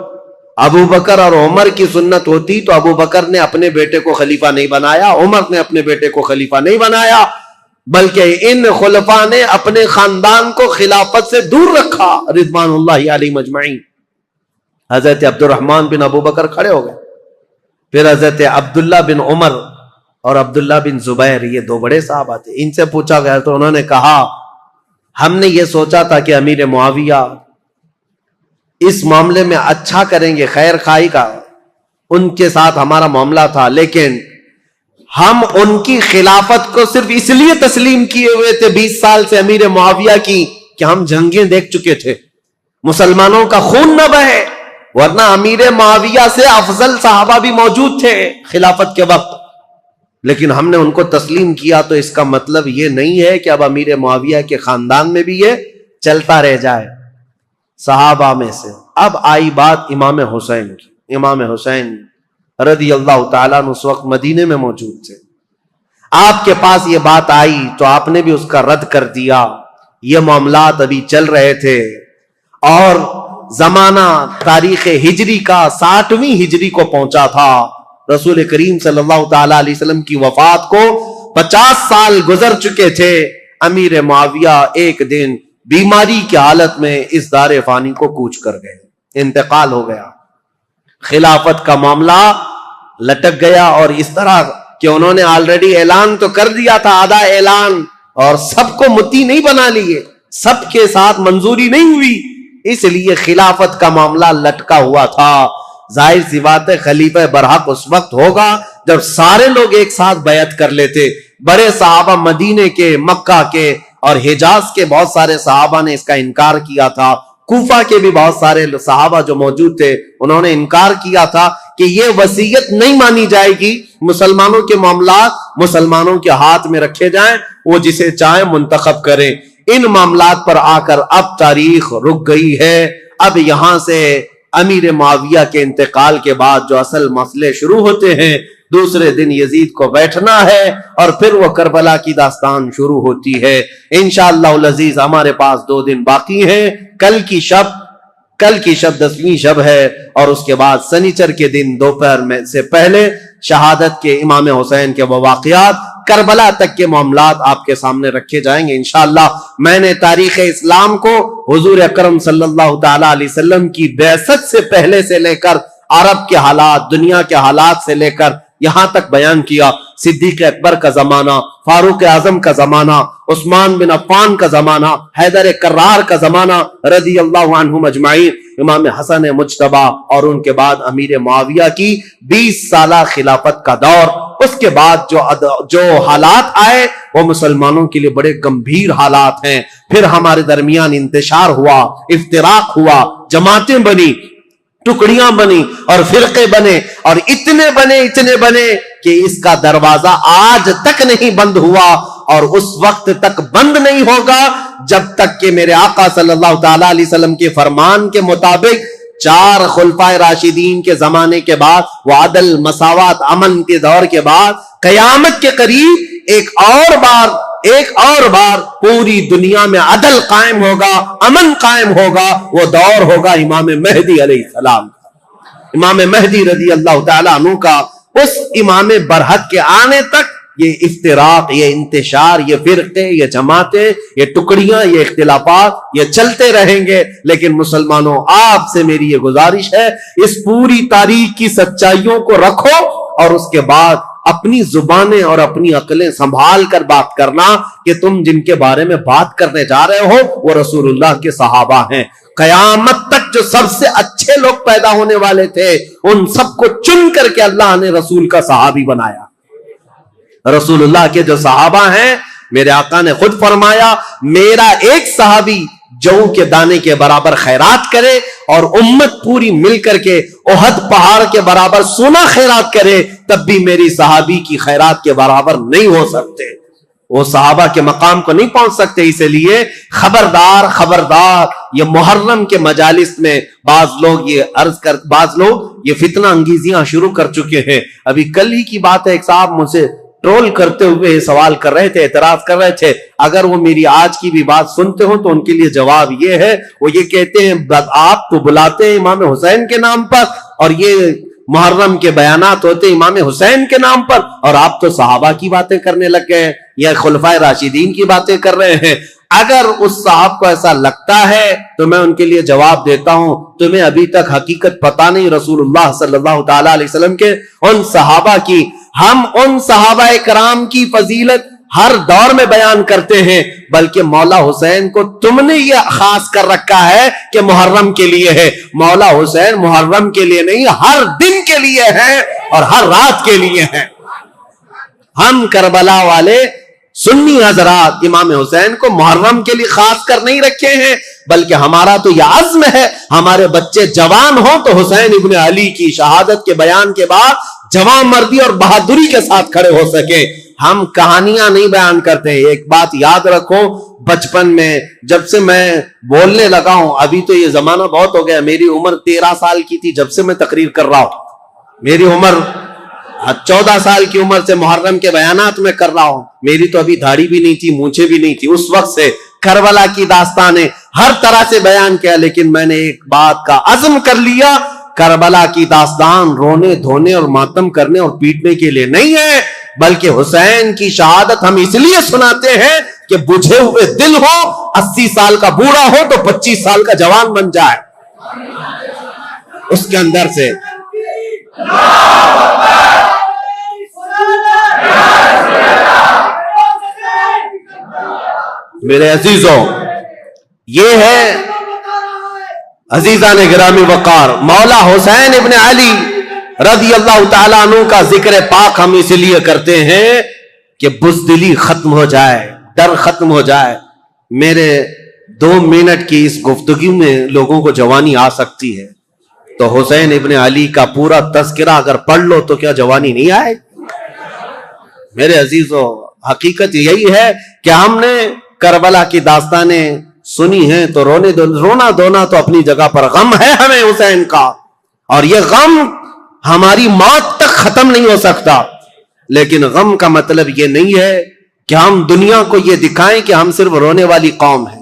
ابو بکر اور عمر کی سنت ہوتی تو ابو بکر نے اپنے بیٹے کو خلیفہ نہیں بنایا, عمر نے اپنے بیٹے کو خلیفہ نہیں بنایا, بلکہ ان خلفاء نے اپنے خاندان کو خلافت سے دور رکھا رضوان اللہ علیہ مجمعین. حضرت عبد الرحمن بن ابو بکر کھڑے ہو گئے. پھر حضرت عبداللہ بن عمر اور عبداللہ بن زبیر, یہ دو بڑے صحابہ تھے, ان سے پوچھا گیا تو انہوں نے کہا ہم نے یہ سوچا تھا کہ امیر معاویہ اس معاملے میں اچھا کریں گے, خیر خواہی کا ان کے ساتھ ہمارا معاملہ تھا, لیکن ہم ان کی خلافت کو صرف اس لیے تسلیم کیے ہوئے تھے 20 سال سے امیر معاویہ کی کہ ہم جنگیں دیکھ چکے تھے, مسلمانوں کا خون نہ بہے, ورنہ امیر معاویہ سے افضل صحابہ بھی موجود تھے خلافت کے وقت, لیکن ہم نے ان کو تسلیم کیا. تو اس کا مطلب یہ نہیں ہے کہ اب امیر معاویہ کے خاندان میں بھی یہ چلتا رہ جائے صحابہ میں سے. اب آئی بات امام حسین کی. امام حسین رضی اللہ تعالیٰ عنہ اس وقت مدینے میں موجود تھے. آپ کے پاس یہ بات آئی تو آپ نے بھی اس کا رد کر دیا. یہ معاملات ابھی چل رہے تھے اور زمانہ تاریخ ہجری کا 60ویں ہجری کو پہنچا تھا. رسول کریم صلی اللہ تعالی علیہ وسلم کی وفات کو 50 سال گزر چکے تھے. امیر معاویہ ایک دن بیماری کی حالت میں اس دار فانی کو کوچ کر گئے, انتقال ہو گیا. خلافت کا معاملہ لٹک گیا, اور اس طرح کہ انہوں نے آلریڈی اعلان تو کر دیا تھا, آدھا اعلان, اور سب کو متی نہیں بنا لیے, سب کے ساتھ منظوری نہیں ہوئی, اس لیے خلافت کا معاملہ لٹکا ہوا تھا. ظاہر سی بات ہے خلیفہ برحق اس وقت ہوگا جب سارے لوگ ایک ساتھ بیعت کر لیتے. بڑے صحابہ مدینے کے, مکہ کے اور حجاز کے بہت سارے صحابہ نے اس کا انکار کیا تھا. کوفہ کے بھی بہت سارے صحابہ جو موجود تھے انہوں نے انکار کیا تھا کہ یہ وصیت نہیں مانی جائے گی, مسلمانوں کے معاملات مسلمانوں کے ہاتھ میں رکھے جائیں, وہ جسے چاہیں منتخب کریں. ان معاملات پر آ کر اب تاریخ رک گئی ہے. اب یہاں سے امیر معاویہ کے انتقال کے بعد جو اصل مسئلے شروع ہوتے ہیں, دوسرے دن یزید کو بیٹھنا ہے اور پھر وہ کربلا کی داستان شروع ہوتی ہے. انشاءاللہ العزیز ہمارے پاس 2 دن باقی ہیں. کل کی شب 10ویں شب ہے, اور اس کے بعد سنیچر کے دن دوپہر میں سے پہلے شہادت کے امام حسین کے وہ واقعات, کربلا تک کے معاملات آپ کے سامنے رکھے جائیں گے انشاءاللہ. میں نے تاریخ اسلام کو حضور اکرم صلی اللہ تعالی علیہ وسلم کی بعثت سے پہلے سے لے کر عرب کے حالات, دنیا کے حالات سے لے کر یہاں تک بیان کیا. صدیق اکبر کا زمانہ, فاروق اعظم کا زمانہ, عثمان بن عفان کا زمانہ, حیدر کرار کا زمانہ رضی اللہ عنہم اجمعین, امام حسن مجتبی, اور ان کے بعد امیر معاویہ کی 20 سالہ خلافت کا دور. اس کے بعد جو حالات آئے وہ مسلمانوں کے لیے بڑے گمبھیر حالات ہیں. پھر ہمارے درمیان انتشار ہوا, افتراق ہوا, جماعتیں بنی, ٹکڑیاں بنی اور فرقے بنے, اور اتنے بنے کہ اس کا دروازہ آج تک نہیں بند ہوا, اور اس وقت تک بند نہیں ہوگا جب تک کہ میرے آقا صلی اللہ تعالی علیہ وسلم کے فرمان کے مطابق 4 خلفائے راشدین کے زمانے کے بعد, وہ عدل, مساوات, امن کے دور کے بعد, قیامت کے قریب ایک اور بار ایک اور بار پوری دنیا میں عدل قائم ہوگا، امن قائم ہوگا، وہ دور ہوگا امام مہدی علیہ السلام کا، امام مہدی رضی اللہ تعالیٰ عنہ کا۔ اس امام برحق کے آنے تک یہ افتراق، یہ انتشار، یہ فرقے، یہ جماعتیں، یہ ٹکڑیاں، یہ اختلافات یہ چلتے رہیں گے۔ لیکن مسلمانوں، آپ سے میری یہ گزارش ہے، اس پوری تاریخ کی سچائیوں کو رکھو اور اس کے بعد اپنی زبانیں اور اپنی عقلیں سنبھال کر بات کرنا کہ تم جن کے بارے میں بات کرنے جا رہے ہو وہ رسول اللہ کے صحابہ ہیں۔ قیامت تک جو سب سے اچھے لوگ پیدا ہونے والے تھے، ان سب کو چن کر کے اللہ نے رسول کا صحابی بنایا۔ رسول اللہ کے جو صحابہ ہیں، میرے آقا نے خود فرمایا، میرا ایک صحابی جو کے دانے کے برابر خیرات کرے اور امت پوری مل کر کے احد پہاڑ کے برابر سونا خیرات کرے، تب بھی میری صحابی کی خیرات کے برابر نہیں ہو سکتے، وہ صحابہ کے مقام کو نہیں پہنچ سکتے۔ اس لیے خبردار خبردار، یہ محرم کے مجالس میں بعض لوگ یہ فتنہ انگیزیاں شروع کر چکے ہیں۔ ابھی کل ہی کی بات ہے، ایک صاحب مجھ سے ٹرول کرتے ہوئے سوال کر رہے تھے، اعتراض کر رہے تھے۔ اگر وہ میری آج کی بھی بات سنتے ہوں تو ان کے لیے جواب یہ ہے، وہ یہ کہتے ہیں آپ تو بلاتے ہیں امام حسین کے نام پر، اور یہ محرم کے بیانات ہوتے امام حسین کے نام پر، اور آپ تو صحابہ کی باتیں کرنے لگ گئے ہیں یا خلفائے راشدین کی باتیں کر رہے ہیں۔ اگر اس صاحب کو ایسا لگتا ہے تو میں ان کے لیے جواب دیتا ہوں، تمہیں ابھی تک حقیقت پتہ نہیں رسول اللہ صلی اللہ تعالیٰ علیہ وسلم کے ان صحابہ کی۔ ہم ان صحابہ کرام کی فضیلت ہر دور میں بیان کرتے ہیں، بلکہ مولا حسین کو تم نے یہ خاص کر رکھا ہے کہ محرم کے لیے ہے۔ مولا حسین محرم کے لیے نہیں، ہر دن کے لیے ہے اور ہر رات کے لیے ہے۔ ہم کربلا والے سنی حضرات امام حسین کو محرم کے لیے خاص کر نہیں رکھے ہیں، بلکہ ہمارا تو یہ عزم ہے، ہمارے بچے جوان ہوں تو حسین ابن علی کی شہادت کے بیان کے بعد جوان مردی اور بہادری کے ساتھ کھڑے ہو سکے۔ ہم کہانیاں نہیں بیان کرتے۔ ایک بات یاد رکھو، بچپن میں جب سے میں بولنے لگا ہوں، ابھی تو یہ زمانہ بہت ہو گیا، میری عمر 13 سال کی تھی جب سے میں تقریر کر رہا ہوں، میری عمر 14 سال کی عمر سے محرم کے بیانات میں کر رہا ہوں، میری تو ابھی داڑھی بھی نہیں تھی، مونچھیں بھی نہیں تھی، اس وقت سے کربلا کی داستانیں ہر طرح سے بیان کیا۔ لیکن میں نے ایک بات کا عزم کر لیا، کربلا کی داستان رونے دھونے اور ماتم کرنے اور پیٹنے کے لیے نہیں ہے، بلکہ حسین کی شہادت ہم اس لیے سناتے ہیں کہ بجھے ہوئے دل ہو، 80 سال کا بوڑھا ہو تو 25 سال کا جوان بن جائے اس کے اندر سے۔ میرے عزیزوں، یہ ہے عزیزان گرامی وقار، مولا حسین ابن علی رضی اللہ تعالیٰ عنہ کا ذکر پاک ہم اس لیے کرتے ہیں کہ بزدلی ختم ہو جائے، ڈر ختم ہو جائے۔ میرے 2 منٹ کی اس گفتگو میں لوگوں کو جوانی آ سکتی ہے، تو حسین ابن علی کا پورا تذکرہ اگر پڑھ لو تو کیا جوانی نہیں آئے؟ میرے عزیزوں، حقیقت یہی ہے کہ ہم نے کربلا کی داستانیں سنی ہیں تو رونا دھونا تو اپنی جگہ پر، غم ہے ہمیں حسین کا، اور یہ غم ہماری موت تک ختم نہیں ہو سکتا۔ لیکن غم کا مطلب یہ نہیں ہے کہ ہم دنیا کو یہ دکھائیں کہ ہم صرف رونے والی قوم ہیں۔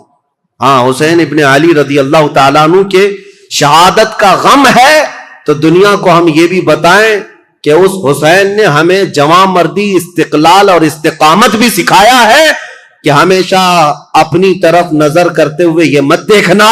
ہاں، حسین ابن علی رضی اللہ تعالیٰ عنہ کے شہادت کا غم ہے تو دنیا کو ہم یہ بھی بتائیں کہ اس حسین نے ہمیں جواں مردی، استقلال اور استقامت بھی سکھایا ہے، کہ ہمیشہ اپنی طرف نظر کرتے ہوئے یہ مت دیکھنا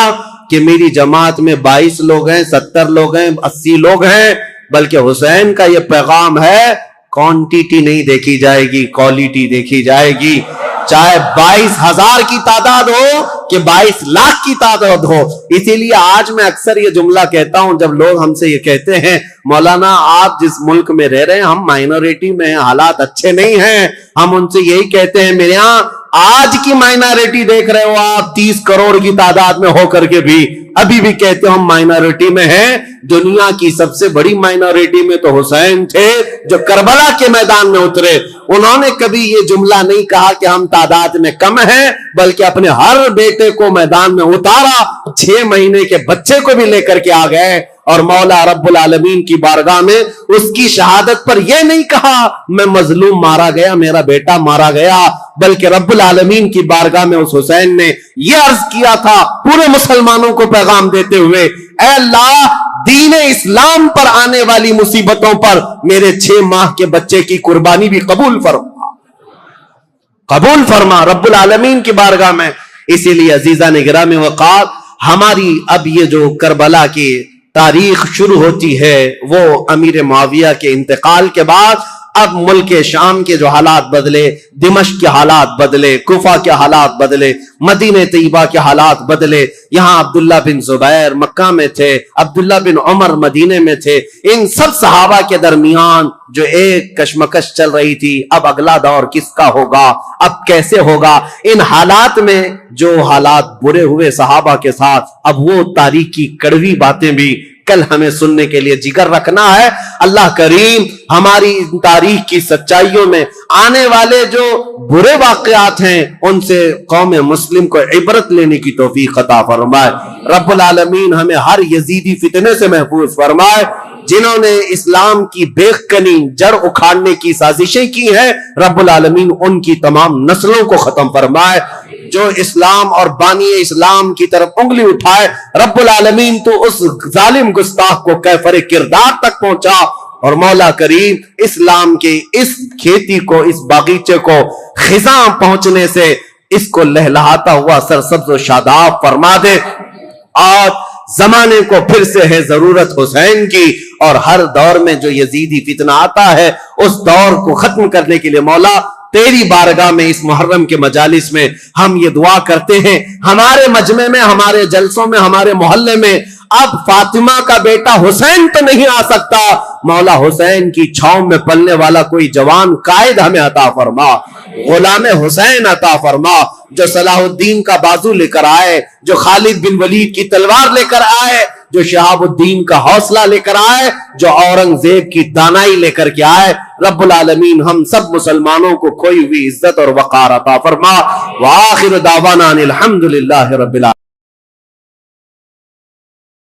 کہ میری جماعت میں 22 لوگ ہیں، 70 لوگ ہیں، 80 لوگ ہیں، بلکہ حسین کا یہ پیغام ہے، کوانٹیٹی نہیں دیکھی جائے گی، کوالٹی دیکھی جائے گی۔ چاہے 22,000 کی تعداد ہو کہ 22 لاکھ کی تعداد ہو۔ اسی لیے آج میں اکثر یہ جملہ کہتا ہوں جب لوگ ہم سے یہ کہتے ہیں مولانا آپ جس ملک میں رہ رہے ہیں ہم مائنورٹی میں ہیں، حالات اچھے نہیں ہیں، ہم ان سے یہی کہتے ہیں میرے ہاں آج کی مائنورٹی دیکھ رہے ہو آپ 30 کروڑ کی تعداد میں ہو کر کے بھی ابھی بھی کہتے ہو ہم مائنورٹی میں ہیں۔ دنیا کی سب سے بڑی مائنورٹی میں تو حسین تھے جو کربلا کے میدان میں اترے۔ انہوں نے کبھی یہ جملہ نہیں کہا کہ ہم تعداد میں کم ہیں، بلکہ اپنے ہر بیٹے کو میدان میں اتارا، 6 مہینے کے بچے کو بھی لے کر کے آ گئے اور مولا رب العالمین کی بارگاہ میں اس کی شہادت پر یہ نہیں کہا میں مظلوم مارا گیا، میرا بیٹا مارا گیا، بلکہ رب العالمین کی بارگاہ میں اس حسین نے یہ عرض کیا تھا پورے مسلمانوں کو پیغام دیتے ہوئے، اے اللہ دین اسلام پر آنے والی مصیبتوں پر میرے 6 ماہ کے بچے کی قربانی بھی قبول فرما رب العالمین کی بارگاہ میں۔ اسی لیے عزیزان گرامی وقار، ہماری اب یہ جو کربلا کی تاریخ شروع ہوتی ہے وہ امیر معاویہ کے انتقال کے بعد اب ملک شام کے جو حالات بدلے، دمشق کے حالات بدلے، کوفہ کے حالات بدلے، مدینہ طیبہ کے حالات بدلے، یہاں عبداللہ بن زبیر مکہ میں تھے، عبداللہ بن عمر مدینہ میں تھے، ان سب صحابہ کے درمیان جو ایک کشمکش چل رہی تھی، اب اگلا دور کس کا ہوگا، اب کیسے ہوگا، ان حالات میں جو حالات برے ہوئے صحابہ کے ساتھ، اب وہ تاریخی کڑوی باتیں بھی کل ہمیں سننے کے لیے جگر رکھنا ہے۔ اللہ کریم ہماری تاریخ کی سچائیوں میں آنے والے جو برے واقعات ہیں ان سے قوم مسلم کو عبرت لینے کی توفیق عطا فرمائے۔ رب العالمین ہمیں ہر یزیدی فتنے سے محفوظ فرمائے۔ جنہوں نے اسلام کی بیخکنی جڑ اکھاڑنے کی سازشیں کی ہیں، رب العالمین ان کی تمام نسلوں کو ختم فرمائے۔ جو اسلام اور بانی اسلام کی طرف انگلی اٹھائے، رب العالمین تو اس ظالم گستاخ کو کیفر کردار تک پہنچا، اور مولا کریم اسلام کے اس کھیتی کو، اس باغیچے کو خزاں پہنچنے سے اس کو لہلہاتا ہوا سرسبز و شاداب فرما دے۔ آج زمانے کو پھر سے ہے ضرورت حسین کی، اور ہر دور میں جو یزیدی فتنہ آتا ہے اس دور کو ختم کرنے کے لیے مولا تیری بارگاہ میں اس محرم کے مجالس میں ہم یہ دعا کرتے ہیں، ہمارے مجمع میں، ہمارے جلسوں میں، ہمارے محلے میں اب فاطمہ کا بیٹا حسین تو نہیں آ سکتا، مولا حسین کی چھاؤں میں پلنے والا کوئی جوان قائد ہمیں عطا فرما، غلام حسین عطا فرما، جو صلاح الدین کا بازو لے کر آئے، جو خالد بن ولید کی تلوار لے کر آئے، جو شہاب الدین کا حوصلہ لے کر آئے، جو اورنگزیب کی دانائی لے کر کے آئے۔ رب العالمین ہم سب مسلمانوں کو کھوئی ہوئی عزت اور وقار عطا فرما۔ وآخر دعوانا الحمدللہ رب العالمین۔